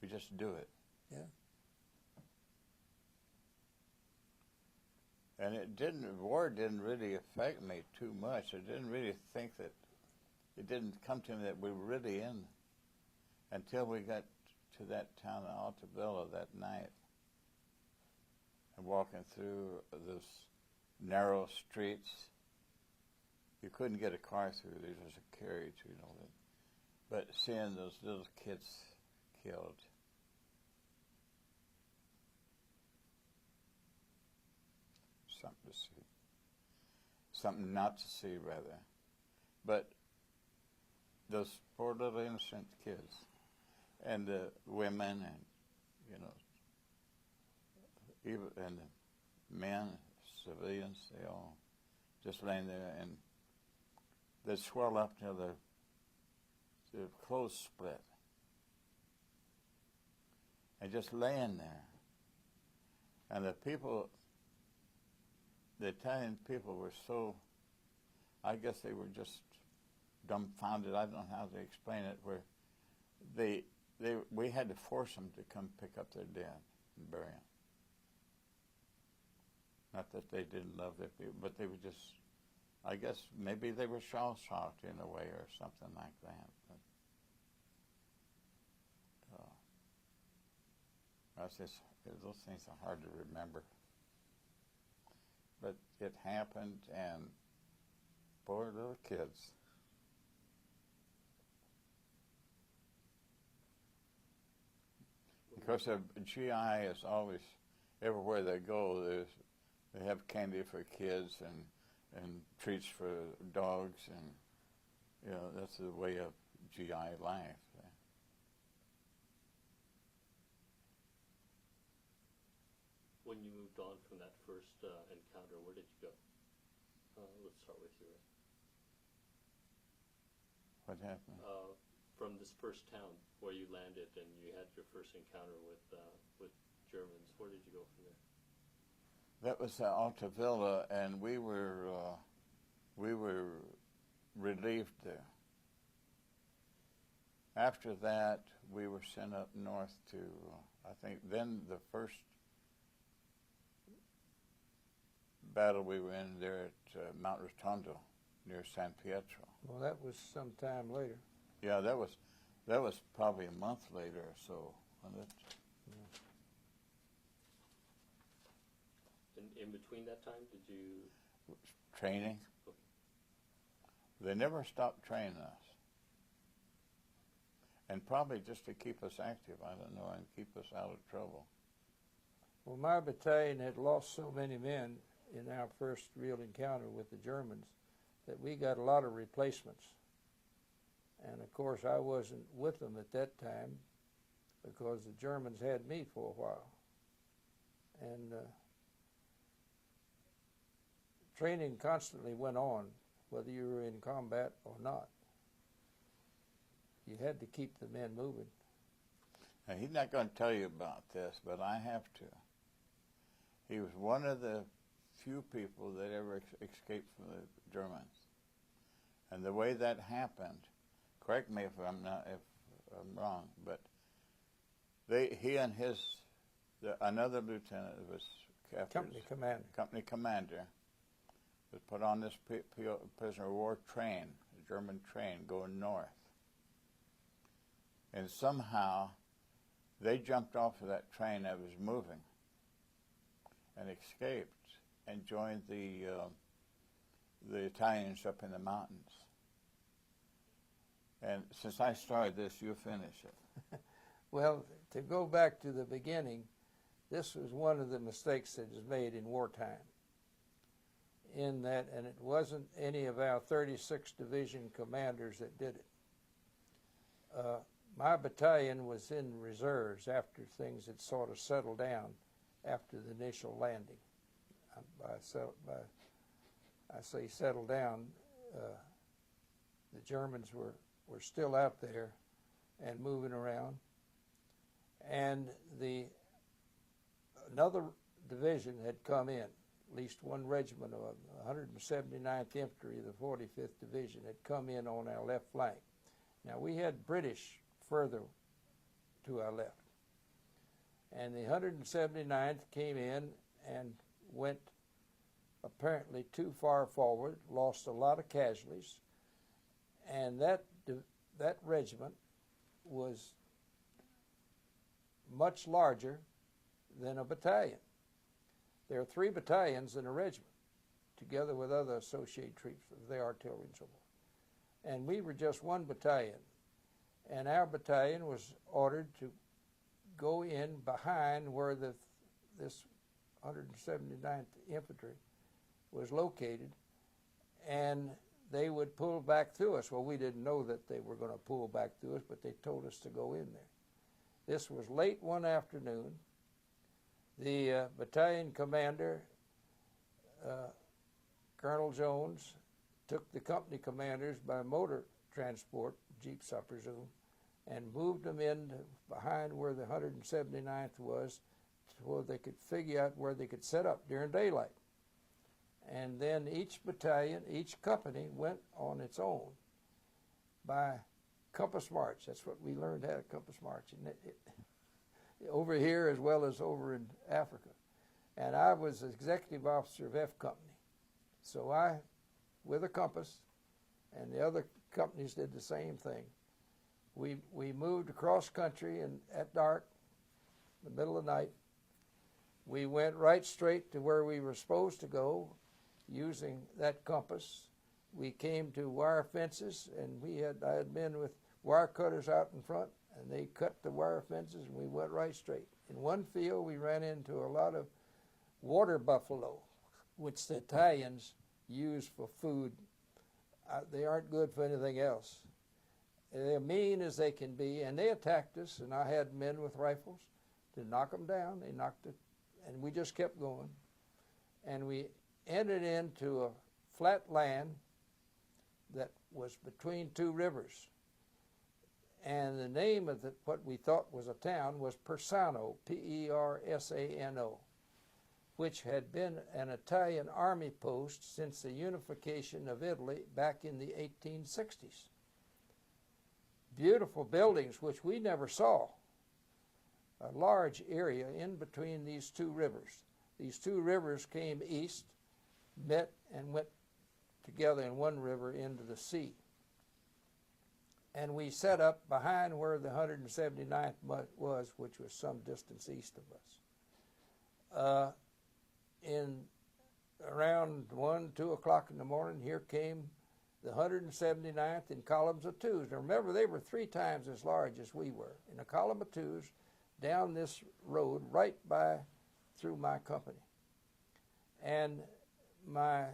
We just do it. Yeah. And war didn't really affect me too much. I didn't really think that, it didn't come to me that we were really in until we got to that town of Altavilla that night. And walking through those narrow streets, you couldn't get a car through. There was a carriage, But seeing those little kids killed, something to see. Something not to see, rather. But those poor little innocent kids, and the women, and even and the men, civilians, they all just laying there, and they'd swell up till their clothes split, and just laying there. And the Italian people were so, I guess they were just dumbfounded. I don't know how to explain it. Where we had to force them to come pick up their dead and bury them. Not that they didn't love their people, but they were just, I guess maybe they were shell-shocked in a way or something like that. But those things are hard to remember. But it happened, and poor little kids. Because the GI is always, everywhere they go, they have candy for kids and treats for dogs, and that's the way of GI life. When you moved on from that first encounter, where did you go? Let's start with you. What happened? From this first town where you landed and you had your first encounter with Germans, where did you go from there? That was Altavilla, and we were relieved there. After that, we were sent up north to, I think, then the first battle we were in there at Mount Rotondo, near San Pietro. Well, that was some time later. Yeah, that was That was probably a month later or so. In between that time, did you... Training. Okay. They never stopped training us. And probably just to keep us active, I don't know, and keep us out of trouble. Well, my battalion had lost so many men in our first real encounter with the Germans that we got a lot of replacements. And of course, I wasn't with them at that time because the Germans had me for a while. And training constantly went on, whether you were in combat or not. You had to keep the men moving. Now, he's not going to tell you about this, but I have to. He was one of the few people that ever escaped from the Germans. And the way that happened, correct me if I'm wrong, but he and another lieutenant was captured. Company commander was put on this prisoner of war train, a German train going north. And somehow they jumped off of that train that was moving and escaped and joined the Italians up in the mountains. And since I started this, you finish it. Well, to go back to the beginning, this was one of the mistakes that is made in wartime. In that, and it wasn't any of our 36th Division commanders that did it. My battalion was in reserves after things had sort of settled down after the initial landing. I say settled down, the Germans were still out there and moving around. And another division had come in, at least one regiment of 179th Infantry of the 45th Division had come in on our left flank. Now, we had British further to our left. And the 179th came in and went apparently too far forward, lost a lot of casualties, and that regiment was much larger than a battalion. There are 3 battalions in a regiment, together with other associated troops of the artillery and so forth. And we were just one battalion. And our battalion was ordered to go in behind where this 179th Infantry was located, and they would pull back through us. Well, we didn't know that they were going to pull back through us, but they told us to go in there. This was late one afternoon. The battalion commander, Colonel Jones, took the company commanders by motor transport, jeeps I presume, and moved them in behind where the 179th was so they could figure out where they could set up during daylight. And then each battalion, each company went on its own by compass march. That's what we learned how to compass march over here as well as over in Africa. And I was executive officer of F Company. So I, with a compass, and the other companies did the same thing. We moved across country, and at dark, in the middle of the night, we went right straight to where we were supposed to go using that compass. We came to wire fences, and I had men with wire cutters out in front, and they cut the wire fences, and we went right straight. In one field, we ran into a lot of water buffalo, which the Italians use for food. They aren't good for anything else. They're mean as they can be, and they attacked us, and I had men with rifles to knock them down. They knocked it, and we just kept going. And we entered into a flat land that was between 2 rivers. And the name of what we thought was a town was Persano, P-E-R-S-A-N-O, which had been an Italian army post since the unification of Italy back in the 1860s. Beautiful buildings, which we never saw. A large area in between these 2 rivers. These 2 rivers came east, met, and went together in one river into the sea. and we set up behind where the 179th was, which was some distance east of us. In around 1, 2 o'clock in the morning, here came the 179th in columns of twos. Now remember, they were 3 times as large as we were, in a column of twos down this road right by through my company. And my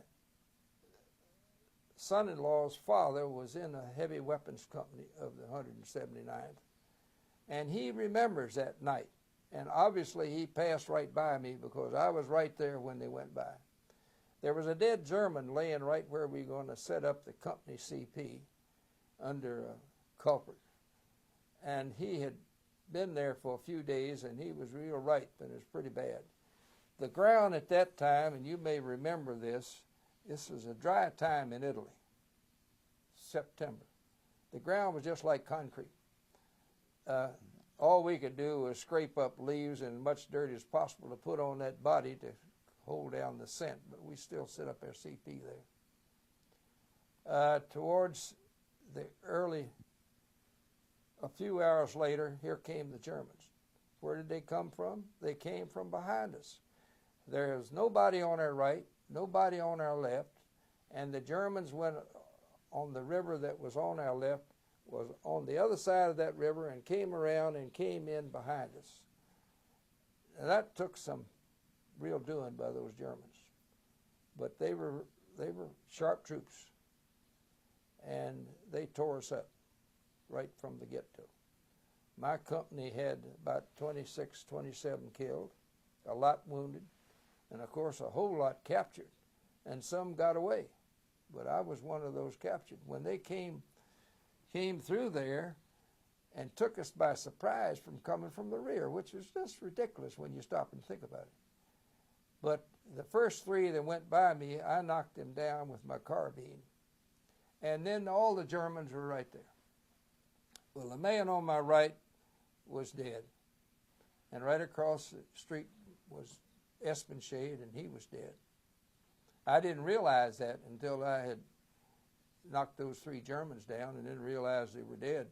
son-in-law's father was in a heavy weapons company of the 179th, and he remembers that night. And obviously he passed right by me because I was right there when they went by. There was a dead German laying right where we were going to set up the company CP under a culprit. And he had been there for a few days, and he was real ripe, and it was pretty bad. The ground at that time, and you may remember this was a dry time in Italy, September. The ground was just like concrete. All we could do was scrape up leaves and as much dirt as possible to put on that body to hold down the scent, but we still set up our CP there. Towards the a few hours later, here came the Germans. Where did they come from? They came from behind us. There was nobody on our right, nobody on our left, and the Germans went on the river that was on our left, was on the other side of that river, and came around and came in behind us. And that took some real doing by those Germans. But they were sharp troops, and they tore us up right from the get-go. My company had about 26, 27 killed, a lot wounded, and of course a whole lot captured, and some got away. But I was one of those captured. When they came through there and took us by surprise from coming from the rear, which is just ridiculous when you stop and think about it. But the first 3 that went by me, I knocked them down with my carbine. And then all the Germans were right there. Well, the man on my right was dead. And right across the street was Espenshade, and he was dead. I didn't realize that until I had knocked those 3 Germans down and then realized they were dead.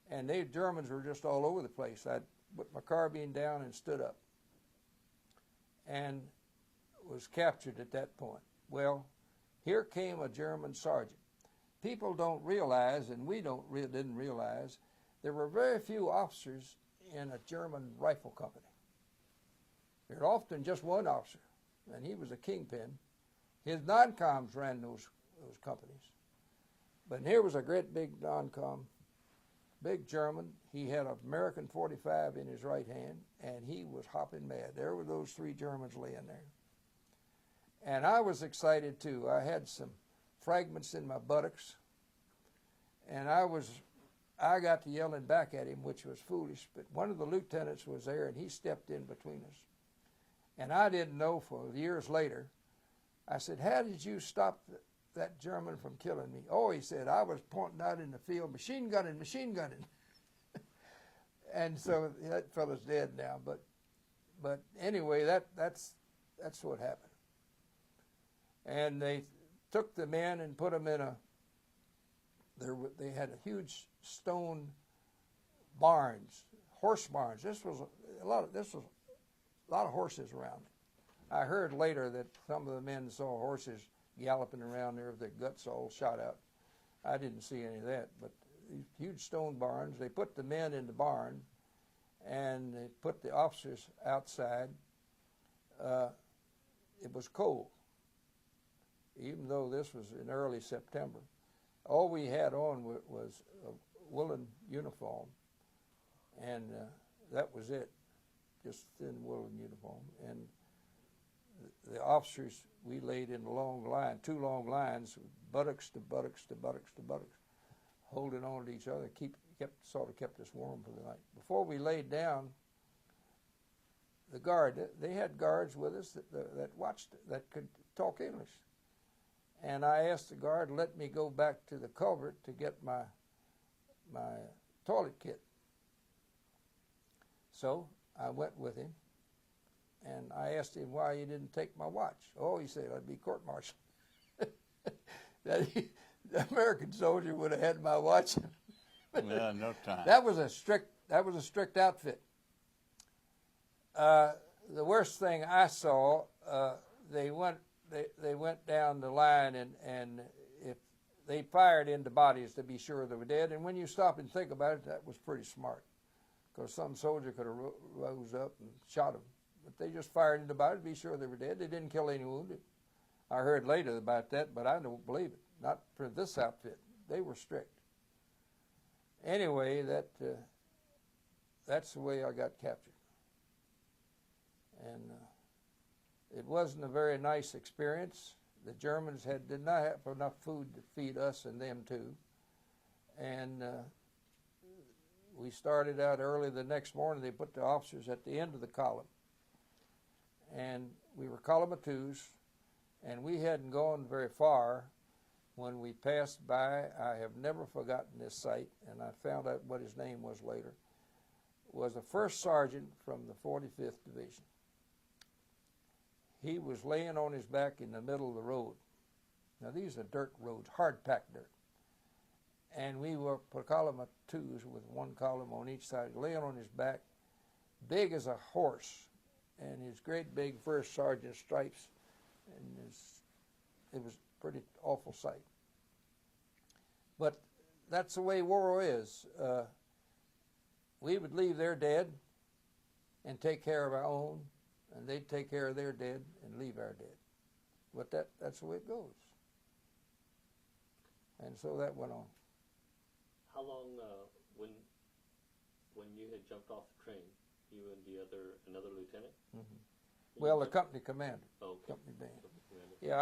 And they Germans were just all over the place. I put my carbine down and stood up and was captured at that point. Well, here came a German sergeant. People don't realize, and we didn't realize, there were very few officers in a German rifle company. There was often just one officer, and he was a kingpin. His non-coms ran those companies. But here was a great big non-com, big German. He had an American 45 in his right hand, and he was hopping mad. There were those 3 Germans laying there. And I was excited too. I had some fragments in my buttocks, and I got to yelling back at him, which was foolish, but one of the lieutenants was there, and he stepped in between us. And I didn't know for years later. I said, "How did you stop that German from killing me?" "Oh," he said, "I was pointing out in the field, machine gunning. And so that fellow's dead now. But anyway, that's what happened. And they took the men and put them in they had a huge stone barns, horse barns. This was a lot of horses around. I heard later that some of the men saw horses galloping around there with their guts all shot out. I didn't see any of that, but these huge stone barns. They put the men in the barn, and they put the officers outside. It was cold, even though this was in early September. All we had on was a woolen uniform, and that was it, just thin woolen uniform. And the officers, we laid in a long line, 2 long lines, buttocks to buttocks to buttocks to buttocks, holding on to each other, kept us warm for the night. Before we laid down, the guard, they had guards with us that watched, that could talk English. And I asked the guard to let me go back to the culvert to get my toilet kit. So I went with him, and I asked him why he didn't take my watch. "Oh," he said, "I'd be court-martialed." The American soldier would have had my watch. Yeah, no time. That was a strict outfit. The worst thing I saw, they went down the line and if they fired into bodies to be sure they were dead. And when you stop and think about it, that was pretty smart, because some soldier could have rose up and shot them. But they just fired into bodies to be sure they were dead. They didn't kill any wounded. I heard later about that, but I don't believe it. Not for this outfit. They were strict. Anyway, that's the way I got captured. And it wasn't a very nice experience. The Germans did not have enough food to feed us and them too. And we started out early the next morning. They put the officers at the end of the column. And we were column of twos, and we hadn't gone very far when we passed by. I have never forgotten this sight, and I found out what his name was later. Was a first sergeant from the 45th Division. He was laying on his back in the middle of the road. Now these are dirt roads, hard-packed dirt. And we were per column of twos with one column on each side, laying on his back, big as a horse, and his great big first sergeant stripes, and it was a pretty awful sight. But that's the way war is. We would leave their dead and take care of our own, and they'd take care of their dead and leave our dead. But that's the way it goes. And so that went on. How long, when you had jumped off the train, you and another lieutenant? Mm-hmm. Well, the company commander. Oh, okay. Company band. Yeah,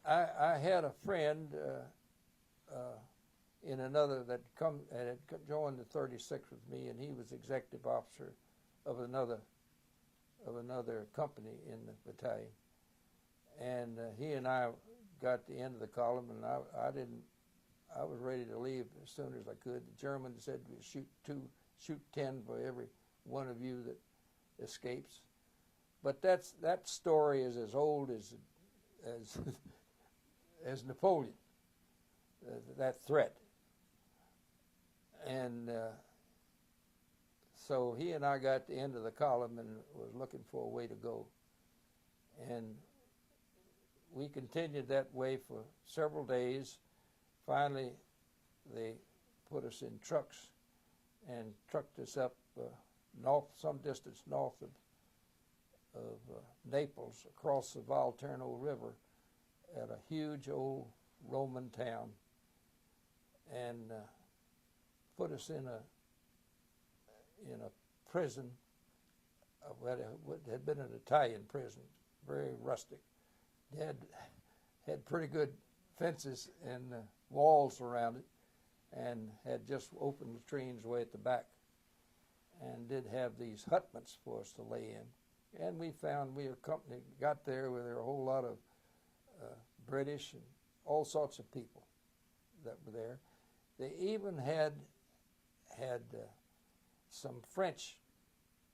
I had a friend in another that had joined the 36th with me, and he was executive officer of another company in the battalion. And he and I got to the end of the column, and I was ready to leave as soon as I could. The Germans said shoot 10 for every one of you that escapes. But that story is as old as as Napoleon. That threat. And so he and I got to the end of the column and was looking for a way to go. And we continued that way for several days. Finally, they put us in trucks and trucked us up some distance north of Naples, across the Volturno River at a huge old Roman town, and put us in a prison that had been an Italian prison, very rustic. It had pretty good fences and walls around it, and had just open latrines way at the back, and did have these hutments for us to lay in. And we got there where there were a whole lot of British and all sorts of people that were there. They even had some French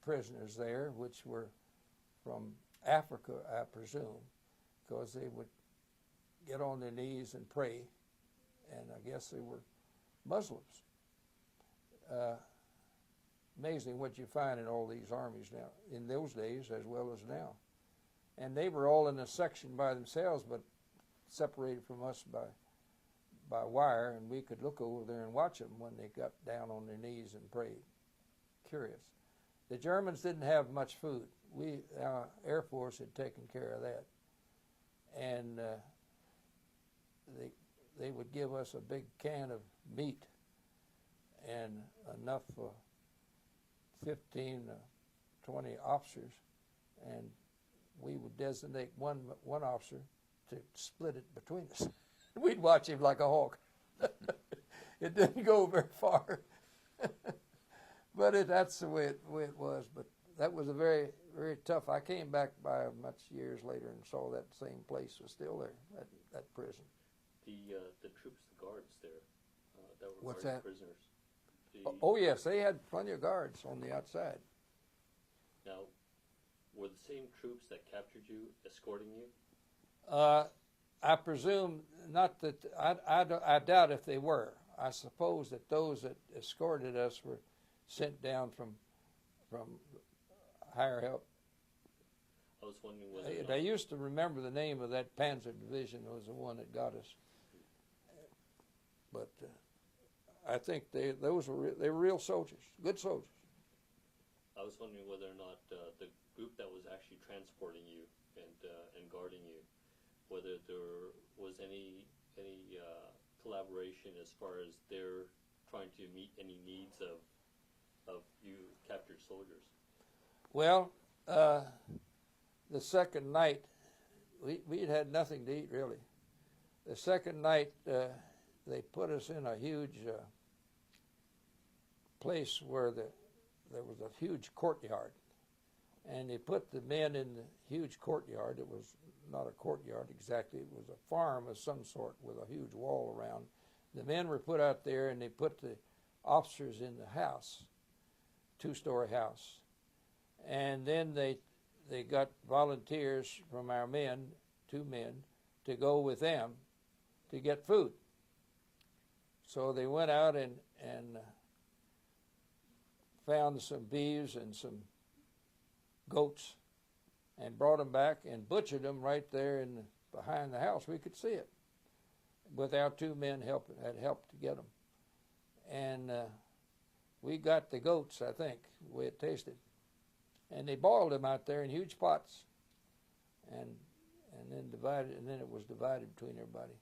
prisoners there, which were from Africa, I presume, because they would get on their knees and pray, and I guess they were Muslims. Amazing what you find in all these armies now, in those days as well as now. And they were all in a section by themselves, but separated from us by wire, and we could look over there and watch them when they got down on their knees and prayed. Curious. The Germans didn't have much food. Our Air Force had taken care of that. And they would give us a big can of meat and enough for 15, 20 officers, and we would designate one officer to split it between us. We'd watch him like a hawk. It didn't go very far. But that's the way it was. But that was a very, very tough. I came back by much years later and saw that same place was still there, that prison. The troops, the guards there, that were What's guarding that? prisoners. Oh yes, they had plenty of guards on the outside. Now, were the same troops that captured you escorting you? I presume not that. I doubt if they were. I suppose that those that escorted us were sent down from higher help. I was wondering whether They used to remember the name of that Panzer division was the one that got us. But I think they were real soldiers, good soldiers. I was wondering whether or not the group that was actually transporting you and guarding you, whether there was any collaboration as far as they're trying to meet any needs of you captured soldiers. Well, the second night, we'd had nothing to eat really. The second night, they put us in a huge place where there was a huge courtyard, and they put the men in the huge courtyard. It was not a courtyard exactly. It was a farm of some sort with a huge wall around. The men were put out there, and they put the officers in the house, two-story house. And then they got volunteers from our men, 2 men, to go with them to get food. So they went out and found some beeves and some goats and brought them back and butchered them right there behind the house. We could see it with our 2 men had helped to get them. And we got the goats, I think, the way it tasted. And they boiled them out there in huge pots and then divided, and then it was divided between everybody.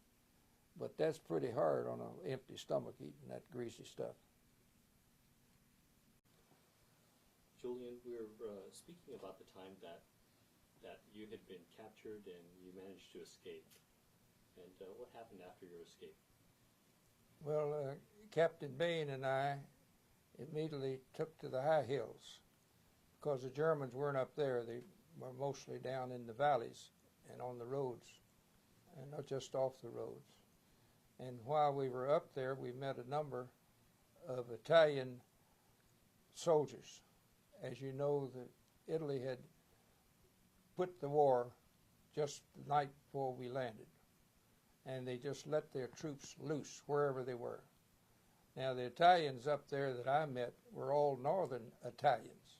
But that's pretty hard on an empty stomach eating that greasy stuff. Julian, we were speaking about the time that you had been captured and you managed to escape. And what happened after your escape? Well, Captain Bain and I immediately took to the high hills because the Germans weren't up there. They were mostly down in the valleys and on the roads, and not just off the roads. And while we were up there, we met a number of Italian soldiers. As you know, Italy had quit the war just the night before we landed, and they just let their troops loose wherever they were. Now, the Italians up there that I met were all northern Italians,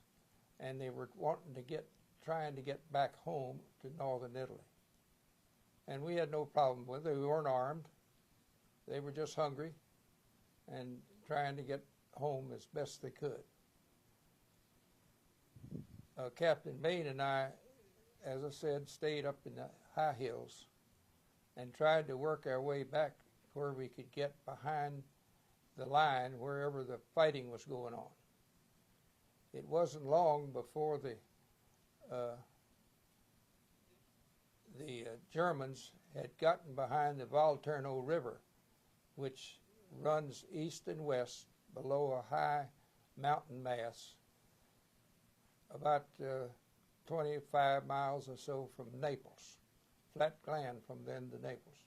and they were trying to get back home to northern Italy. And we had no problem with it. We weren't armed. They were just hungry and trying to get home as best they could. Captain Bain and I, as I said, stayed up in the high hills and tried to work our way back where we could get behind the line wherever the fighting was going on. It wasn't long before the Germans had gotten behind the Salerno River, which runs east and west below a high mountain mass about 25 miles or so from Naples, flat land from then to Naples.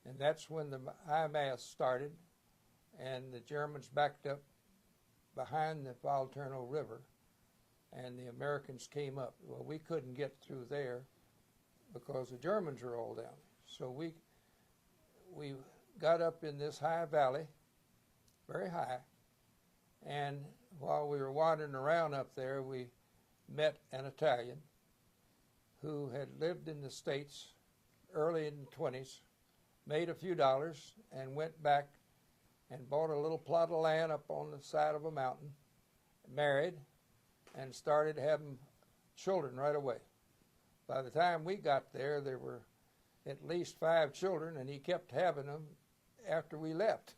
And that's when the high mass started, and the Germans backed up behind the Salerno River, and the Americans came up. Well, we couldn't get through there because the Germans were all down. So we got up in this high valley, very high, and while we were wandering around up there, we met an Italian who had lived in the States early in the 20s, made a few dollars, and went back and bought a little plot of land up on the side of a mountain, married, and started having children right away. By the time we got there, there were at least 5 children, and he kept having them after we left.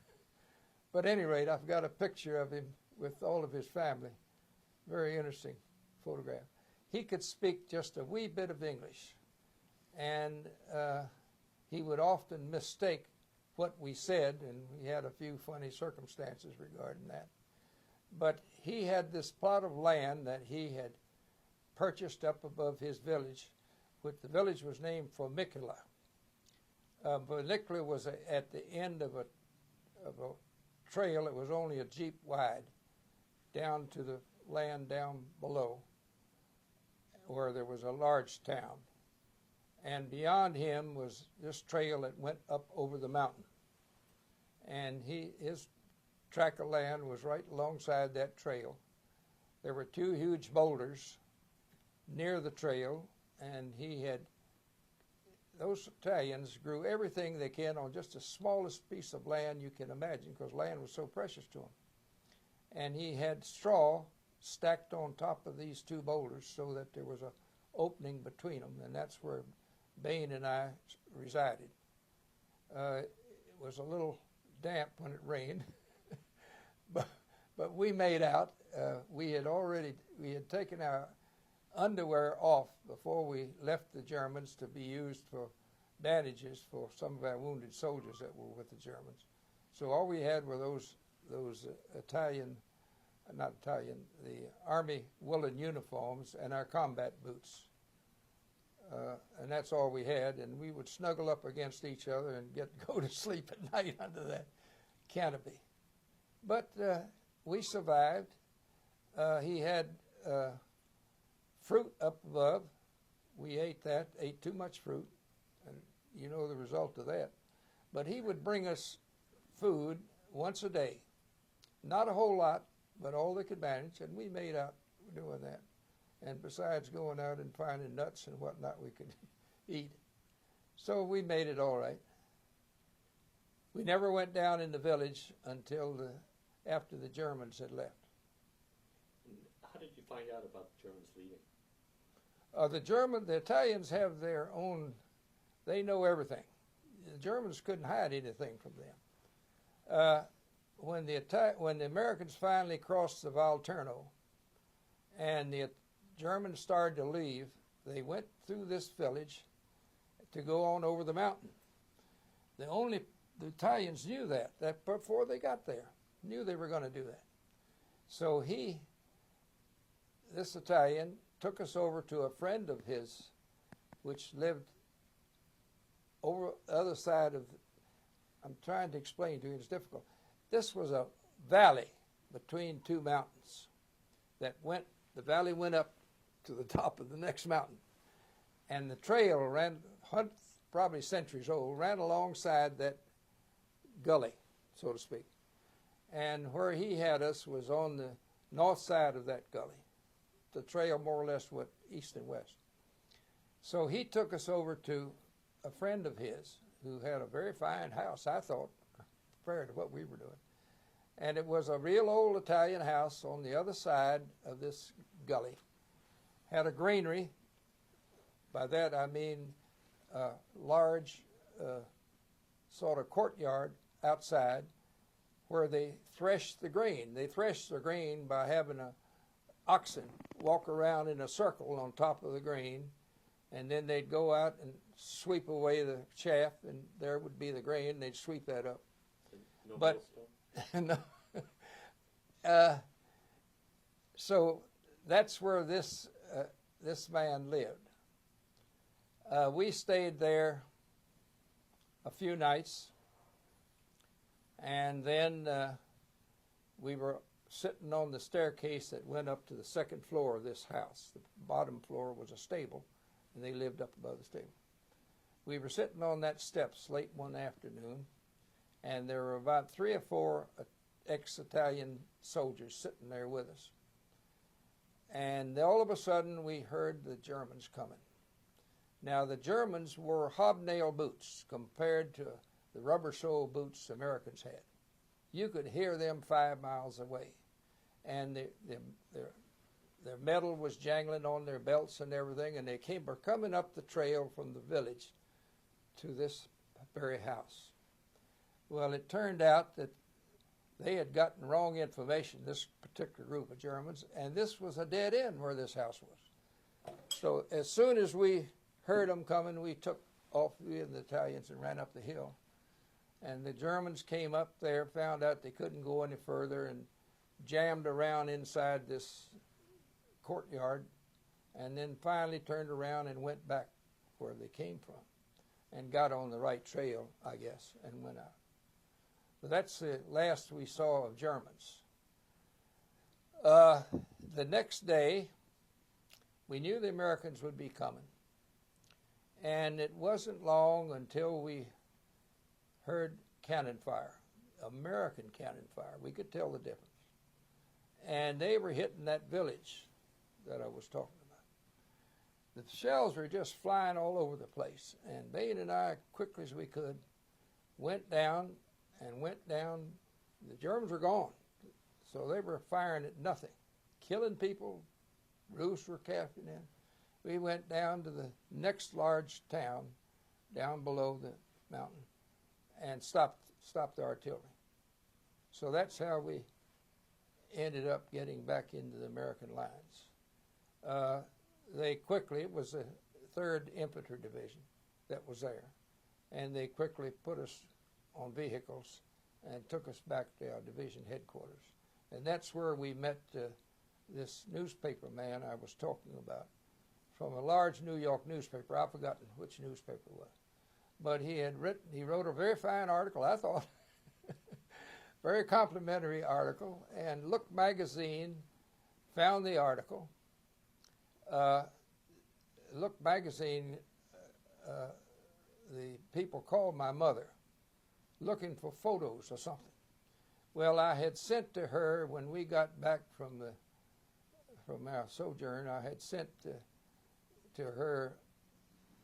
But at any rate, I've got a picture of him with all of his family. Very interesting photograph. He could speak just a wee bit of English, and he would often mistake what we said, and we had a few funny circumstances regarding that. But he had this plot of land that he had purchased up above his village, which the village was named Formicula. Formicula was at the end of a trail that was only a jeep wide down to the land down below where there was a large town. And beyond him was this trail that went up over the mountain. and his tract of land was right alongside that trail. There were two huge boulders near the trail, and those Italians grew everything they can on just the smallest piece of land you can imagine, because land was so precious to them. And he had straw stacked on top of these two boulders so that there was an opening between them, and that's where Bain and I resided. It was a little damp when it rained, but we made out. We had taken our underwear off before we left the Germans to be used for bandages for some of our wounded soldiers that were with the Germans. So all we had were those the Army woolen uniforms and our combat boots. And that's all we had, and we would snuggle up against each other and go to sleep at night under that canopy. But we survived. He had fruit up above. We ate too much fruit, and you know the result of that. But he would bring us food once a day. Not a whole lot, but all they could manage, and we made out doing that. And besides going out and finding nuts and whatnot we could eat. So we made it all right. We never went down in the village until after the Germans had left. How did you find out about the Germans leaving? The Italians have their own, they know everything. The Germans couldn't hide anything from them. When the Americans finally crossed the Volturno and the Germans started to leave, they went through this village to go on over the mountain. The Italians knew that before they got there, knew they were going to do that. So this Italian took us over to a friend of his, which lived over the other side of, I'm trying to explain to you, it's difficult. This was a valley between two mountains the valley went up to the top of the next mountain. And the trail ran, probably centuries old, ran alongside that gully, so to speak. And where he had us was on the north side of that gully. The trail more or less went east and west. So he took us over to a friend of his who had a very fine house, I thought, compared to what we were doing. And it was a real old Italian house on the other side of this gully. Had a granary. By that I mean a large sort of courtyard outside where they threshed the grain. They threshed the grain by having oxen walk around in a circle on top of the grain, and then they'd go out and sweep away the chaff, and there would be the grain, and they'd sweep that up. No But no. So that's where this man lived. We stayed there a few nights, and then we were sitting on the staircase that went up to the second floor of this house. The bottom floor was a stable, and they lived up above the stable. We were sitting on that steps late one afternoon, and there were about 3 or 4 ex-Italian soldiers sitting there with us. And all of a sudden, we heard the Germans coming. Now, the Germans wore hobnail boots compared to the rubber sole boots the Americans had. You could hear them 5 miles away. And their metal was jangling on their belts and everything, and they were coming up the trail from the village to this very house. Well, it turned out that they had gotten wrong information, this particular group of Germans, and this was a dead end where this house was. So as soon as we heard them coming, we took off, we and the Italians, and ran up the hill. And the Germans came up there, found out they couldn't go any further, and jammed around inside this courtyard, and then finally turned around and went back where they came from, and got on the right trail, I guess, and went out. But that's the last we saw of Germans. The next day, we knew the Americans would be coming. And it wasn't long until we heard cannon fire. American cannon fire. We could tell the difference. And they were hitting that village that I was talking about. The shells were just flying all over the place. And Bain and I, quickly as we could, went down. The Germans were gone. So they were firing at nothing, killing people. Roofs were caving in. We went down to the next large town down below the mountain and stopped the artillery. So that's how we ended up getting back into the American lines. It was the 3rd Infantry Division that was there, and they quickly put us on vehicles and took us back to our division headquarters. And that's where we met this newspaper man I was talking about from a large New York newspaper. I've forgotten which newspaper it was. But he wrote a very fine article, I thought, very complimentary article, and Look magazine found the article. Look magazine, the people called my mother looking for photos or something. Well, I had sent to her when we got back from our sojourn, I had sent to her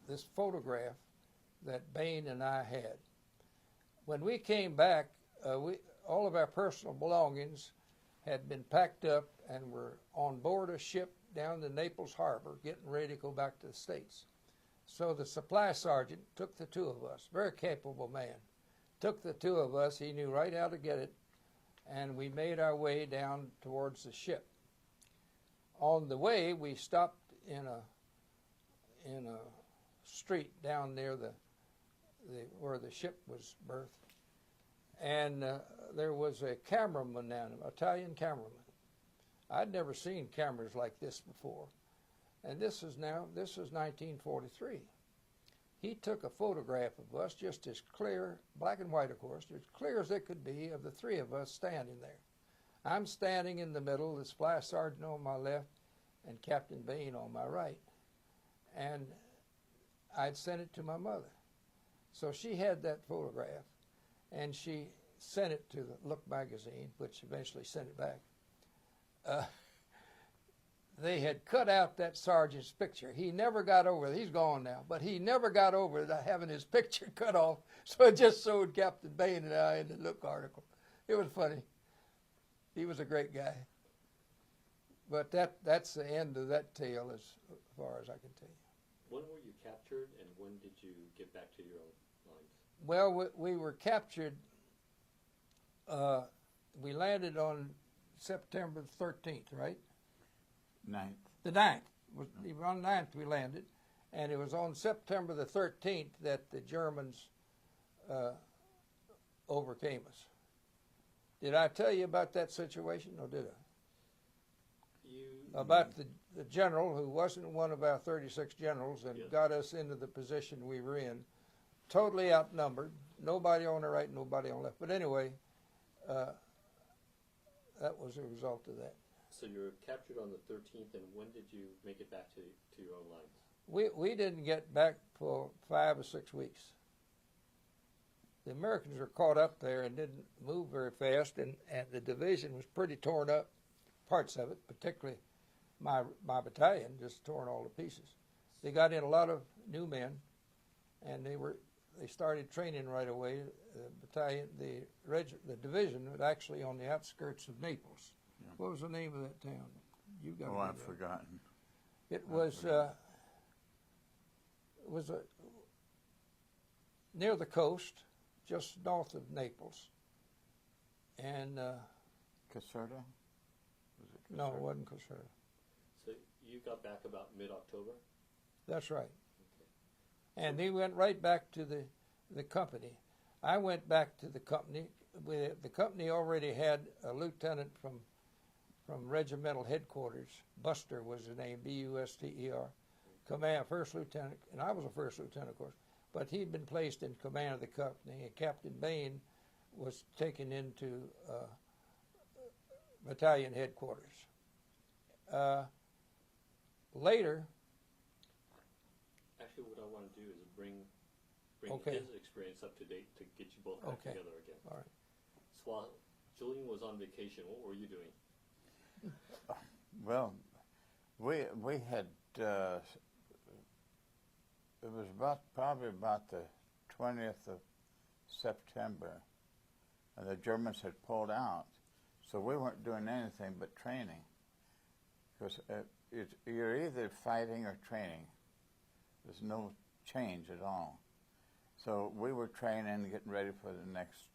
this photograph that Bain and I had. When we came back, all of our personal belongings had been packed up and were on board a ship down to Naples Harbor, getting ready to go back to the States. So the supply sergeant took the 2 of us, very capable man, took the 2 of us, he knew right how to get it, and we made our way down towards the ship. On the way, we stopped in a street down near where the ship was berthed, and there was a cameraman, an Italian cameraman. I'd never seen cameras like this before, and this is 1943. He took a photograph of us, just as clear, black and white, of course, as clear as it could be, of the 3 of us standing there. I'm standing in the middle, the supply sergeant on my left, and Captain Bain on my right. And I'd sent it to my mother. So she had that photograph, and she sent it to the Look magazine, which eventually sent it back. They had cut out that sergeant's picture. He never got over it. He's gone now, but he never got over it, having his picture cut off. So it just showed Captain Bain and I in the Look article. It was funny. He was a great guy. But that's the end of that tale as far as I can tell you. When were you captured, and when did you get back to your own lines? Well, we were captured. We landed on September 13th, right? 9th. The 9th. On the 9th we landed, and it was on September the 13th that the Germans overcame us. Did I tell you about that situation, or did I? About the general who wasn't one of our 36 generals and got us into the position we were in, totally outnumbered, nobody on the right, nobody on the left. But anyway, that was a result of that. So you were captured on the 13th, and when did you make it back to your own lines? We didn't get back for 5 or 6 weeks. The Americans were caught up there and didn't move very fast, and the division was pretty torn up, parts of it, particularly my battalion, just torn all to pieces. They got in a lot of new men, and they started training right away. The division was actually on the outskirts of Naples. Yeah. What was the name of that town? You got Oh, I've forgotten. It was near the coast, just north of Naples. And Caserta? Was it Caserta? No, it wasn't Caserta. So you got back about mid-October? That's right. Okay. And he went right back to the company. I went back to the company. The company already had a lieutenant from regimental headquarters. Buster was his name, B-U-S-T-E-R. Command, first lieutenant, and I was a first lieutenant, of course. But he'd been placed in command of the company, and Captain Bain was taken into battalion headquarters. Later... Actually, what I want to do is bring okay. his experience up to date to get you both back together again. All right. while Julian was on vacation, what were you doing? Well, we had it was probably about the 20th of September, and the Germans had pulled out, so we weren't doing anything but training. Because you're either fighting or training. There's no change at all. So we were training, getting ready for the next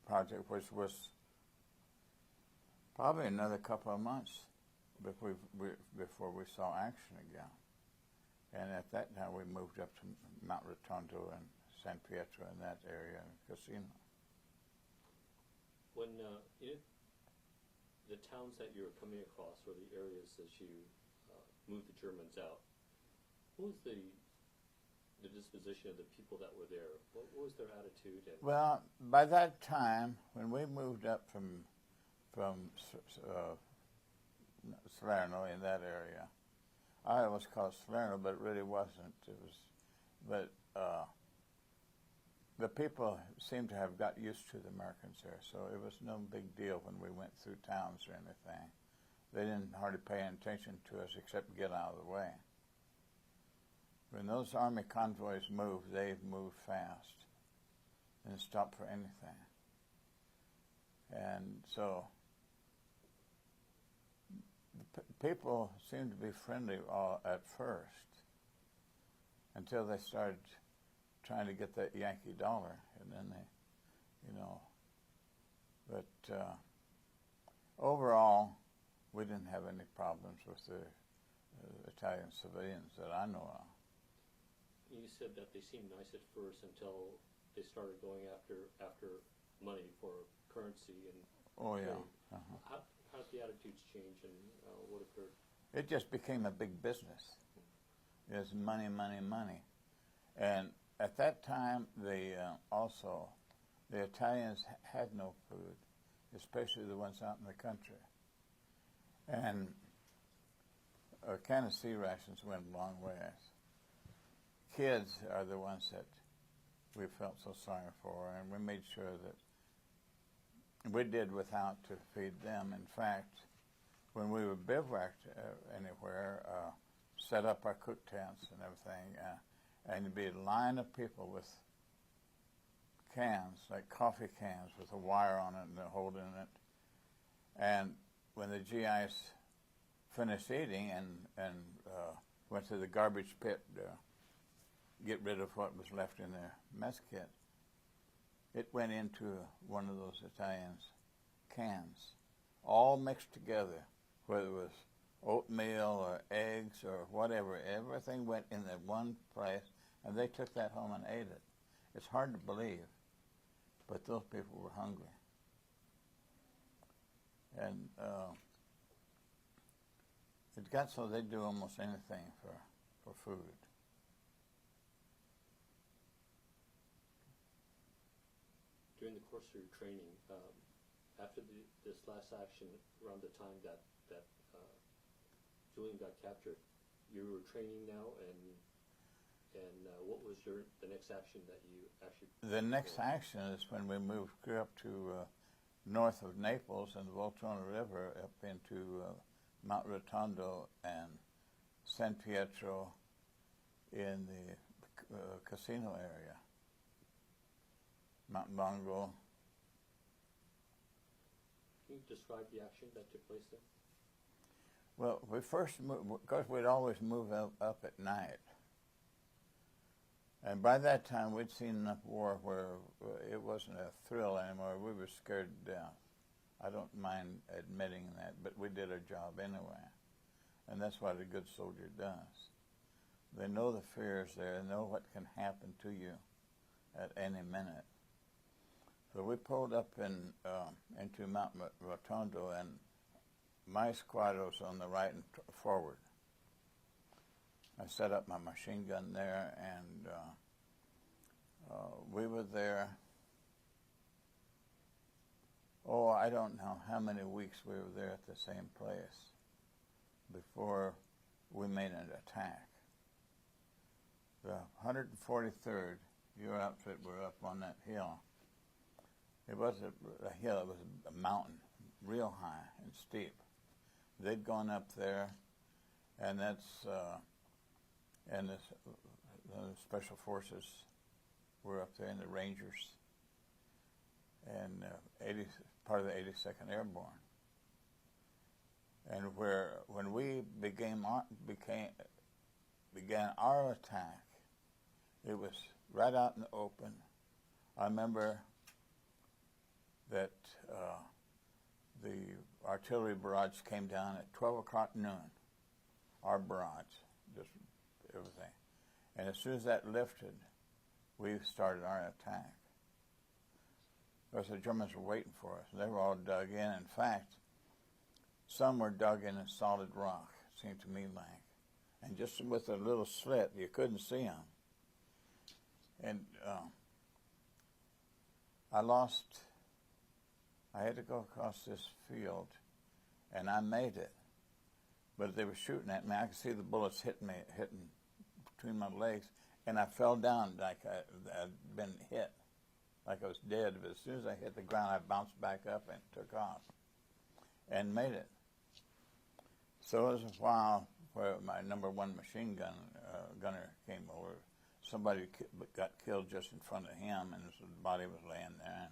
project, which was probably another couple of months before we saw action again. And at that time, we moved up to Mount Rotondo and San Pietro in that area, and Cassino. When the towns that you were coming across, or the areas as you moved the Germans out, what was the disposition of the people that were there? What was their attitude? And Well, by that time, when we moved up from Salerno in that area, I always called it Salerno, but it really wasn't. The people seemed to have got used to the Americans there, so it was no big deal when we went through towns or anything. They didn't hardly pay any attention to us except get out of the way. When those army convoys moved, they moved fast and stopped for anything. And so people seemed to be friendly at first until they started trying to get that Yankee dollar, and then they, but overall, we didn't have any problems with the Italian civilians that I know of. you said that they seemed nice at first until they started going after money for currency and Oh, yeah. trade. How did the attitudes change, and what occurred? It just became a big business. It's money, money, money. And at that time, also, the Italians had no food, especially the ones out in the country. And a can of sea rations went a long ways. Kids are the ones that we felt so sorry for, and we made sure that we did without to feed them. In fact, when we were bivouacked anywhere, set up our cook tents and everything, and there'd be a line of people with cans, like coffee cans with a wire on it and a hole in it. And when the GIs finished eating and went to the garbage pit to get rid of what was left in their mess kit, it went into one of those Italians' cans, all mixed together, whether it was oatmeal or eggs or whatever. Everything went in that one place, and they took that home and ate it. It's hard to believe, but those people were hungry. And it got so they'd do almost anything for food. During the course of your training, after this last action, around the time that Julian got captured, you were training now, and what was the next action that you actually? The next action is when we grew up to north of Naples and the Volturno River up into Mount Rotondo and San Pietro in the Cassino area. Mount Bongo. Can you describe the action that took place there? Well, we first moved, because we'd always move up at night. And by that time, we'd seen enough war where it wasn't a thrill anymore. We were scared to death. I don't mind admitting that, but we did our job anyway. And that's what a good soldier does. They know the fears there. They know what can happen to you at any minute. So we pulled up into Mount Rotondo, and my squad was on the right and forward. I set up my machine gun there, and we were there, I don't know how many weeks we were there at the same place before we made an attack. The 143rd, your outfit, were up on that hill. It wasn't a hill, it was a mountain, real high and steep. They'd gone up there, and that's, and the Special Forces were up there, and the Rangers, and part of the 82nd Airborne. And when we began our attack, it was right out in the open. I remember that the artillery barrage came down at 12 o'clock noon, our barrage, just everything. And as soon as that lifted, we started our attack. Because the Germans were waiting for us. They were all dug in. In fact, some were dug in solid rock, it seemed to me like. And just with a little slit, you couldn't see them. And I had to go across this field, and I made it. But they were shooting at me. I could see the bullets hitting between my legs, and I fell down like I'd been hit, like I was dead. But as soon as I hit the ground, I bounced back up and took off and made it. So it was a while where my number one machine gunner came over. Somebody got killed just in front of him, and his body was laying there.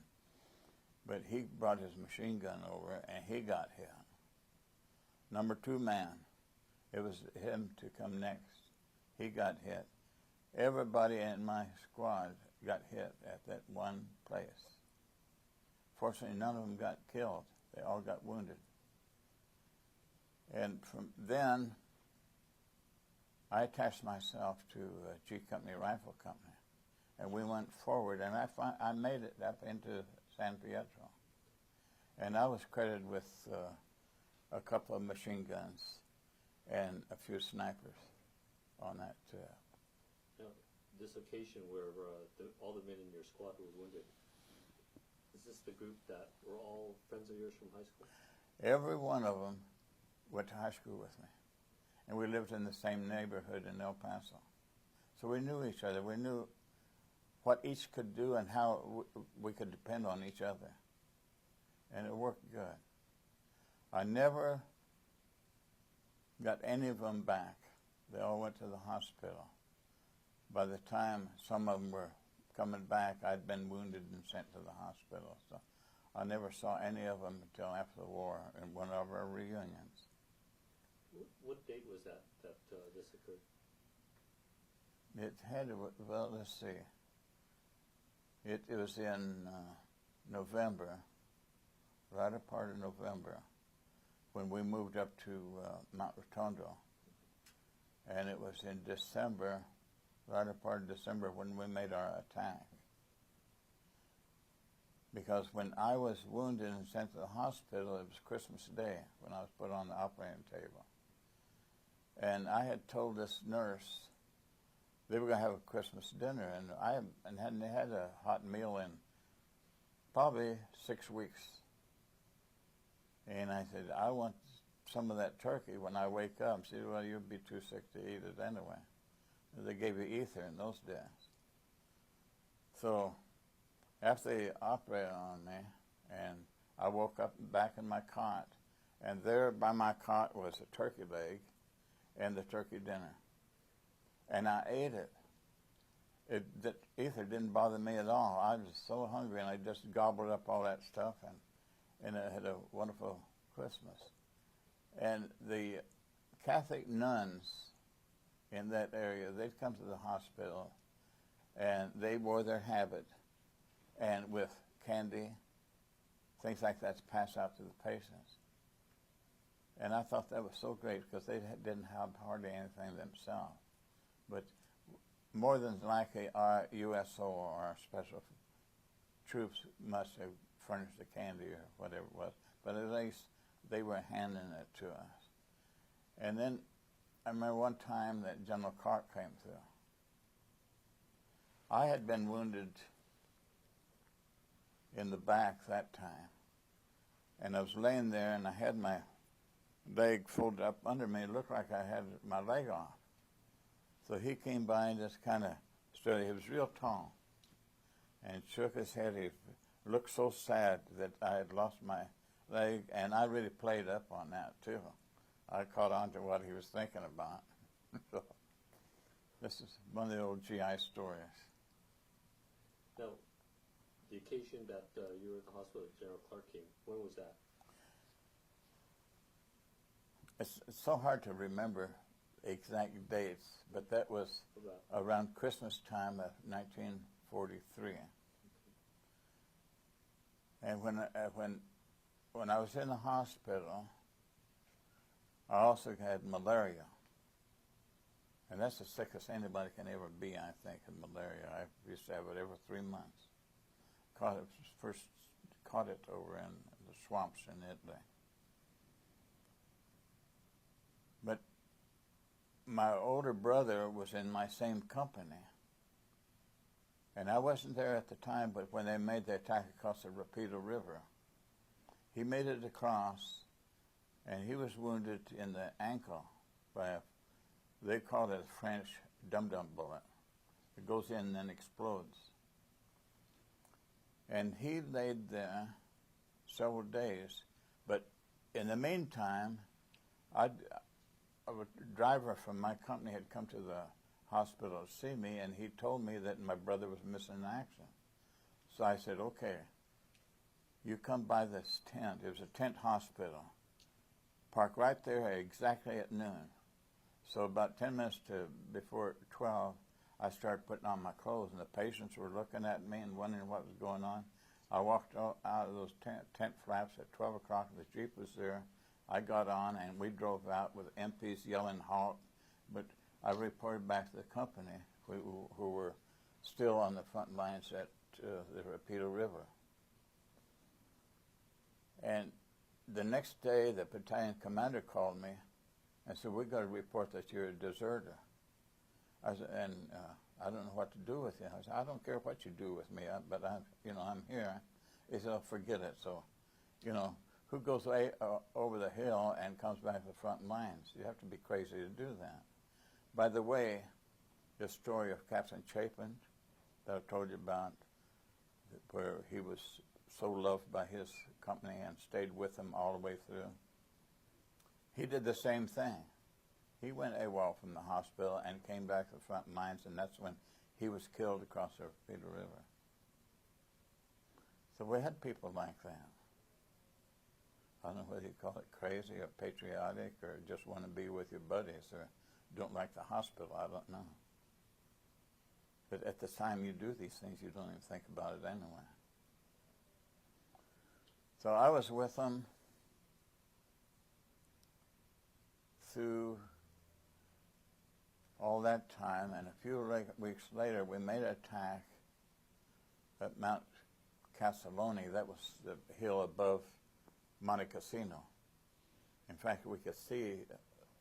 But he brought his machine gun over, and he got hit. Number two man, it was him to come next. He got hit. Everybody in my squad got hit at that one place. Fortunately, none of them got killed. They all got wounded. And from then, I attached myself to G Company Rifle Company, and we went forward, and I made it up into San Pietro. And I was credited with a couple of machine guns and a few snipers on that. Now, this occasion where all the men in your squad were wounded, is this the group that were all friends of yours from high school? Every one of them went to high school with me. And we lived in the same neighborhood in El Paso. So we knew each other. We knew what each could do and how we could depend on each other. And it worked good. I never got any of them back. They all went to the hospital. By the time some of them were coming back, I'd been wounded and sent to the hospital. So I never saw any of them until after the war in one of our reunions. What date was that this occurred? It had to, well, let's see. It was in November, right a part of November, when we moved up to Mount Rotondo. And it was in December, right a part of December, when we made our attack. Because when I was wounded and sent to the hospital, it was Christmas Day when I was put on the operating table. And I had told this nurse they were going to have a Christmas dinner, and I hadn't had a hot meal in probably 6 weeks. And I said, I want some of that turkey when I wake up. She said, well, you'll be too sick to eat it anyway. They gave you ether in those days. So after they operated on me, and I woke up back in my cot, and there by my cot was a turkey leg and the turkey dinner. And I ate it. The ether didn't bother me at all. I was so hungry, and I just gobbled up all that stuff, and I had a wonderful Christmas. And the Catholic nuns in that area, they'd come to the hospital, and they wore their habit, and with candy, things like that to pass out to the patients. And I thought that was so great because they didn't have hardly anything themselves. But more than likely, our USO or our special troops must have furnished the candy or whatever it was. But at least they were handing it to us. And then I remember one time that General Clark came through. I had been wounded in the back that time. And I was laying there, and I had my leg folded up under me. It looked like I had my leg off. So he came by and just kind of stood. He was real tall and shook his head. He looked so sad that I had lost my leg, and I really played up on that too. I caught on to what he was thinking about. So this is one of the old GI stories. Now, the occasion that you were at the hospital, General Clark came, when was that? It's so hard to remember exact dates, but that was around Christmas time of 1943. And when I was in the hospital, I also had malaria. And that's the sickest anybody can ever be, I think, in malaria. I used to have it every 3 months. First caught it over in the swamps in Italy. But my older brother was in my same company. And I wasn't there at the time, but when they made the attack across the Rapido River, he made it across, and he was wounded in the ankle by they call it a French dum-dum bullet. It goes in and then explodes. And he laid there several days, but in the meantime, a driver from my company had come to the hospital to see me, and he told me that my brother was missing in action. So I said, okay, you come by this tent. It was a tent hospital. Park right there exactly at noon. So about 10 minutes before 12, I started putting on my clothes, and the patients were looking at me and wondering what was going on. I walked out of those tent flaps at 12 o'clock. The Jeep was there. I got on, and we drove out with MPs yelling halt. But I reported back to the company, who were still on the front lines at the Rapido River. And the next day, the battalion commander called me and said, "We got to report that you're a deserter." I said, I don't know what to do with you. I said, "I don't care what you do with me, but I'm here." He said, "Oh, forget it." So, who goes over the hill and comes back to the front lines? You have to be crazy to do that. By the way, the story of Captain Chapin that I told you about, where he was so loved by his company and stayed with them all the way through, he did the same thing. He went AWOL from the hospital and came back to the front lines, and that's when he was killed across the Rapido River. So we had people like that. I don't know whether you call it crazy or patriotic or just want to be with your buddies or don't like the hospital. I don't know. But at the time you do these things, you don't even think about it anyway. So I was with them through all that time, and a few weeks later we made an attack at Mount Cassino. That was the hill above Monte Cassino. In fact, we could see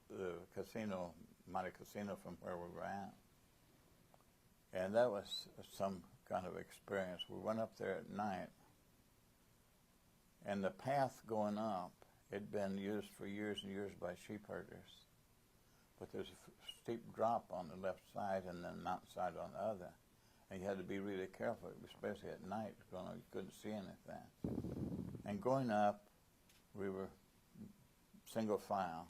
the casino, Monte Cassino, from where we were at. And that was some kind of experience. We went up there at night, and the path going up had been used for years and years by sheep herders. But there's a steep drop on the left side and then mountainside on the other. And you had to be really careful, especially at night, because you couldn't see anything. And going up, we were single file,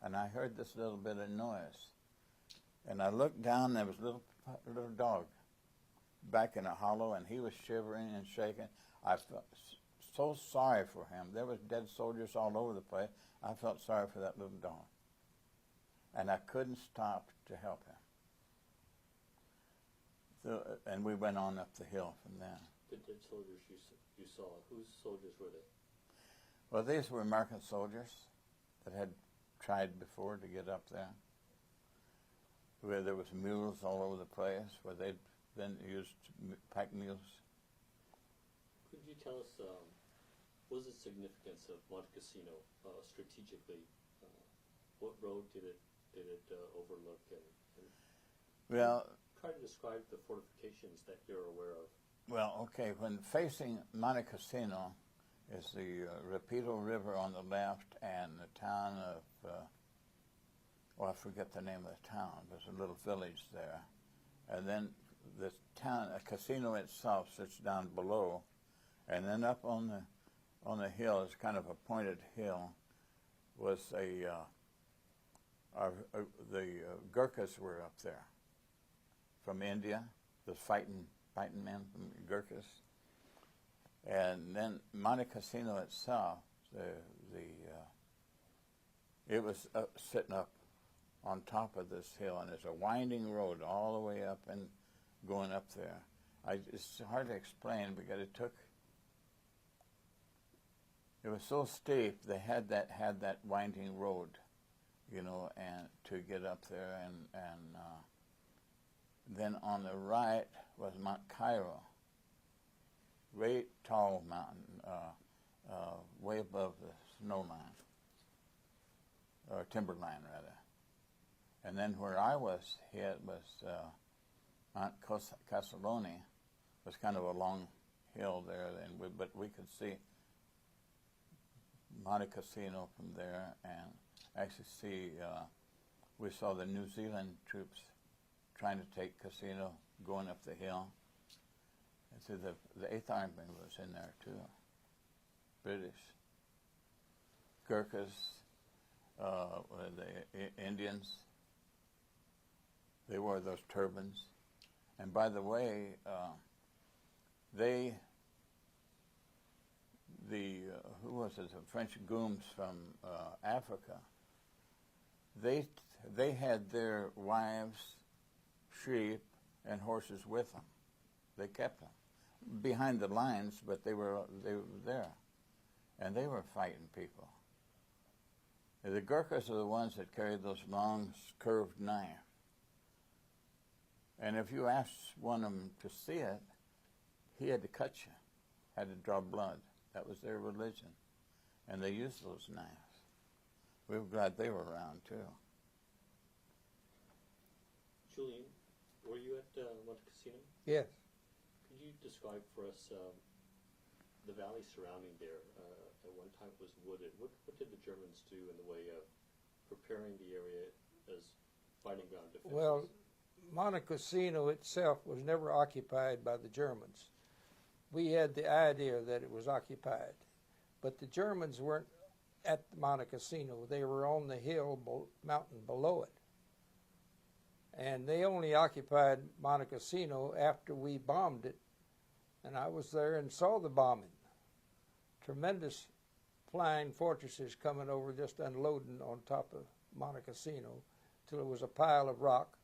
and I heard this little bit of noise. And I looked down, there was a little dog back in a hollow, and he was shivering and shaking. I felt so sorry for him. There was dead soldiers all over the place. I felt sorry for that little dog. And I couldn't stop to help him. So, and we went on up the hill from there. The dead soldiers you saw, whose soldiers were they? Well, these were American soldiers that had tried before to get up there, where there was mules all over the place, where they'd been used pack mules. Could you tell us, what was the significance of Monte Cassino strategically? What road did it overlook? And well, try to describe the fortifications that you're aware of. Well, okay, when facing Monte Cassino is the Rapido River on the left and the town of, I forget the name of the town. There's a little village there. And then the town, Cassino itself sits down below, And then up on the hill, it's kind of a pointed hill, was the Gurkhas were up there from India, the fighting men from Gurkhas. And then Monte Cassino itself, it was sitting up on top of this hill, and there's a winding road all the way up and going up there. It's hard to explain because it was so steep. They had that winding road, you know, and to get up there, and then on the right was Mount Cairo, great tall mountain, way above the snow line, or timberline rather. And then where I was hit was Mount Casalone, was kind of a long hill there, but we could see Monte Cassino from there, and actually we saw the New Zealand troops trying to take Cassino going up the hill. And so the 8th Army was in there too. British. Gurkhas, the Indians, they wore those turbans. And by the way, who was it, the French Gooms from Africa, they had their wives, sheep, and horses with them. They kept them behind the lines, but they were there, and they were fighting people. The Gurkhas are the ones that carried those long, curved knives. And if you asked one of them to see it, he had to cut you, had to draw blood. That was their religion. And they used those knives. We were glad they were around, too. Julian, were you at Monte Cassino? Yes. Could you describe for us the valley surrounding there? At one time it was wooded. What did the Germans do in the way of preparing the area as fighting ground defenses? Well, Monte Cassino itself was never occupied by the Germans. We had the idea that it was occupied, but the Germans weren't at Monte Cassino. They were on the mountain below it. And they only occupied Monte Cassino after we bombed it, and I was there and saw the bombing. Tremendous flying fortresses coming over, just unloading on top of Monte Cassino till it was a pile of rock.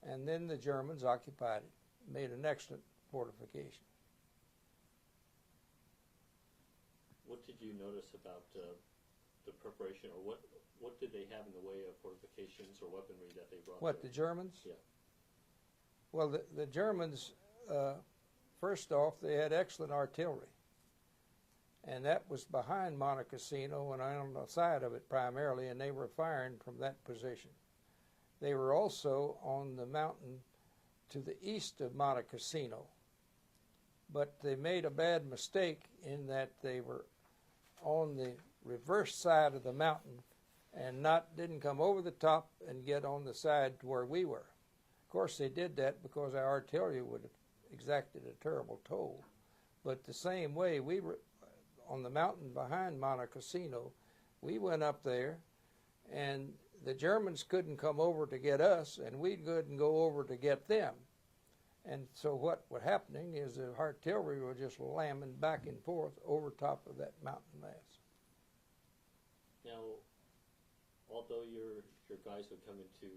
And then the Germans occupied it, made an excellent fortification. What did you notice about the preparation, or what did they have in the way of fortifications or weaponry that they brought? What, the Germans? Yeah. Well, the Germans, first off, they had excellent artillery. And that was behind Monte Cassino and on the side of it primarily, and they were firing from that position. They were also on the mountain to the east of Monte Cassino. But they made a bad mistake in that they were on the reverse side of the mountain and didn't come over the top and get on the side to where we were. Of course, they did that because our artillery would have exacted a terrible toll. But the same way, we were on the mountain behind Monte Cassino. We went up there, and the Germans couldn't come over to get us, and we couldn't go over to get them. And so what was happening is the artillery was just lambing back and forth over top of that mountain mass. Now, although your guys would come into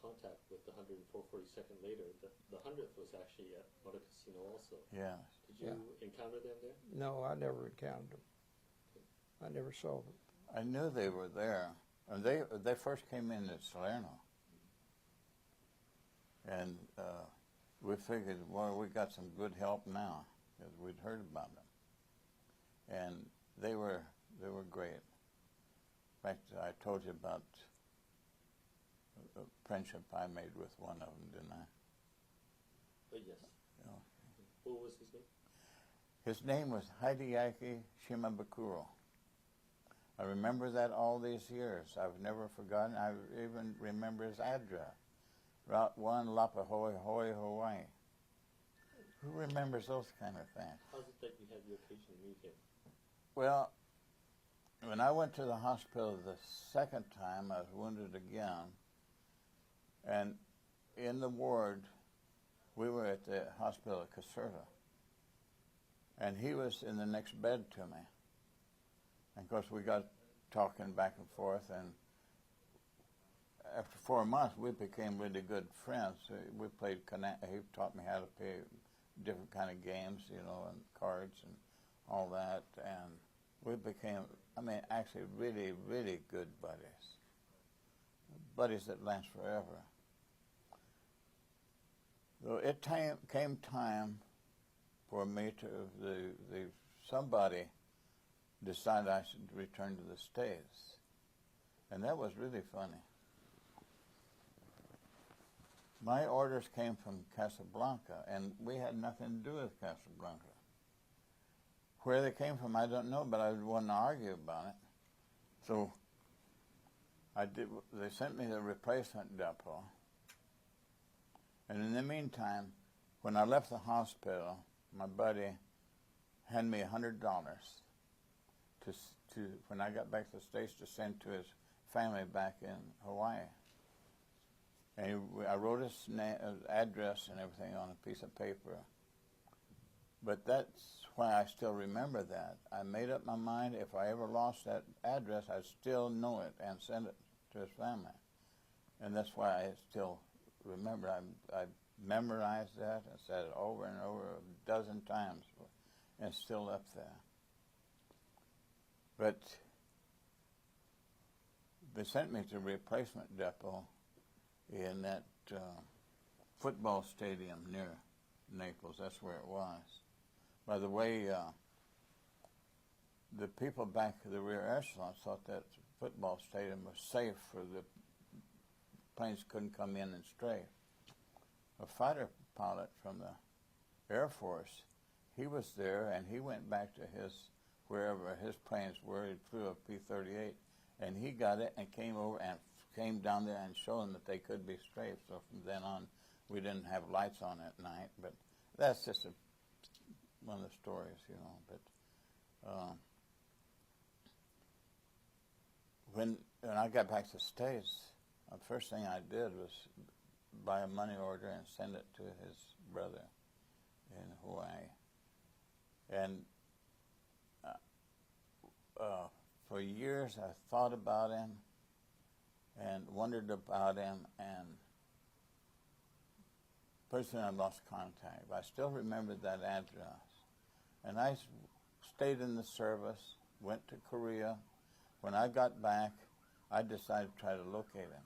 contact with the 142nd later, the 100th was actually at Monte Cassino also. Yeah. Did you encounter them there? No, I never encountered them. I never saw them. I knew they were there. And they first came in at Salerno. And we figured, well, we got some good help now, because we'd heard about them. And they were great. In fact, I told you about a friendship I made with one of them, didn't I? Yes. Yeah. What was his name? His name was Hideaki Shimabukuro. I remember that all these years. I've never forgotten. I even remember his address. Route 1, Lapa Hoi, Hawaii. Who remembers those kind of things? How's it that you had the occasion to meet him? Well, when I went to the hospital the second time, I was wounded again. And in the ward, we were at the hospital at Cassino. And he was in the next bed to me. And of course, we got talking back and forth. And after 4 months, we became really good friends. We played, he taught me how to play different kind of games, you know, and cards and all that. And we became, I mean, actually really, really good buddies. Buddies that last forever. So it came time for me to, somebody decided I should return to the States. And that was really funny. My orders came from Casablanca, and we had nothing to do with Casablanca. Where they came from, I don't know, but I wouldn't argue about it. So they sent me the replacement depot. And in the meantime, when I left the hospital, my buddy handed me $100 to when I got back to the States to send to his family back in Hawaii. And I wrote his address and everything on a piece of paper. But that's why I still remember that. I made up my mind if I ever lost that address, I'd still know it and send it to his family. And that's why I still remember. I memorized that and said it over and over a dozen times, and it's still up there. But they sent me to a replacement depot in that football stadium near Naples. That's where it was. By the way, the people back at the rear echelon thought that football stadium was safe for the planes couldn't come in and strafe. A fighter pilot from the Air Force, he was there, and he went back to wherever his planes were. He flew a P-38, and he got it and came over and came down there and showed them that they could be strafed. So from then on, we didn't have lights on at night. But that's just one of the stories, you know. But when I got back to the States, the first thing I did was buy a money order and send it to his brother in Hawaii. And for years I thought about him and wondered about him, and pretty soon I lost contact. I still remembered that address. And I stayed in the service, went to Korea. When I got back, I decided to try to locate him.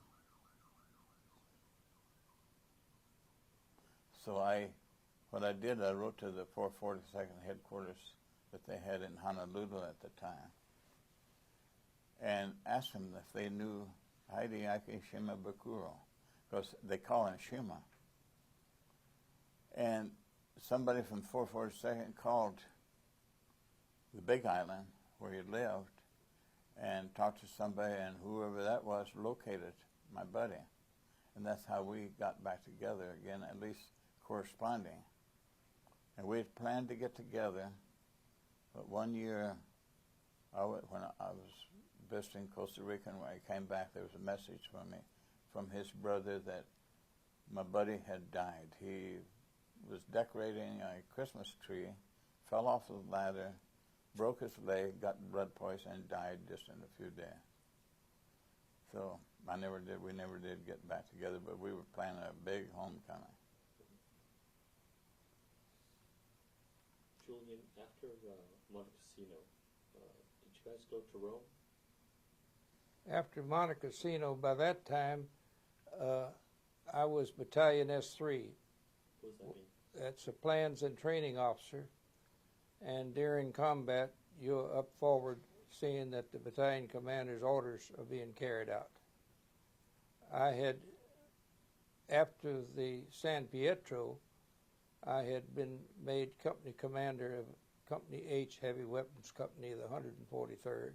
So what I did, I wrote to the 442nd headquarters that they had in Honolulu at the time, and asked them if they knew Hideaki Shimabukuro, because they call him Shima. And somebody from 442nd called the Big Island, where he lived, and talked to somebody, and whoever that was located my buddy. And that's how we got back together again, at least corresponding. And we had planned to get together, but one year, when I was visiting Costa Rica, and when I came back, there was a message from me, from his brother, that my buddy had died. He was decorating a Christmas tree, fell off the ladder, broke his leg, got blood poison, and died just in a few days. So we never did get back together, but we were planning a big homecoming. Julian, after Monte Cassino, did you guys go to Rome? After Monte Cassino, by that time, I was Battalion S3. What does that mean? That's a plans and training officer. And during combat, you're up forward seeing that the battalion commander's orders are being carried out. I had, after the San Pietro, I had been made company commander of Company H Heavy Weapons Company of the 143rd.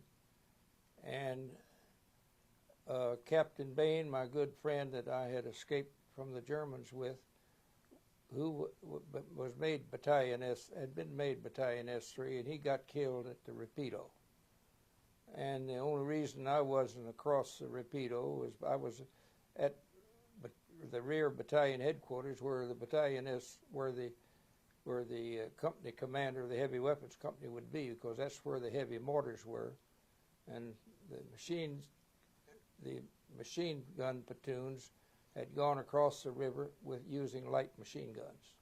And Captain Bain, my good friend that I had escaped from the Germans with, was made Battalion S, had been made Battalion S3, and he got killed at the Rapido. And the only reason I wasn't across the Rapido was I was at the rear battalion headquarters, where the Battalion S, where the company commander of the heavy weapons company would be, because that's where the heavy mortars were, and the machine gun platoons had gone across the river with using light machine guns.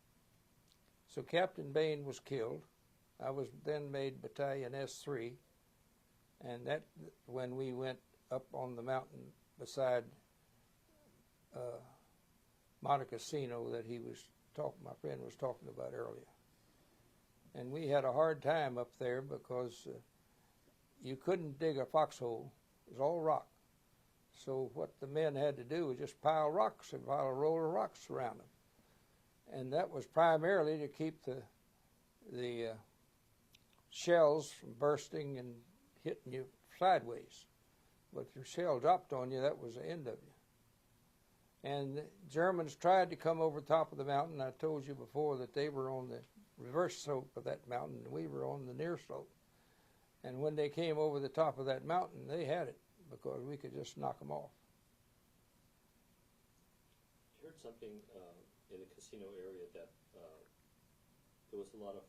So Captain Bain was killed. I was then made Battalion S3, and that when we went up on the mountain beside Monte Cassino that my friend was talking about earlier. And we had a hard time up there because you couldn't dig a foxhole. It was all rock. So what the men had to do was just pile rocks and pile a roll of rocks around them. And that was primarily to keep the shells from bursting and hitting you sideways. But if your shell dropped on you, that was the end of you. And the Germans tried to come over the top of the mountain. I told you before that they were on the reverse slope of that mountain, and we were on the near slope. And when they came over the top of that mountain, they had it, because we could just knock them off. I heard something in the Cassino area that there was a lot of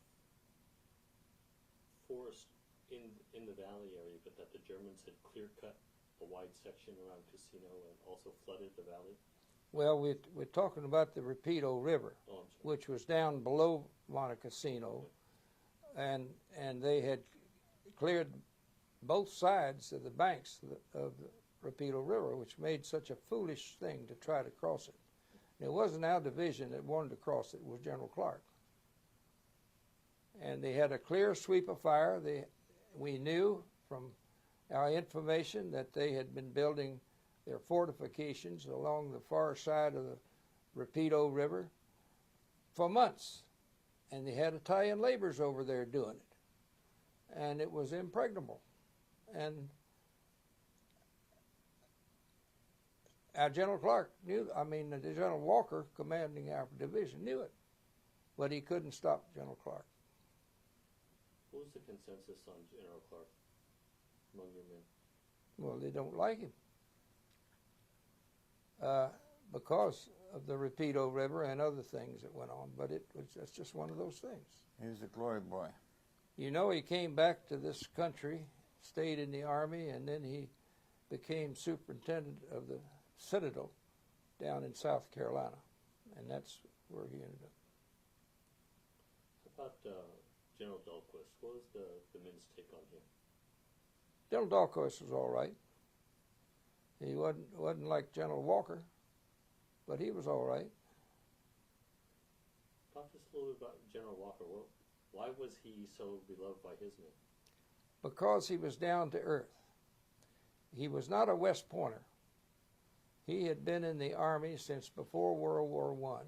forest in the valley area, but that the Germans had clear-cut a wide section around Cassino and also flooded the valley. Well, we're talking about the Rapido River, which was down below Monte Cassino, and they had cleared both sides of the banks of the Rapido River, which made such a foolish thing to try to cross it. And it wasn't our division that wanted to cross it, it was General Clark. And they had a clear sweep of fire. We knew from our information that they had been building their fortifications along the far side of the Rapido River for months. And they had Italian laborers over there doing it. And it was impregnable. And our General Clark the General Walker, commanding our division, knew it. But he couldn't stop General Clark. What was the consensus on General Clark among your men? Well, they don't like him. Because of the Rapido River and other things that went on, but it's just one of those things. He was a glory boy. You know, he came back to this country, stayed in the Army, and then he became superintendent of the Citadel down in South Carolina, and that's where he ended up. How about General Dahlquist? What was the men's take on him? General Dahlquist was all right. He wasn't like General Walker, but he was all right. Talk to us a little bit about General Walker. Why was he so beloved by his men? Because he was down to earth. He was not a West Pointer. He had been in the Army since before World War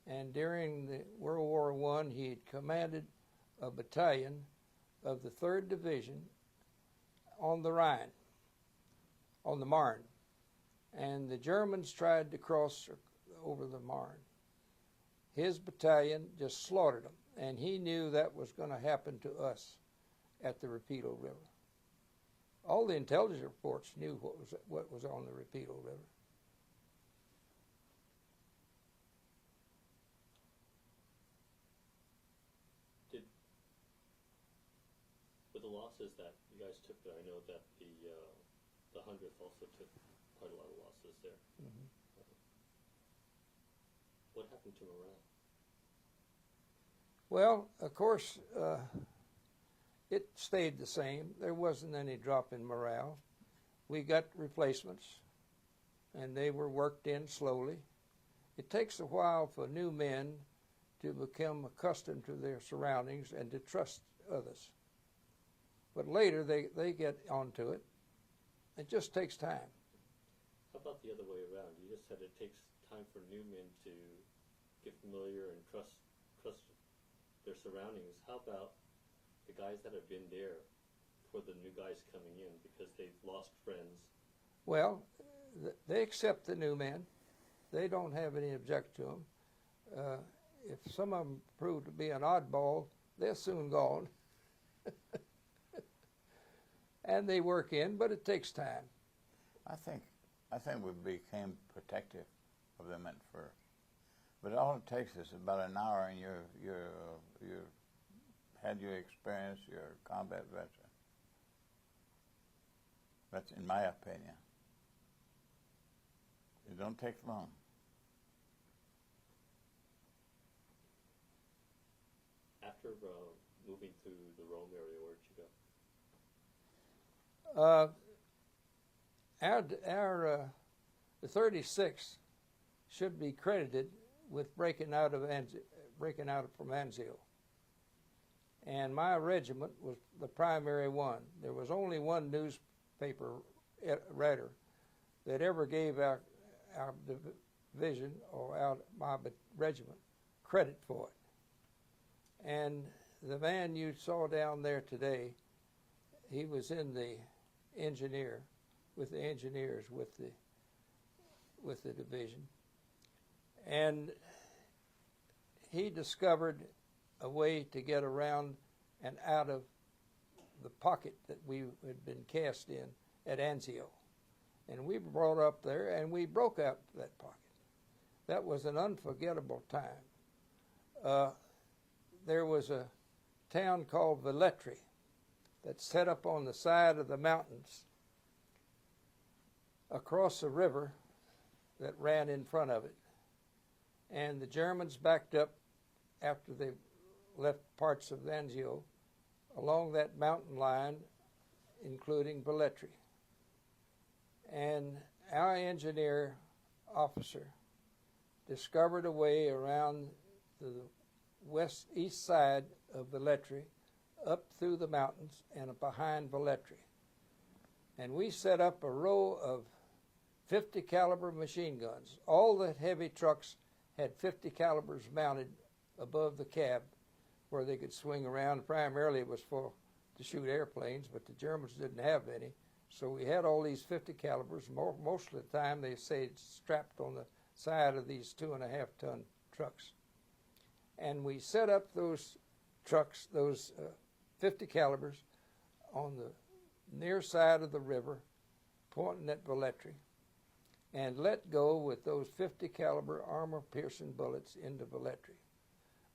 I, and during the World War I, he had commanded a battalion of the 3rd Division on the Rhine, on the Marne, and the Germans tried to cross over the Marne. His battalion just slaughtered them, and he knew that was going to happen to us at the Rapido River. All the intelligence reports knew what was on the Rapido River. With the losses that you guys took there, I know that the 100th also took quite a lot of losses there. Mm-hmm. What happened to morale? Well, of course, it stayed the same. There wasn't any drop in morale. We got replacements, and they were worked in slowly. It takes a while for new men to become accustomed to their surroundings and to trust others. But later, they get onto it. It just takes time. How about the other way around? You just said it takes time for new men to get familiar and trust their surroundings. How about the guys that have been there for the new guys coming in because they've lost friends? Well, they accept the new men. They don't have any objection to them. if some of them prove to be an oddball, they're soon gone. And they work in, but it takes time. I think we became protective of them at first, but all it takes is about an hour, and you had your experience, you're a combat veteran. That's in my opinion. It don't take long. After moving to the Rome area, where'd you go? The 36th should be credited with breaking out from Anzio. And my regiment was the primary one. There was only one newspaper writer that ever gave our division or my regiment credit for it. And the man you saw down there today, he was in the engineers with the division, and he discovered a way to get around and out of the pocket that we had been cast in at Anzio. And we brought up there and we broke out that pocket. That was an unforgettable time. There was a town called Velletri that's set up on the side of the mountains across the river that ran in front of it. And the Germans backed up after they left parts of Anzio along that mountain line, including Velletri. And our engineer officer discovered a way around the east side of Velletri, up through the mountains and behind Velletri. And we set up a row of 50 caliber machine guns. All the heavy trucks had 50 calibers mounted above the cab where they could swing around. Primarily it was to shoot airplanes, but the Germans didn't have any. So we had all these 50 calibers. Most of the time they stayed strapped on the side of these 2.5-ton trucks. And we set up those trucks, those 50 calibers, on the near side of the river, pointing at Velletri, and let go with those 50 caliber armor-piercing bullets into Velletri.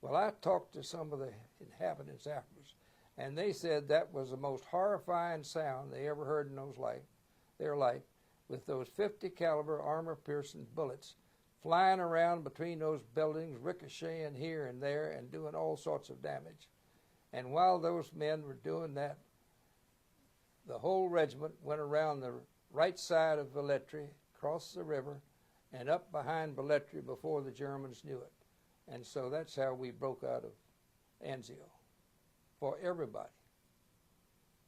Well, I talked to some of the inhabitants afterwards, and they said that was the most horrifying sound they ever heard in their life, with those 50 caliber armor-piercing bullets flying around between those buildings, ricocheting here and there, and doing all sorts of damage. And while those men were doing that, the whole regiment went around the right side of Velletri, across the river, and up behind Velletri before the Germans knew it. And so that's how we broke out of Anzio, for everybody.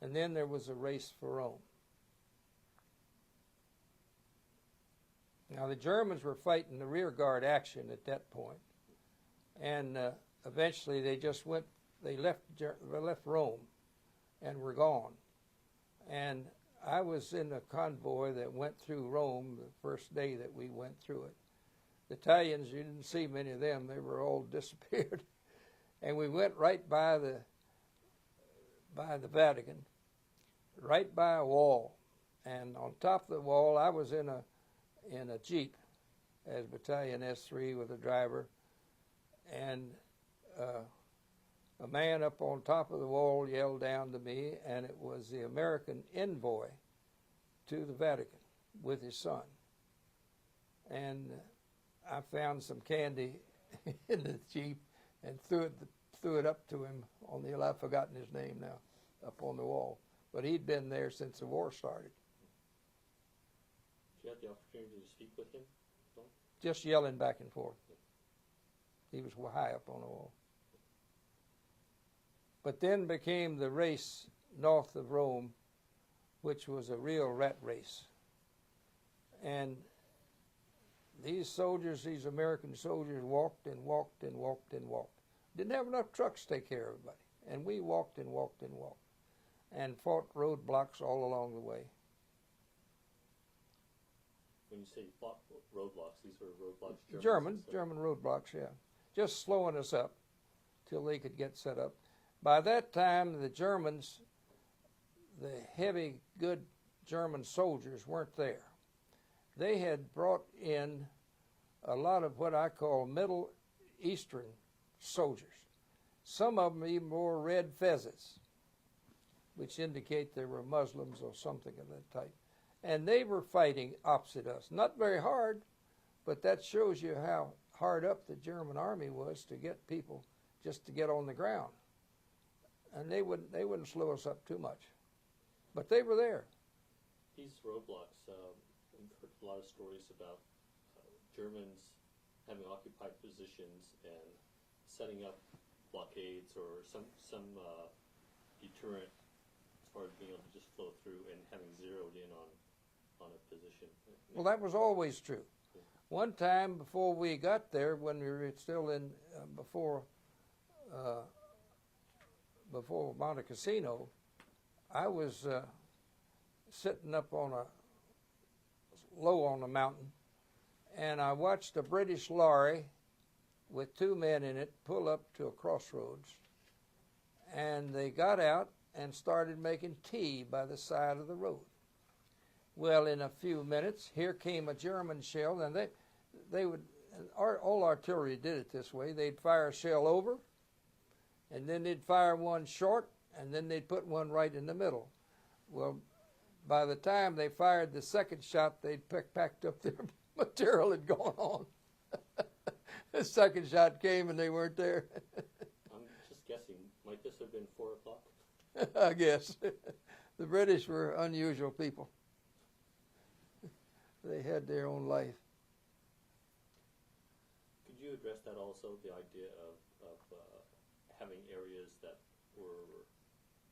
And then there was a race for Rome. Now the Germans were fighting the rear guard action at that point, and eventually they left Rome and were gone. And I was in a convoy that went through Rome the first day that we went through it. The Italians, you didn't see many of them. They were all disappeared. And we went right by the Vatican, right by a wall. And on top of the wall, I was in a Jeep as Battalion S3 with a driver. And a man up on top of the wall yelled down to me, and it was the American envoy to the Vatican with his son. And I found some candy in the Jeep and threw it up to him I've forgotten his name now, up on the wall. But he'd been there since the war started. Did you have the opportunity to speak with him? Just yelling back and forth. He was high up on the wall. But then became the race north of Rome, which was a real rat race. And these American soldiers walked and walked and walked and walked. Didn't have enough trucks to take care of everybody. And we walked and walked and walked and fought roadblocks all along the way. When you say fought roadblocks, these were roadblocks? German roadblocks, yeah. just slowing us up till they could get set up. By that time, the Germans, the heavy, good German soldiers weren't there. They had brought in a lot of what I call Middle Eastern soldiers. Some of them even wore red fezzes, which indicate they were Muslims or something of that type. And they were fighting opposite us. Not very hard, but that shows you how hard up the German army was to get people just to get on the ground. And they wouldn't slow us up too much. But they were there. These roadblocks, we've heard a lot of stories about Germans having occupied positions and setting up blockades or some deterrent as far as being able to just flow through and having zeroed in on a position. Well, that was always true. Yeah. One time before we got there, when we were still in before Monte Cassino, I was sitting up on low on the mountain, and I watched a British lorry with two men in it pull up to a crossroads, and they got out and started making tea by the side of the road. Well, in a few minutes, here came a German shell, and they would, all artillery did it this way. They'd fire a shell over, and then they'd fire one short, and then they'd put one right in the middle. Well, by the time they fired the second shot, they'd packed up their material and gone on. The second shot came and they weren't there. I'm just guessing. Might this have been 4 o'clock? I guess. The British were unusual people. They had their own life. Could you address that also, the idea of having areas that were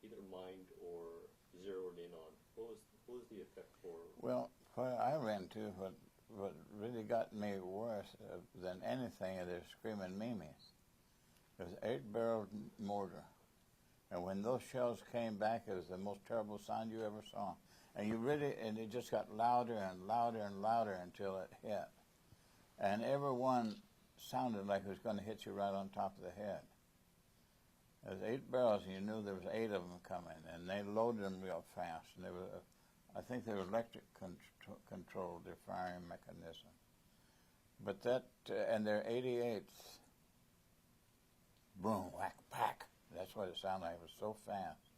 either mined or zeroed in on? What was the effect for? Well, what I ran to, what really got me worse than anything, they're screaming Mimis. It was 8-barrel mortar. And when those shells came back, it was the most terrible sound you ever saw. And it just got louder and louder and louder until it hit. And every one sounded like it was going to hit you right on top of the head. There was 8 barrels, and you knew there was 8 of them coming, and they loaded them real fast. And they were, I think they were electric controlled, their firing mechanism. But and their 88s, boom, whack, pack. That's what it sounded like. It was so fast.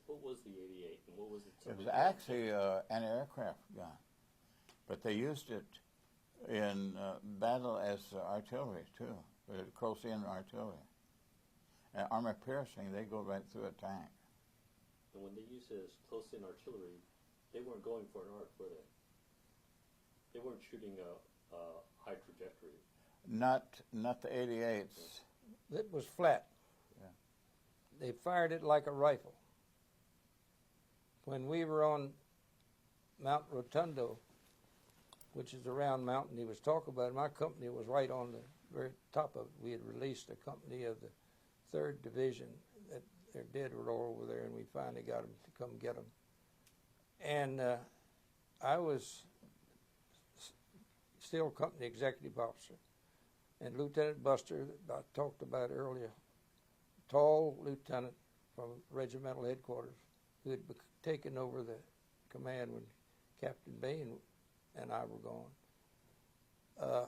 What was the 88, and what was it? It was actually an aircraft gun, but they used it in battle as artillery too, close-in artillery. And armor-piercing, they go right through a tank. And when they used it as close-in artillery, they weren't going for an arc, were they? They weren't shooting a high trajectory. Not the 88s. It was flat. Yeah. They fired it like a rifle. When we were on Mount Rotondo, which is a round mountain he was talking about, my company was right on the very top of it. We had released a company of the 3rd Division that their dead were all over there, and we finally got them to come get them. And I was still company executive officer. And Lieutenant Buster, that I talked about earlier, tall lieutenant from regimental headquarters, who had taken over the command when Captain Bain and I were gone.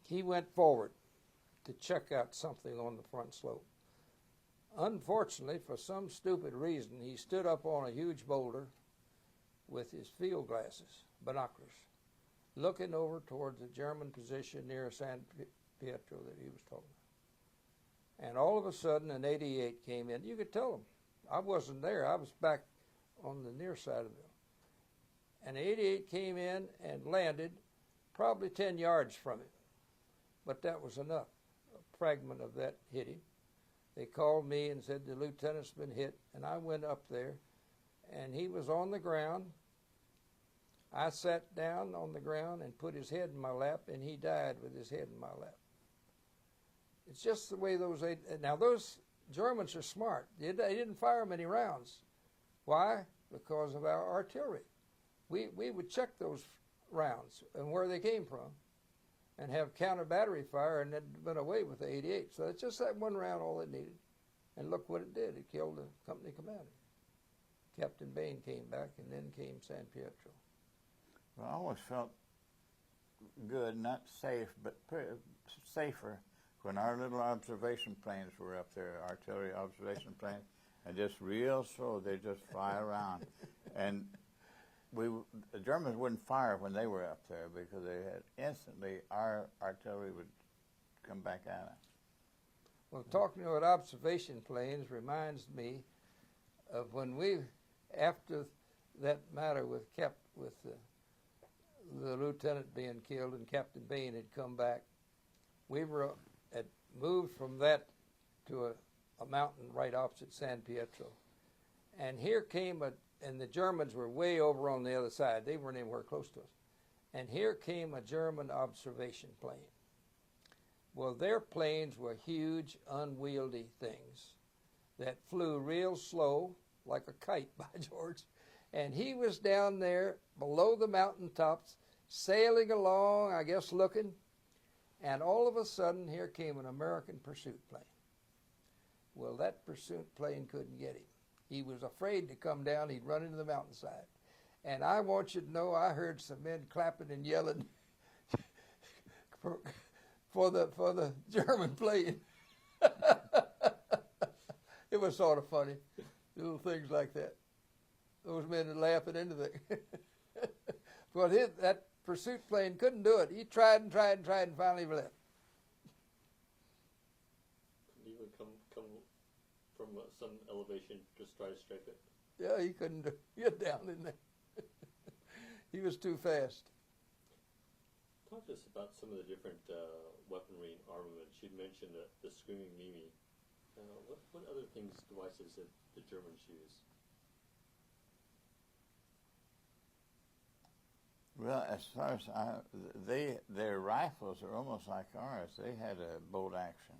He went forward to check out something on the front slope. Unfortunately, for some stupid reason, he stood up on a huge boulder with his field glasses, binoculars, looking over towards the German position near San Pietro that he was talking about. And all of a sudden, an 88 came in. You could tell him. I wasn't there. I was back on the near side of it. And the 88 came in and landed probably 10 yards from him. But that was enough. A fragment of that hit him. They called me and said the lieutenant's been hit. And I went up there, and he was on the ground. I sat down on the ground and put his head in my lap, and he died with his head in my lap. It's just the way those... Now, those Germans are smart. They didn't fire many rounds. Why? Because of our artillery. We would check those rounds and where they came from. and have counter battery fire, and they'd been away with the 88. So it's just that one round all it needed. And look what it did. It killed the company commander. Captain Bain came back, and then came San Pietro. Well, I always felt good, not safe, but safer when our little observation planes were up there, artillery observation planes, and just real slow, they just fly around. And the Germans wouldn't fire when they were up there because they had instantly, our artillery would come back at us. Well, talking about observation planes reminds me of when we, after that matter with the lieutenant being killed and Captain Bain had come back, we had moved from that to a mountain right opposite San Pietro. And here came and the Germans were way over on the other side. They weren't anywhere close to us. And here came a German observation plane. Well, their planes were huge, unwieldy things that flew real slow, like a kite, by George. And he was down there below the mountaintops, sailing along, I guess looking, and all of a sudden, here came an American pursuit plane. Well, that pursuit plane couldn't get him. He was afraid to come down. He'd run into the mountainside. And I want you to know, I heard some men clapping and yelling for the German plane. It was sort of funny, little things like that. Those men would laugh at anything. Well, that pursuit plane couldn't do it. He tried and tried and tried, and finally left. Couldn't even come from some elevation, just try to strike it. Yeah, he couldn't get down in there. He was too fast. Talk to us about some of the different weaponry and armaments. You'd mentioned the Screaming Mimi. What other devices did the Germans use? Well, as far as their rifles are almost like ours. They had a bolt action,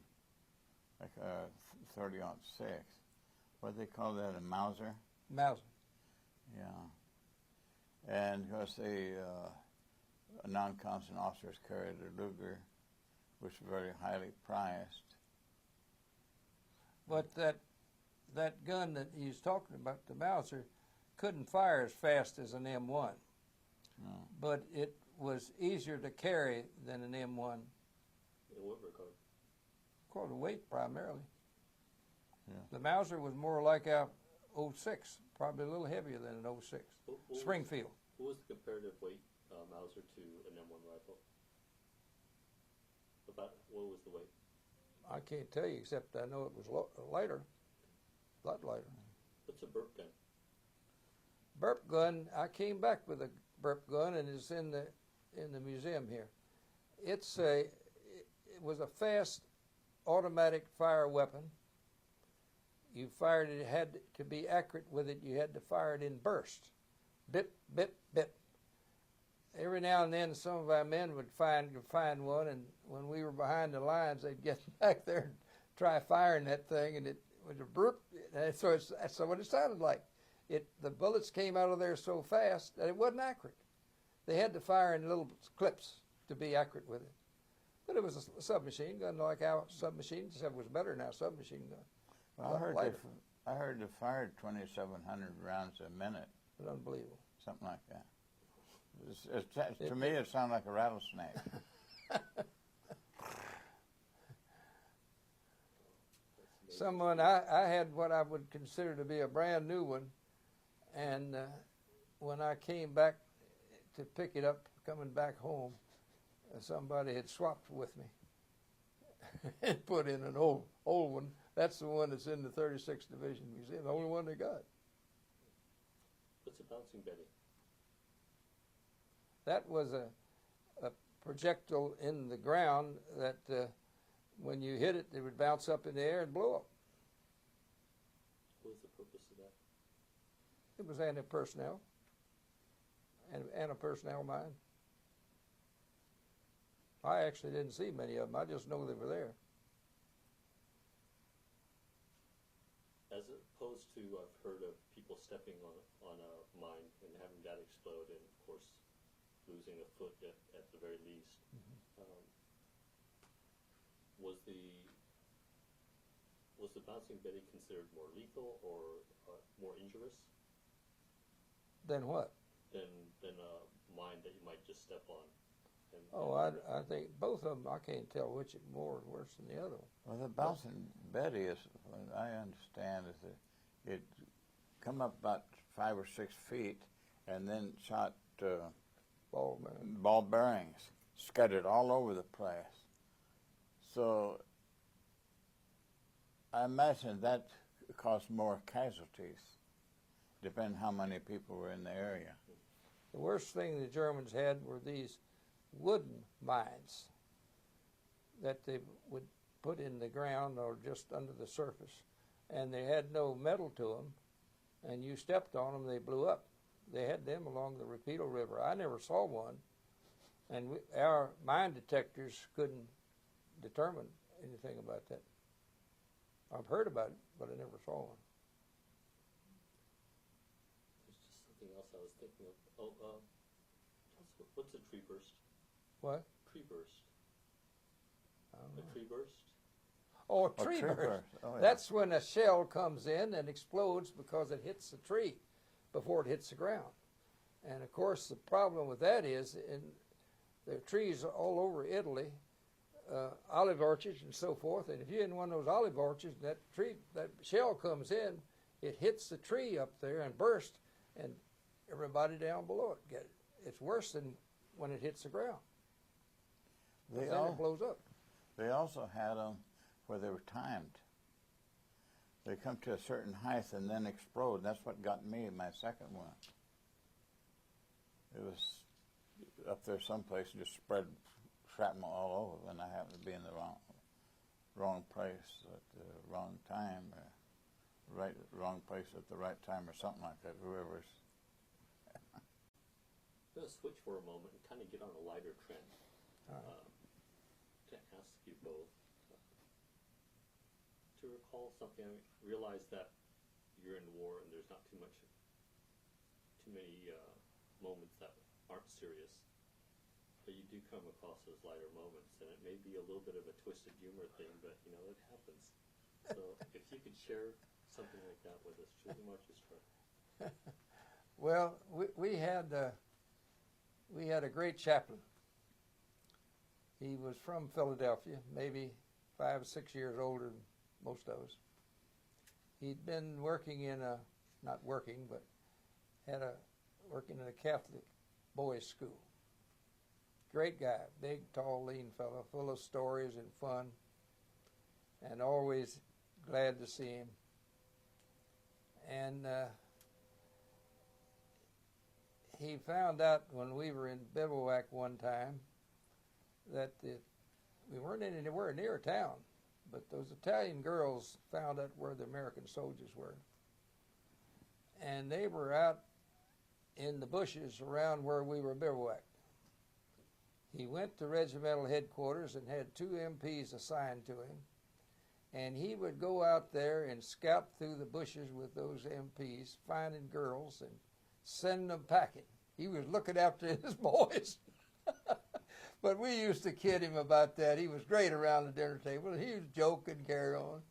like a 30-06. What do they call that? A Mauser? Mauser. Yeah. And of course, non-commissioned officers carried a Luger, which was very highly prized. But that gun that he's talking about, the Mauser, couldn't fire as fast as an M1. No. But it was easier to carry than an M1. In what regard? According to weight, primarily. Yeah. The Mauser was more like a 06, probably a little heavier than an 06. Springfield. What was the comparative weight Mauser to an M1 rifle? About what was the weight? I can't tell you, except I know it was lighter, a lot lighter. What's a burp gun? Burp gun. I came back with a burp gun, and it's in the museum here. It was a fast automatic fire weapon. You fired it, had to be accurate with it. You had to fire it in bursts. Bip, bip, bip. Every now and then, some of our men would find one, and when we were behind the lines, they'd get back there and try firing that thing, and it was a burp. So that's what it sounded like. The bullets came out of there so fast that it wasn't accurate. They had to fire in little clips to be accurate with it. But it was a submachine gun, like our submachine, except it was better than our submachine gun. Well, I heard they fired 2,700 rounds a minute. But unbelievable. Something like that. To me, it sounded like a rattlesnake. I had what I would consider to be a brand new one, and when I came back to pick it up, coming back home, somebody had swapped with me and put in an old one. That's the one that's in the 36th Division Museum, the only one they got. What's a bouncing Betty? That was a projectile in the ground that when you hit it, it would bounce up in the air and blow up. What was the purpose of that? It was anti-personnel, and anti-personnel mine. I actually didn't see many of them. I just know they were there. As opposed to, I've heard of people stepping on a mine and having that explode, and of course losing a foot at the very least. Mm-hmm. was the bouncing Betty considered more lethal or more injurious Then what? than a mine that you might just step on? I think both of them, I can't tell which is more worse than the other one. Well, the bouncing Betty is, what I understand, is that it come up about 5 or 6 feet and then shot ball bearings scattered all over the place. So I imagine that caused more casualties, depending how many people were in the area. The worst thing the Germans had were these wooden mines that they would put in the ground or just under the surface, and they had no metal to them, and you stepped on them, they blew up. They had them along the Rapido River. I never saw one, and our mine detectors couldn't determine anything about that. I've heard about it, but I never saw one. There's just something else I was thinking of. What's a tree burst? What? Tree burst. I don't A know. tree burst? Oh, a tree burst. Oh, yeah. That's when a shell comes in and explodes because it hits the tree before it hits the ground. And of course, the problem with that is, in there are trees all over Italy, olive orchards and so forth. And if you're in one of those olive orchards, that shell comes in, it hits the tree up there and bursts, and everybody down below it get it. It's worse than when it hits the ground. Then it blows up. They also had them where they were timed. They come to a certain height and then explode. That's what got me in my second one. It was up there someplace and just spread shrapnel all over, and I happened to be in the wrong place at the wrong time, or wrong place at the right time, or something like that. Whoever's. I'm going to switch for a moment and kind of get on a lighter trend. To ask you both to recall something. I realize that you're in war and there's not too many moments that aren't serious, but you do come across those lighter moments, and it may be a little bit of a twisted humor thing, but you know, it happens. So if you could share something like that with us, Julie, why don't you start? Well, we had a great chaplain. He was from Philadelphia, maybe 5 or 6 years older than most of us. He'd been working in working in a Catholic boys' school. Great guy, big, tall, lean fellow, full of stories and fun, and always glad to see him. And he found out when we were in bivouac one time that we weren't anywhere near town, but those Italian girls found out where the American soldiers were. And they were out in the bushes around where we were bivouacked. He went to regimental headquarters and had 2 MPs assigned to him, and he would go out there and scout through the bushes with those MPs, finding girls and sending them packing. He was looking after his boys. But we used to kid him about that. He was great around the dinner table. He was joking, carry on.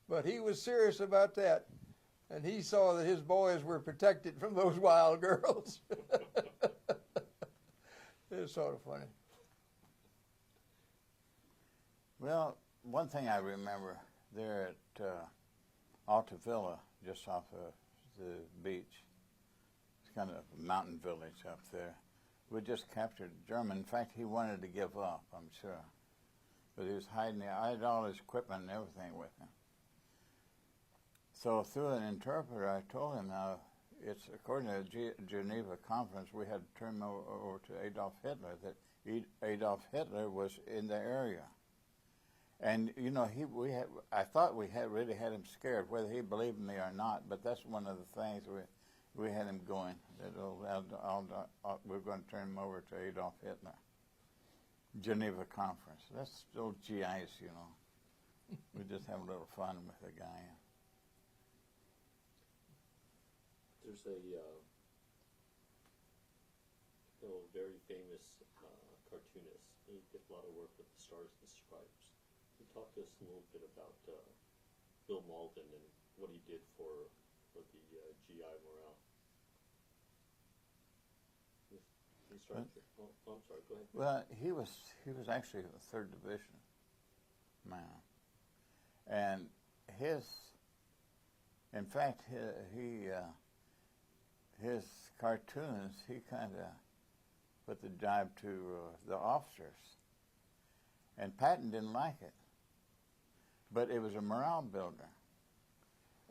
But he was serious about that. And he saw that his boys were protected from those wild girls. It was sort of funny. Well, one thing I remember there at Alta Villa, just off of the beach, it's kind of a mountain village up there. We just captured a German. In fact, he wanted to give up, I'm sure. But he was hiding there. I had all his equipment and everything with him. So through an interpreter, I told him, now, it's according to the Geneva Conference, we had to turn him over to Adolf Hitler, that Adolf Hitler was in the area. And, you know, I thought we had really had him scared, whether he believed me or not, but that's one of the things we had him going, that we're going to turn him over to Adolf Hitler. Geneva Conference. That's still GIs, you know. We just have a little fun with the guy. There's a very famous cartoonist. He did a lot of work with the Stars and Stripes. He talk to us a little bit about Bill Malden and what he did for the GI morale. You start here. Oh, I'm sorry. Go ahead. Well, he was actually a 3rd Division man, and in fact, his cartoons, he kind of put the jibe to the officers, and Patton didn't like it, but it was a morale builder,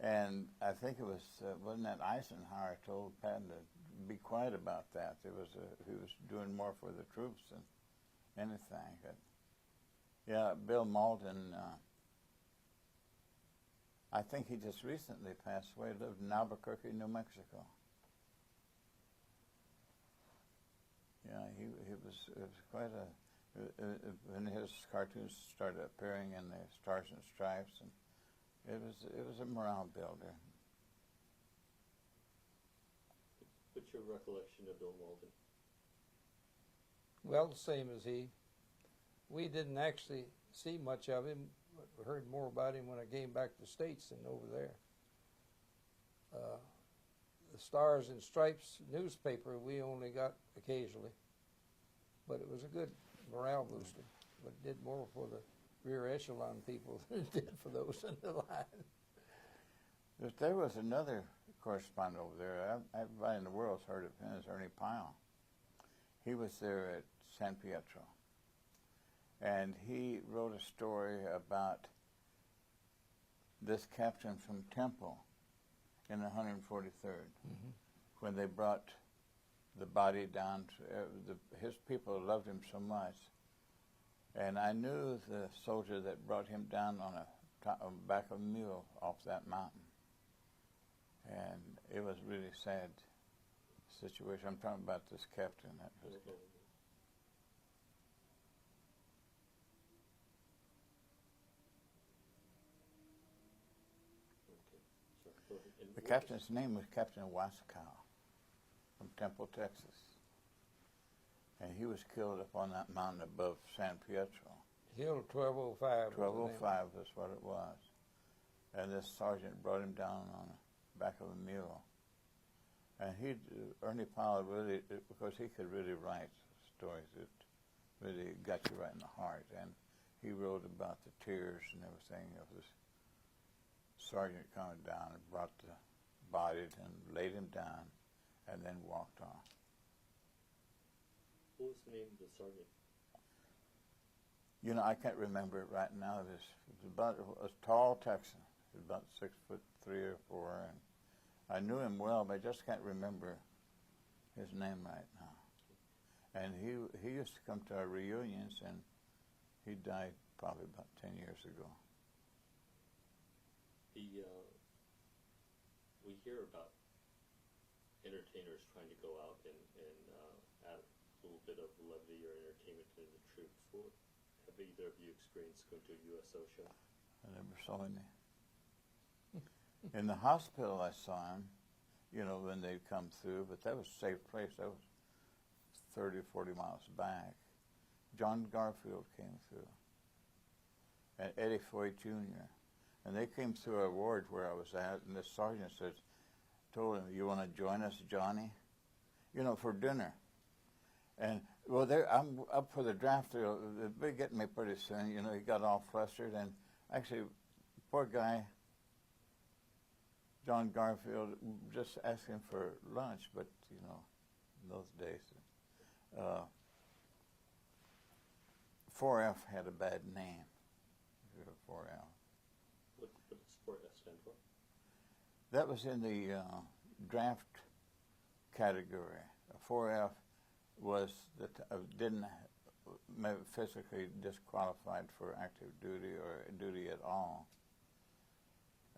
and I think it was wasn't that Eisenhower told Patton to be quiet about that. He was doing more for the troops than anything. But yeah, Bill Malden. I think he just recently passed away. He lived in Albuquerque, New Mexico. Yeah, it was quite a. When his cartoons started appearing in the Stars and Stripes, and it was a morale builder. What's your recollection of Bill Malden? Well, the same as he. We didn't actually see much of him. We heard more about him when I came back to the States than over there. The Stars and Stripes newspaper we only got occasionally, but it was a good morale booster. But it did more for the rear echelon people than it did for those in the line. There was another correspondent over there. Everybody in the world's heard of him. Is Ernie Pyle. He was there at San Pietro, and he wrote a story about this captain from Temple in the 143rd, when they brought the body down to his people loved him so much, and I knew the soldier that brought him down on the back of a mule off that mountain, and it was a really sad situation. I'm talking about this captain that was killed. The captain's name was Captain Wascow from Temple, Texas. And he was killed up on that mountain above San Pietro. Hill 1205. 1205 is what it was. And this sergeant brought him down on the back of a mule. And Ernie Pyle really, because he could really write stories, it really got you right in the heart. And he wrote about the tears and everything of this sergeant coming down and brought the body and laid him down and then walked off. What was the name of the sergeant? You know, I can't remember it right now. It was about a tall Texan. He was about 6'3" or 4", and I knew him well, but I just can't remember his name right now. And he used to come to our reunions, and he died probably about 10 years ago. We hear about entertainers trying to go out and add a little bit of levity or entertainment to the troops. Have either of you experienced going to a USO show? I never saw any. In the hospital I saw him, you know, when they'd come through, but that was a safe place. That was 30 or 40 miles back. John Garfield came through, and Eddie Foy Jr., and they came through our ward where I was at, and this sergeant told him, "You want to join us, Johnny? You know, for dinner." And, well, I'm up for the draft. They'll be getting me pretty soon. You know, he got all flustered, and actually, poor guy, John Garfield, just asking for lunch, but, you know, in those days, 4F had a bad name. 4F. What does 4F stand for? That was in the draft category. 4F was didn't physically disqualified for active duty or duty at all.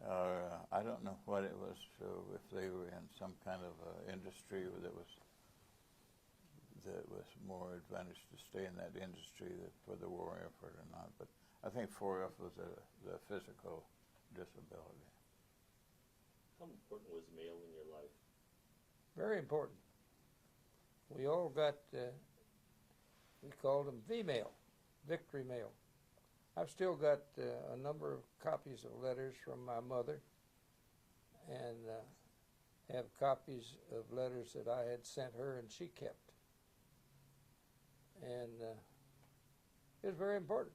I don't know what it was. So if they were in some kind of industry that was more advantage to stay in that industry for the war effort or not. But I think 4F was the physical disability. How important was mail in your life? Very important. We all got, we called them V-Mail, victory mail. I've still got a number of copies of letters from my mother, and have copies of letters that I had sent her and she kept. And it was very important.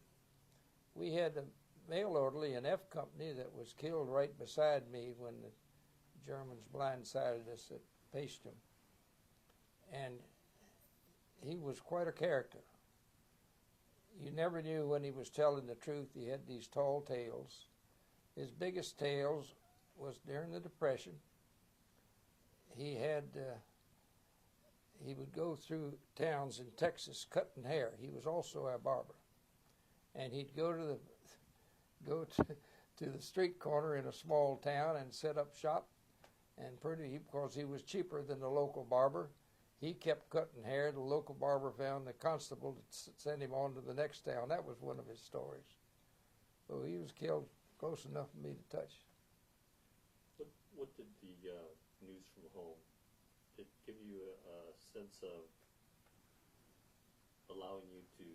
We had a mail orderly in F Company that was killed right beside me when the Germans blindsided us at Paestum. And he was quite a character. You never knew when he was telling the truth. He had these tall tales. His biggest tales was during the Depression. He would go through towns in Texas cutting hair. He was also a barber. And he'd go to the street corner in a small town and set up shop. And because he was cheaper than the local barber, he kept cutting hair. The local barber found the constable to send him on to the next town. That was one of his stories. So he was killed close enough for me to touch. What did the news from home, did it give you a sense of allowing you to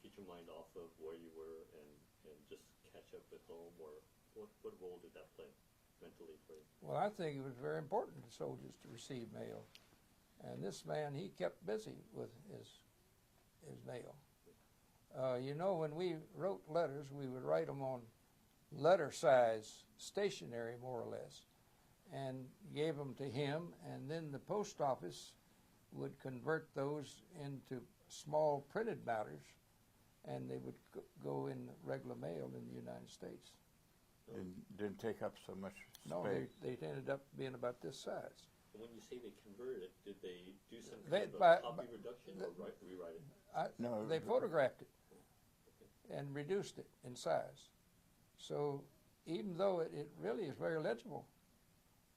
get your mind off of where you were and just catch up at home, or what role did that play mentally for you? Well, I think it was very important to soldiers to receive mail. And this man, he kept busy with his mail. You know, when we wrote letters, we would write them on letter size stationery, more or less, and gave them to him, and then the post office would convert those into small printed matters, and they would go in regular mail in the United States. Didn't take up so much space. No, they ended up being about this size. And when you say they converted it, did they do some kind of a copy reduction or rewrite it? No, they photographed it and reduced it in size. So even though it really is very legible,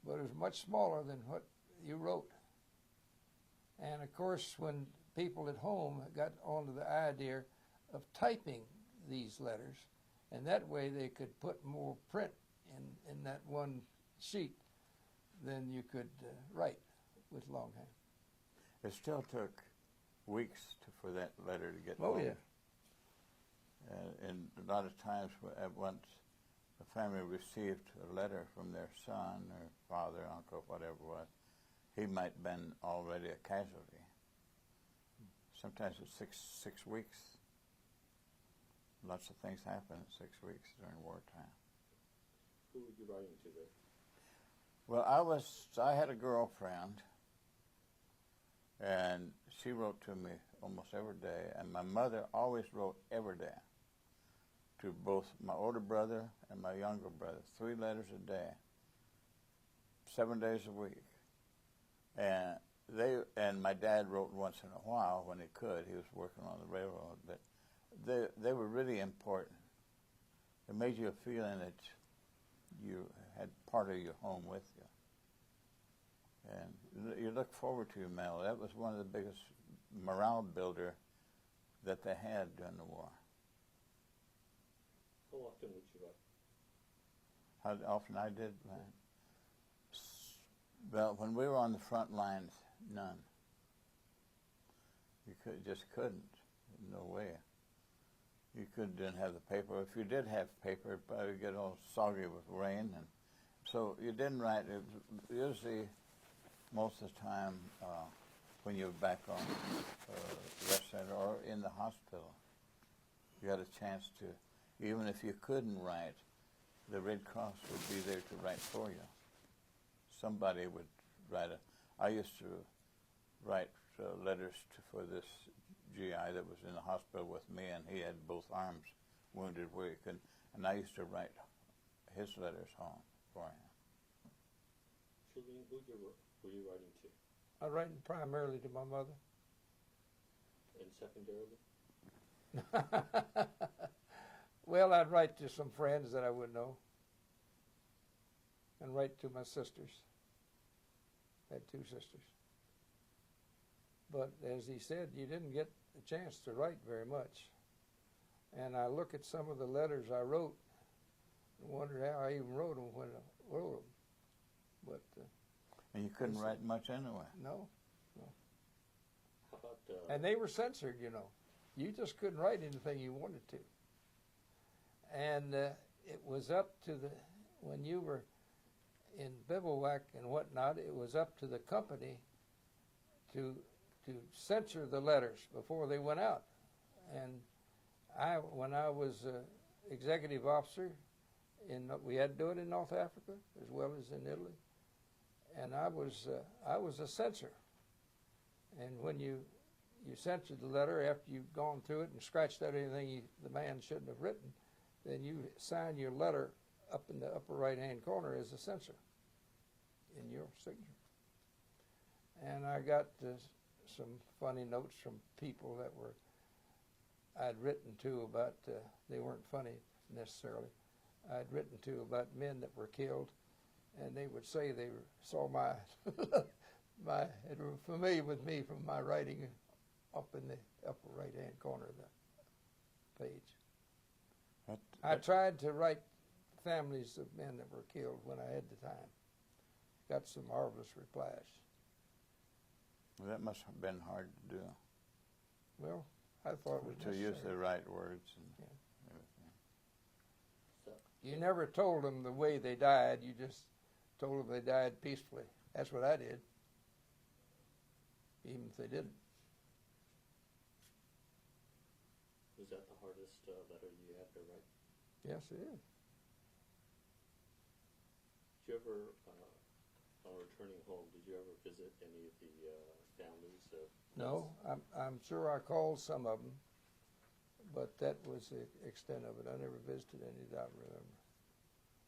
but it was much smaller than what you wrote. And of course, when people at home got onto the idea of typing these letters, and that way they could put more print in that one sheet than you could write with longhand. It still took weeks for that letter to get Oh, home. yeah. And a lot of times, at once, a family received a letter from their son or father, uncle, whatever it was, he might have been already a casualty. Sometimes it's six weeks. Lots of things happen in 6 weeks during wartime. Who were you writing to there? Well, I had a girlfriend, and she wrote to me almost every day, and my mother always wrote every day to both my older brother and my younger brother, 3 letters a day, 7 days a week. And my dad wrote once in a while when he could. He was working on the railroad, but they were really important. It made you a feeling that you had part of your home with you. And you look forward to your mail. That was one of the biggest morale builder that they had during the war. How often would you write? How often I did? Well, when we were on the front lines, none. You just couldn't. No way. You didn't have the paper. If you did have paper, it'd probably get all soggy with rain, and so you didn't write. It was usually, most of the time, when you were back on the rest center or in the hospital, you had a chance to. Even if you couldn't write, the Red Cross would be there to write for you. Somebody would write I used to write letters for this GI that was in the hospital with me, and he had both arms wounded where he couldn't, and I used to write his letters home for him. Julian, who were you writing to? I was writing primarily to my mother. And secondarily? Well, I'd write to some friends that I would know, and write to my sisters. I had 2 sisters. But as he said, you didn't get a chance to write very much. And I look at some of the letters I wrote and wonder how I even wrote them when I wrote them. But and you couldn't write much anyway. No. How about... and they were censored, you know. You just couldn't write anything you wanted to. And it was up to when you were in bivouac and whatnot, it was up to the company to censor the letters before they went out. And when I was executive officer, we had to do it in North Africa as well as in Italy, and I was a censor. And when you censored the letter after you've gone through it and scratched out anything the man shouldn't have written, then you sign your letter up in the upper right-hand corner as a censor in your signature. And I got some funny notes from people that I'd written to about, they weren't funny necessarily, I'd written to about men that were killed, and they would say they saw they were familiar with me from my writing up in the upper right-hand corner of the page. I tried to write families of men that were killed when I had the time. Got some marvelous replies. Well, that must have been hard to do. Well, I thought it was to use the right words and everything. You never told them the way they died. You just told them they died peacefully. That's what I did, even if they didn't. Was that the hardest letter you had to write? Yes, it is. Did you ever, on returning home, did you ever visit any of the families? No, I'm sure I called some of them, but that was the extent of it. I never visited any that I remember.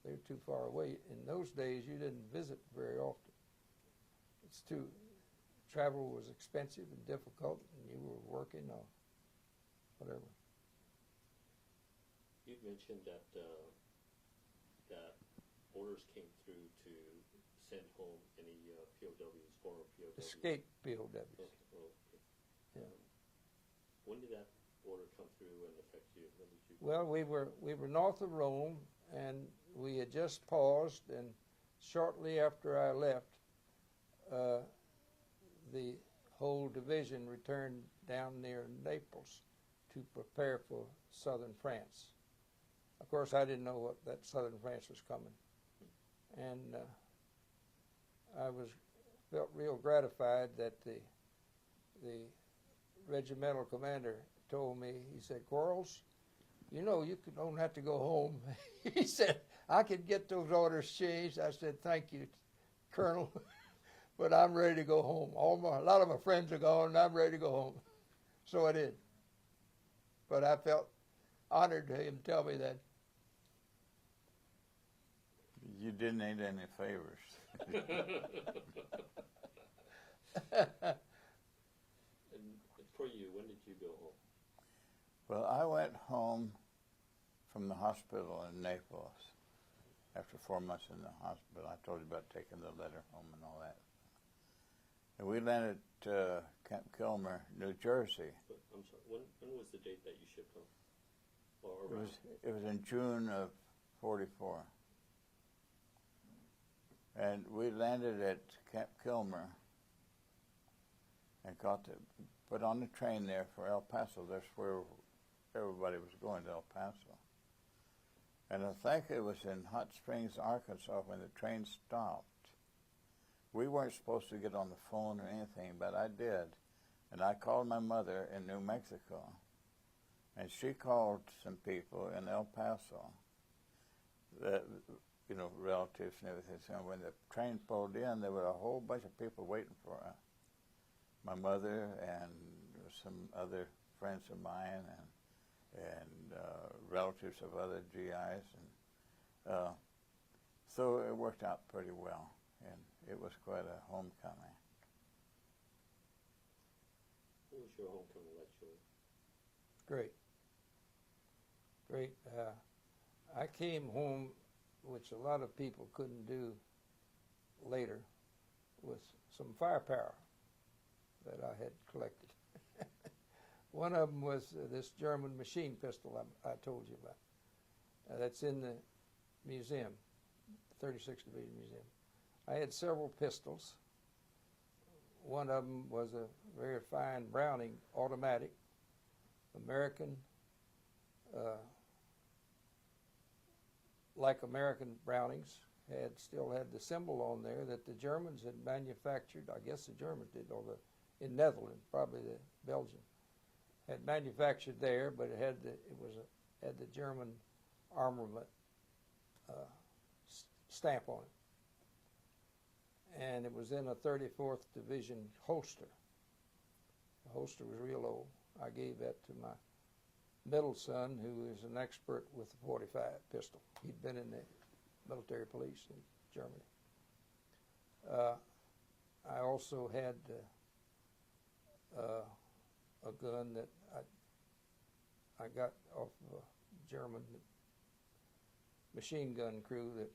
They were too far away. In those days, you didn't visit very often. Travel was expensive and difficult, and you were working or whatever. You mentioned that that orders came through to send home any POWs, former POWs. Escape POWs. Okay. Yeah. When did that order come through and affect you? When did you? Well, we were north of Rome, and we had just paused, and shortly after I left, the whole division returned down near Naples to prepare for southern France. Of course, I didn't know that southern France was coming, and I felt real gratified that the regimental commander told me. He said, "Quayles, you know you don't have to go home." He said, "I could get those orders changed." I said, "Thank you, Colonel, but I'm ready to go home. A lot of my friends are gone, and I'm ready to go home." So I did. But I felt honored to him tell me that. You didn't need any favors. And for you, when did you go home? Well, I went home from the hospital in Naples after 4 months in the hospital. I told you about taking the letter home and all that. And we landed at Camp Kilmer, New Jersey. But, I'm sorry, when was the date that you shipped home? Or It was in June of '44. And we landed at Camp Kilmer and got put on the train there for El Paso. That's where everybody was going, to El Paso. And I think it was in Hot Springs, Arkansas, when the train stopped. We weren't supposed to get on the phone or anything, but I did. And I called my mother in New Mexico. And she called some people in El Paso, relatives and everything. So when the train pulled in, there were a whole bunch of people waiting for us. My mother and some other friends of mine and relatives of other GIs. And so it worked out pretty well. And it was quite a homecoming. What was your homecoming like, Julie? Great. I came home, which a lot of people couldn't do later, with some firepower that I had collected. One of them was this German machine pistol I told you about. That's in the museum, 36th Division Museum. I had several pistols. One of them was a very fine Browning automatic, American like American Brownings, still had the symbol on there that the Germans had manufactured. I guess the Germans did, in Netherlands, probably the Belgian, had manufactured there, but it had the German armament stamp on it, and it was in a 34th Division holster. The holster was real old. I gave that to my middle son, who is an expert with the .45 pistol. He'd been in the military police in Germany. I also had a gun that I got off of a German machine gun crew that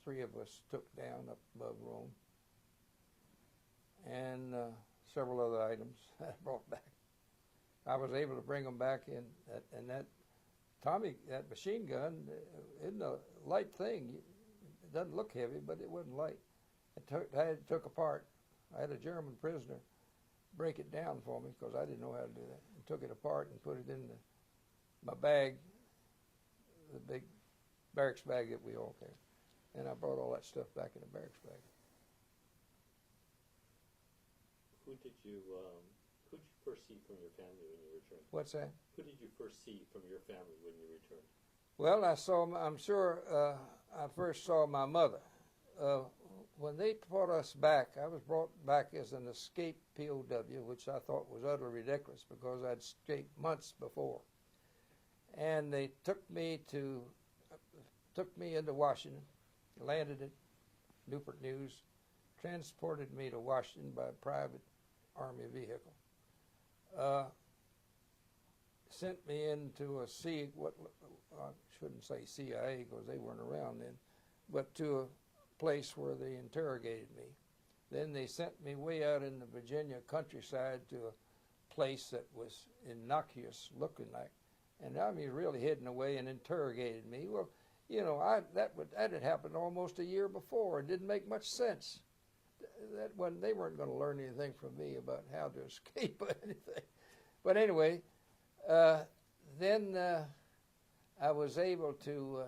3 of us took down up above Rome, and several other items I brought back. I was able to bring them back in, and that Tommy, that machine gun isn't a light thing. It doesn't look heavy, but it wasn't light. It took apart. I had a German prisoner break it down for me because I didn't know how to do that. And took it apart and put it in my bag, the big barracks bag that we all carry. And I brought all that stuff back in the barracks bag. Who did you first see from your family when you returned? What's that? Who did you first see from your family when you returned? Well, I'm sure I first saw my mother. When they brought us back, I was brought back as an escaped POW, which I thought was utterly ridiculous because I'd escaped months before. And they took me into Washington, landed at Newport News, transported me to Washington by a private Army vehicle. Sent me into I shouldn't say CIA because they weren't around then, but to a place where they interrogated me. Then they sent me way out in the Virginia countryside to a place that was innocuous looking like, and I mean really hidden away, and interrogated me. Well, you know, that had happened almost a year before. It didn't make much sense. They weren't going to learn anything from me about how to escape or anything. But anyway, then I was able to.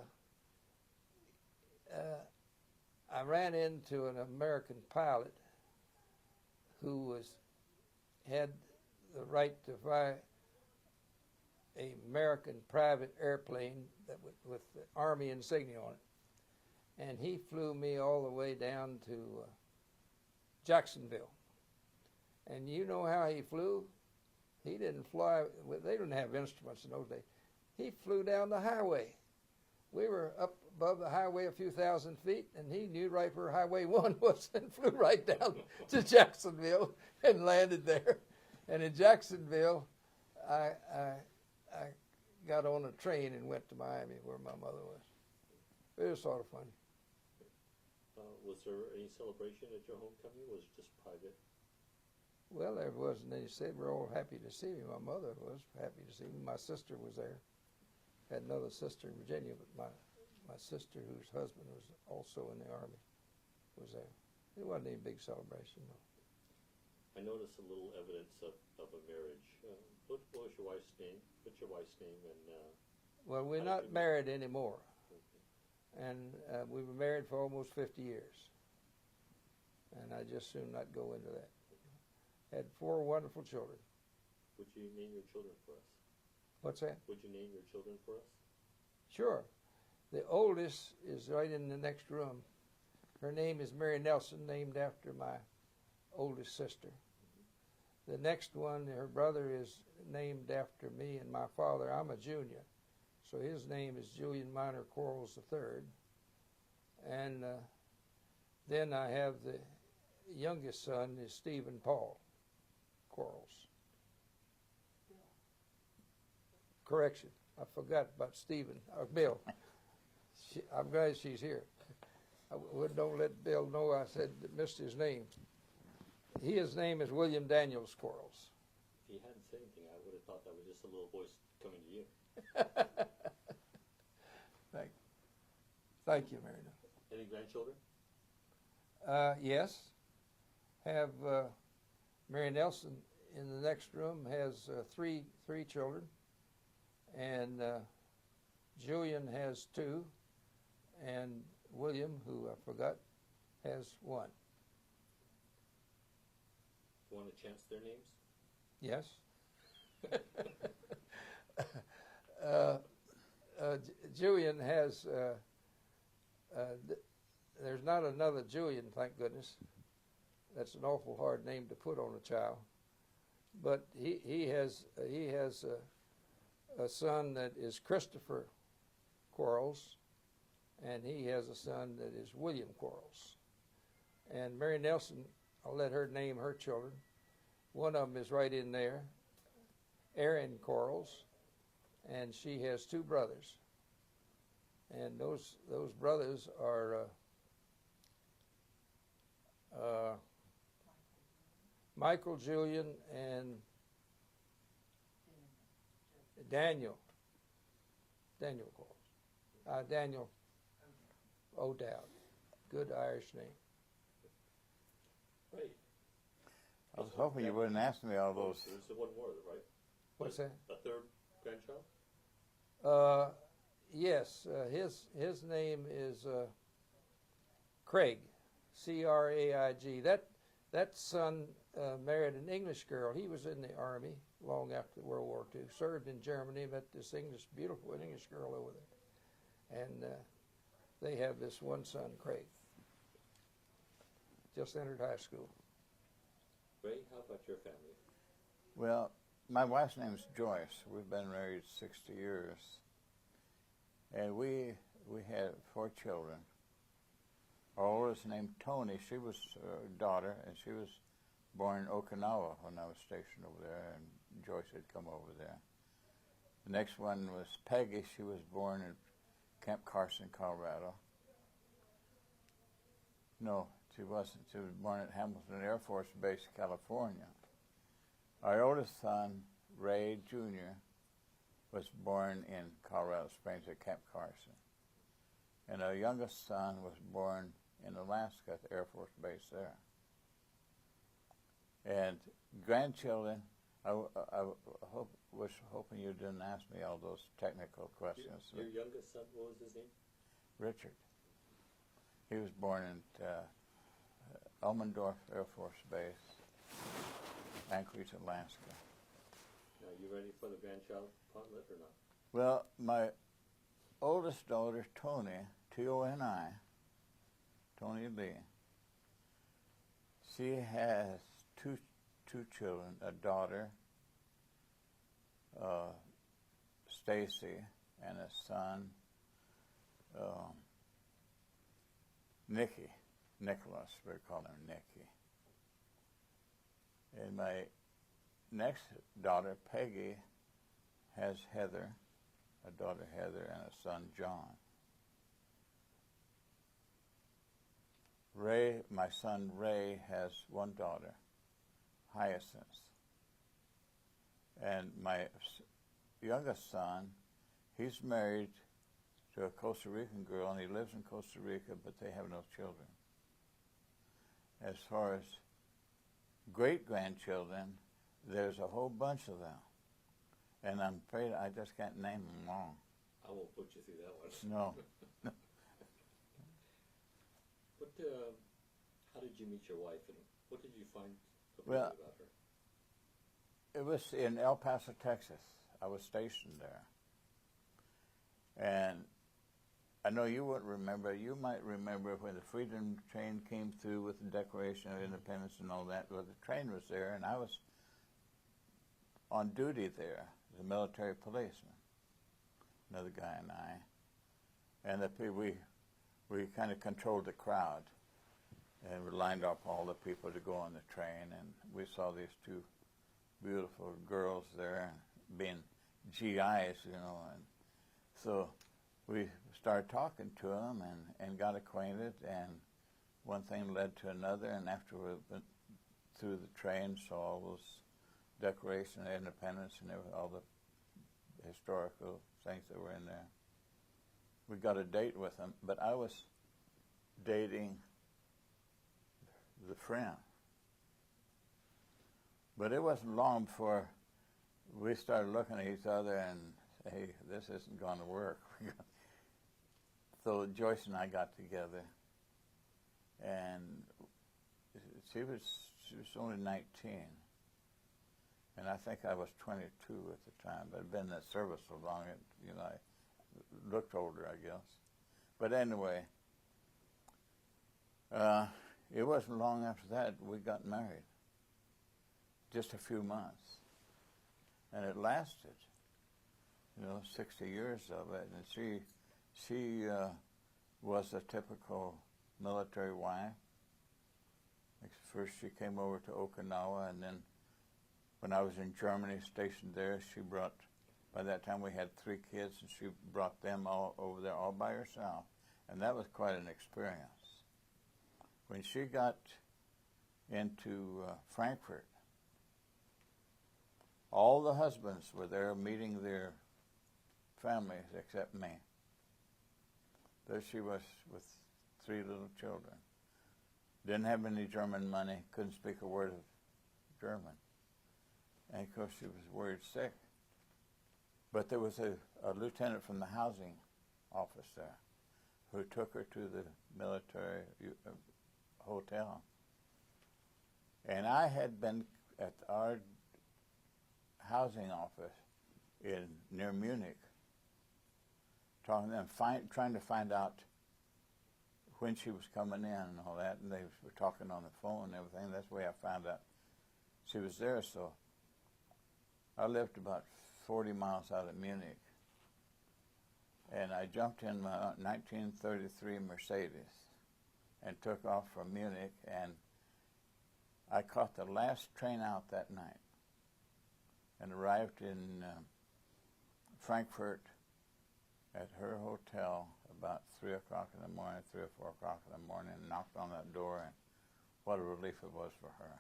I ran into an American pilot who had the right to fly an American private airplane with the Army insignia on it, and he flew me all the way down to Jacksonville. And you know how he flew? He didn't fly. They didn't have instruments in those days. He flew down the highway. We were up above the highway a few thousand feet, and he knew right where Highway 1 was and flew right down to Jacksonville and landed there. And in Jacksonville, I got on a train and went to Miami where my mother was. It was sort of funny. Was there any celebration at your homecoming, or was it just private? Well, there wasn't any. They were all happy to see me. My mother was happy to see me. My sister was there. Had another sister in Virginia, but my sister, whose husband was also in the Army, was there. It wasn't any big celebration, no. I noticed a little evidence of a marriage. What was your wife's name? What's your wife's name? And well, we're not married anymore. Okay. And we were married for almost 50 years. And I just soon not go into that. Had 4 wonderful children. Would you name your children for us? What's that? Would you name your children for us? Sure. The oldest is right in the next room. Her name is Mary Nelson, named after my oldest sister. The next one, her brother, is named after me and my father. I'm a junior, so his name is Julian Minor Quayles III. And then I have the youngest son is Stephen Paul Quayles. Correction, I forgot about Stephen, or Bill. I'm glad she's here. Don't let Bill know I missed his name. His name is William Daniels Quayles. If you hadn't said anything, I would have thought that was just a little voice coming to you. Thank you, Mary. Any grandchildren? Yes. Have Mary Nelson in the next room has three children, and Julian has 2, and William, who I forgot, has 1. Want to chance their names? Yes. Julian has, there's not another Julian, thank goodness. That's an awful hard name to put on a child. But he has a son that is Christopher Quayles, and he has a son that is William Quayles. And Mary Nelson, I'll let her name her children. One of them is right in there, Aaron Quayles, and she has 2 brothers. And those brothers are Michael, Julian, and Daniel Quayles. Daniel O'Dowd. Good Irish name. Right. I was hoping you wouldn't ask me all those. There's the one more, right? What's that? A third grandchild? Yes. His name is Craig, Craig. That son married an English girl. He was in the army long after World War II. Served in Germany. Met this beautiful English girl over there, and they have this one son, Craig. Just entered high school. Ray, how about your family? Well, my wife's name's Joyce. We've been married 60 years. And we had 4 children. Our oldest named Tony, she was a daughter, and she was born in Okinawa when I was stationed over there, and Joyce had come over there. The next one was Peggy. She was born in Camp Carson, Colorado. No, she wasn't. She was born at Hamilton Air Force Base, California. Our oldest son, Ray Jr., was born in Colorado Springs at Camp Carson. And our youngest son was born in Alaska at the Air Force Base there. And grandchildren, I was hoping you didn't ask me all those technical questions. Your youngest son, what was his name? Richard. He was born in Elmendorf Air Force Base, Anchorage, Alaska. Now, you ready for the grandchild partlet or not? Well, my oldest daughter, Toni, T-O-N-I, Toni Lee, she has two children, a daughter, Stacy, and a son, Nicholas, we call him Nicky. And my next daughter, Peggy, has Heather, a daughter Heather, and a son John. Ray, my son Ray, has one daughter, Hyacinth. And my youngest son, he's married to a Costa Rican girl, and he lives in Costa Rica, but they have no children. As far as great-grandchildren, there's a whole bunch of them. And I'm afraid I just can't name them all. I won't put you through that one. No. What, how did you meet your wife, and what did you find Well, about her? It was in El Paso, Texas. I was stationed there. And I know you wouldn't remember. You might remember when the Freedom Train came through with the Declaration of Independence and all that. Well, the train was there, and I was on duty there as a military policeman, another guy and I. And we kind of controlled the crowd, and we lined up all the people to go on the train, and we saw these two beautiful girls there being GIs, you know, and so we started talking to them and got acquainted, and one thing led to another, and after we went through the train, saw all those Declaration of Independence and all the historical things that were in there. We got a date with them, but I was dating the friend. But it wasn't long before we started looking at each other and, hey, this isn't going to work. So Joyce and I got together, and she was only 19, and I think I was 22 at the time. But I'd been in the service so long, I looked older, I guess. But anyway, it wasn't long after that we got married. Just a few months, and it lasted, 60 years of it. And she was a typical military wife. First she came over to Okinawa, and then when I was in Germany, stationed there, by that time we had 3 kids, and she brought them all over there all by herself. And that was quite an experience. When she got into Frankfurt, all the husbands were there meeting their families except me. There she was with 3 little children. Didn't have any German money, couldn't speak a word of German. And of course she was worried sick. But there was a lieutenant from the housing office there who took her to the military hotel. And I had been at our housing office near Munich, talking to them, trying to find out when she was coming in and all that, and they were talking on the phone and everything. That's the way I found out she was there. So I lived about 40 miles out of Munich, and I jumped in my 1933 Mercedes and took off from Munich, and I caught the last train out that night and arrived in Frankfurt at her hotel about 3 o'clock in the morning, 3 or 4 o'clock in the morning, and knocked on that door, and what a relief it was for her.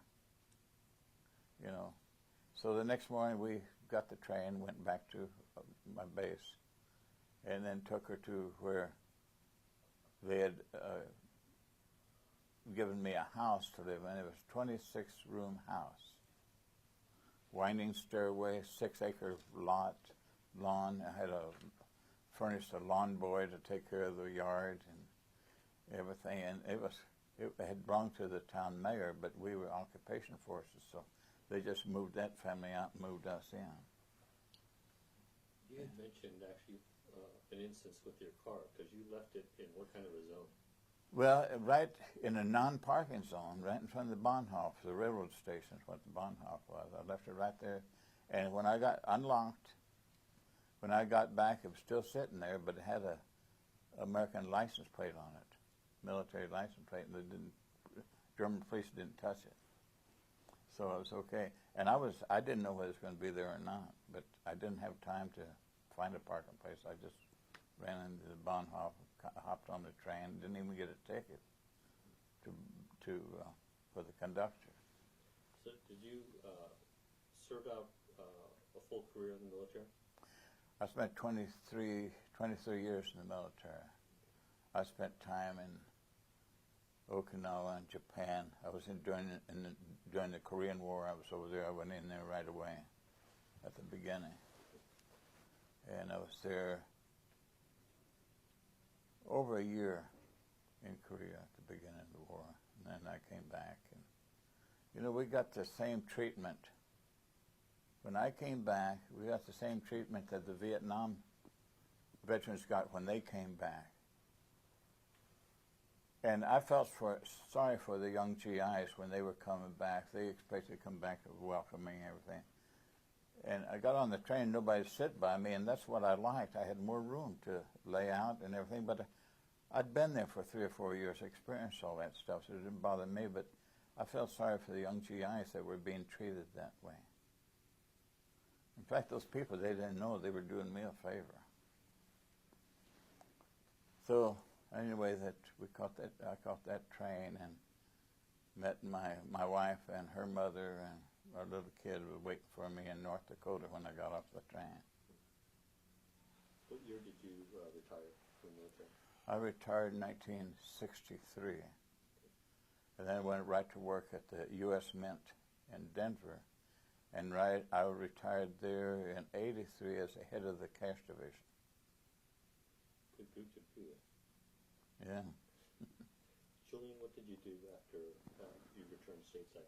So the next morning we got the train, went back to my base, and then took her to where they had given me a house to live in. It was a 26-room house, winding stairway, 6-acre lawn. I had furnished a lawn boy to take care of the yard and everything, and it had belonged to the town mayor, but we were occupation forces, so they just moved that family out and moved us in. You had mentioned actually an instance with your car, because you left it in what kind of a zone? Well, right in a non-parking zone, right in front of the Bahnhof, the railroad station is what the Bahnhof was. I left it right there, and when I got unlocked, when I got back, it was still sitting there, but it had a American license plate on it, military license plate, and German police didn't touch it. So it was okay. And I didn't know whether it was going to be there or not, but I didn't have time to find a parking place. I just ran into the Bahnhof, hopped on the train, didn't even get a ticket for the conductor. So did you serve out a full career in the military? I spent 23 years in the military. I spent time in Okinawa and Japan. I was during the Korean War. I was over there. I went in there right away at the beginning, and I was there over a year in Korea at the beginning of the war, and then I came back. And we got the same treatment. When I came back, we got the same treatment that the Vietnam veterans got when they came back. And I felt sorry for the young GIs when they were coming back. They expected to come back to welcoming everything. And I got on the train, nobody sit by me, and that's what I liked. I had more room to lay out and everything, but I'd been there for 3 or 4 years, experienced all that stuff, so it didn't bother me, but I felt sorry for the young GIs that were being treated that way. In fact, those people, they didn't know they were doing me a favor. So anyway, I caught that train and met my wife and her mother, and our little kid was waiting for me in North Dakota when I got off the train. What year did you retire from the military? I retired in 1963, and then I went right to work at the U.S. Mint in Denver, and I retired there in '83 as the head of the cash division. Good group to do it. Yeah. Julian, what did you do after you returned stateside?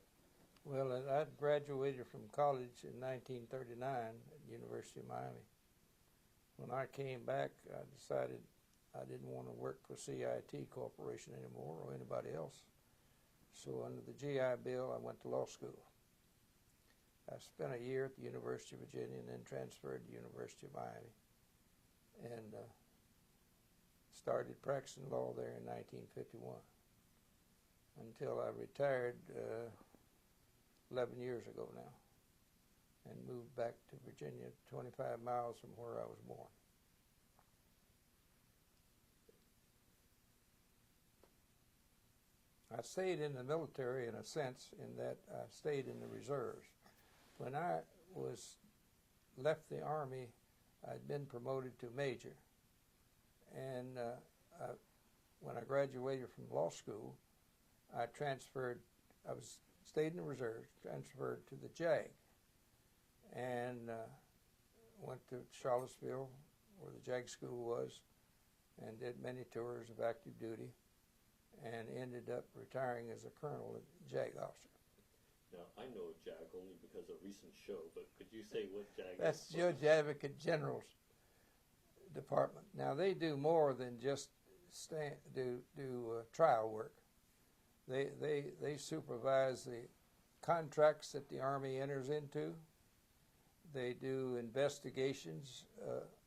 Well, I graduated from college in 1939 at the University of Miami. When I came back, I decided I didn't want to work for CIT Corporation anymore or anybody else. So under the GI Bill, I went to law school. I spent a year at the University of Virginia and then transferred to the University of Miami and started practicing law there in 1951 until I retired 11 years ago now and moved back to Virginia, 25 miles from where I was born. I stayed in the military in a sense in that I stayed in the reserves. When I left the Army, I'd been promoted to major. And when I graduated from law school, I stayed in the reserves, transferred to the JAG, and went to Charlottesville, where the JAG school was, and did many tours of active duty, and ended up retiring as a colonel, a JAG officer. Now, I know JAG only because of a recent show, but could you say what JAG That's is? Judge Advocate General's department. Now, they do more than just do trial work. They supervise the contracts that the Army enters into. They do investigations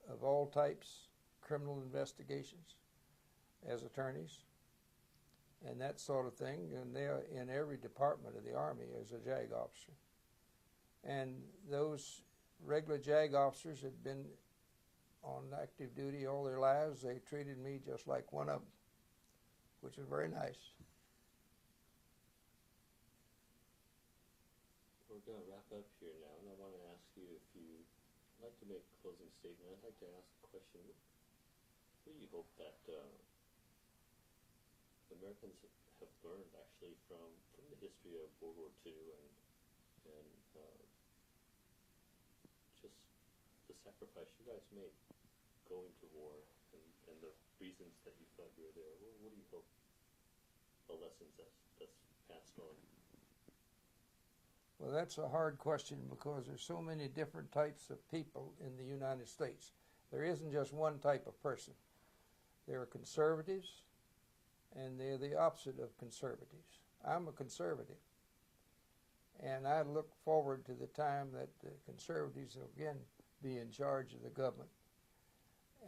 of all types, criminal investigations, as attorneys, and that sort of thing. And they're in every department of the Army as a JAG officer. And those regular JAG officers had been on active duty all their lives. They treated me just like one of them, which was very nice. We're going to wrap up here now, and I want to ask you if you'd like to make a closing statement. I'd like to ask a question. What do you hope that Americans have learned, actually, from the history of World War II and just the sacrifice you guys made going to war and the reasons that you felt you were there? What do you hope the lessons that's passed on? Well, that's a hard question because there's so many different types of people in the United States. There isn't just one type of person. There are conservatives, and they're the opposite of conservatives. I'm a conservative, and I look forward to the time that the conservatives will again be in charge of the government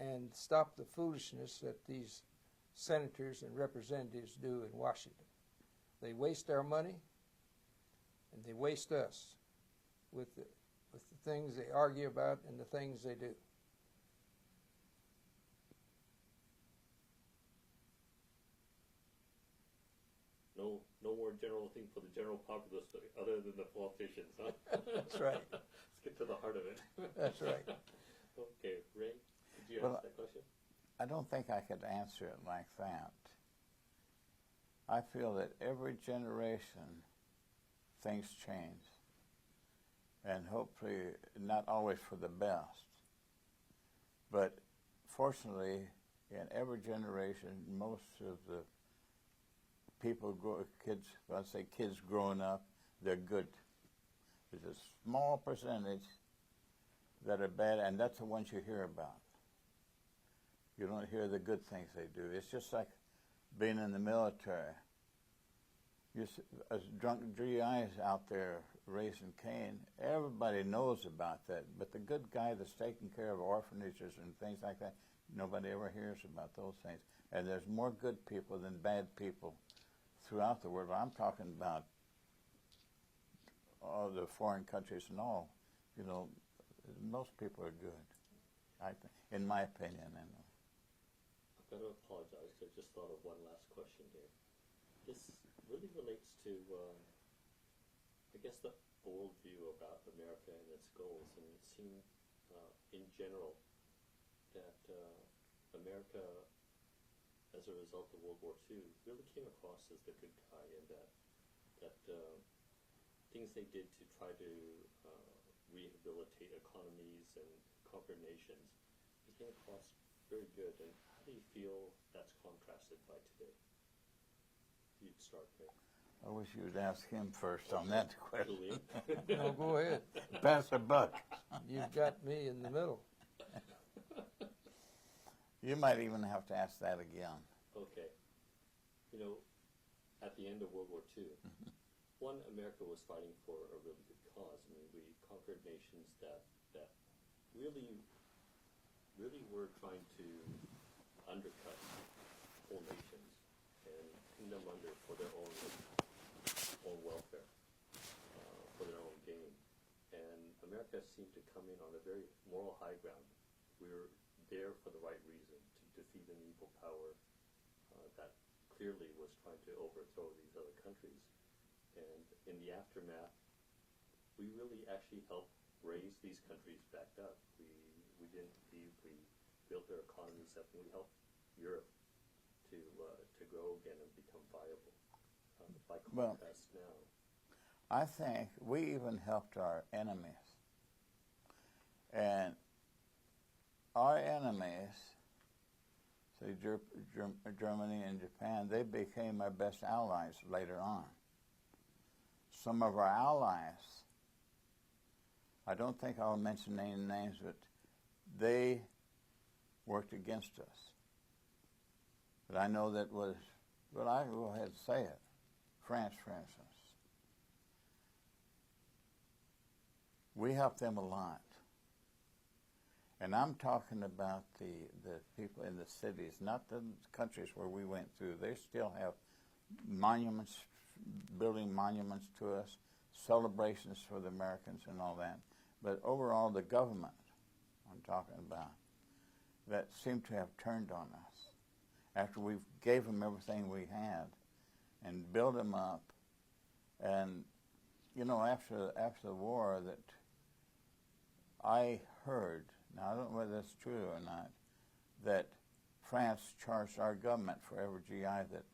and stop the foolishness that these senators and representatives do in Washington. They waste our money, and they waste us with the things they argue about and the things they do. No more general thing for the general populace other than the politicians, huh? That's right. Let's get to the heart of it. That's right. Okay, Ray, did you Well, ask that question? I don't think I could answer it like that. I feel that every generation things change, and hopefully not always for the best. But fortunately, in every generation, most of the kids growing up, they're good. There's a small percentage that are bad, and that's the ones you hear about. You don't hear the good things they do. It's just like being in the military. As drunk GIs out there raising Cain, everybody knows about that. But the good guy that's taking care of orphanages and things like that, nobody ever hears about those things. And there's more good people than bad people throughout the world. I'm talking about all the foreign countries and all. You know, most people are good, in my opinion. Anyway. I've got to apologize. I just thought of one last question here. This really relates to, I guess, the worldview about America and its goals. And it seemed, in general, that America, as a result of World War II, really came across as the good guy, and that things they did to try to rehabilitate economies and conquer nations became across very good. And how do you feel that's contrasted by today? You'd start there. I wish you would ask him first on that question. Julian? No, go ahead. Pass the buck. You've got me in the middle. You might even have to ask that again. Okay. You know, at the end of World War II, one, America was fighting for a really good cause. I mean, we conquered nations that really were trying to undercut whole nations and pin them under for their own welfare, for their own gain. And America seemed to come in on a very moral high ground. We were there for the right reason, to defeat an evil power that clearly was trying to overthrow these other countries. And in the aftermath, we really actually helped raise these countries back up. We didn't leave. We built their economies up, and we helped Europe to grow again and become viable. By contrast now, I think we even helped our enemies. And our enemies, say Germany and Japan, they became our best allies later on. Some of our allies, I don't think I'll mention any names, but they worked against us. But I know that was, well, I go ahead and say it. France, for instance. We helped them a lot. And I'm talking about the people in the cities, not the countries where we went through. They still have monuments, building monuments to us, celebrations for the Americans and all that. But overall, the government, I'm talking about, that seemed to have turned on us after we gave them everything we had and built them up. And, you know, after the war that I heard, now I don't know whether that's true or not, that France charged our government for every GI that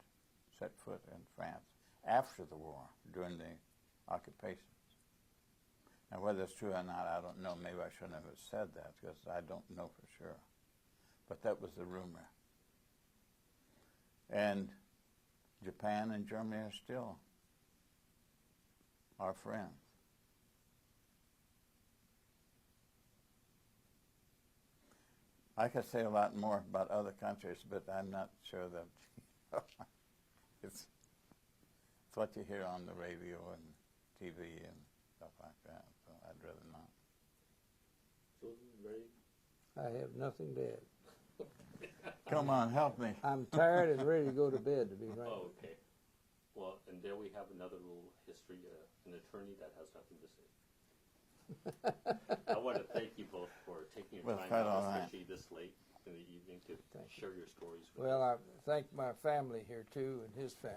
set foot in France after the war, during the occupations. Now whether it's true or not, I don't know. Maybe I shouldn't have said that because I don't know for sure. But that was the rumor. And Japan and Germany are still our friends. I could say a lot more about other countries, but I'm not sure that it's what you hear on the radio and TV and stuff like that, so I'd rather not. Julian, ready? I have nothing to add. Come on, help me. I'm tired and ready to go to bed, to be frank. Oh, okay. Well, and there we have another little history, an attorney that has nothing to say. I want to thank you both for taking your time out, especially this late in the evening, to share your stories with us. Well, I thank my family here, too, and his family.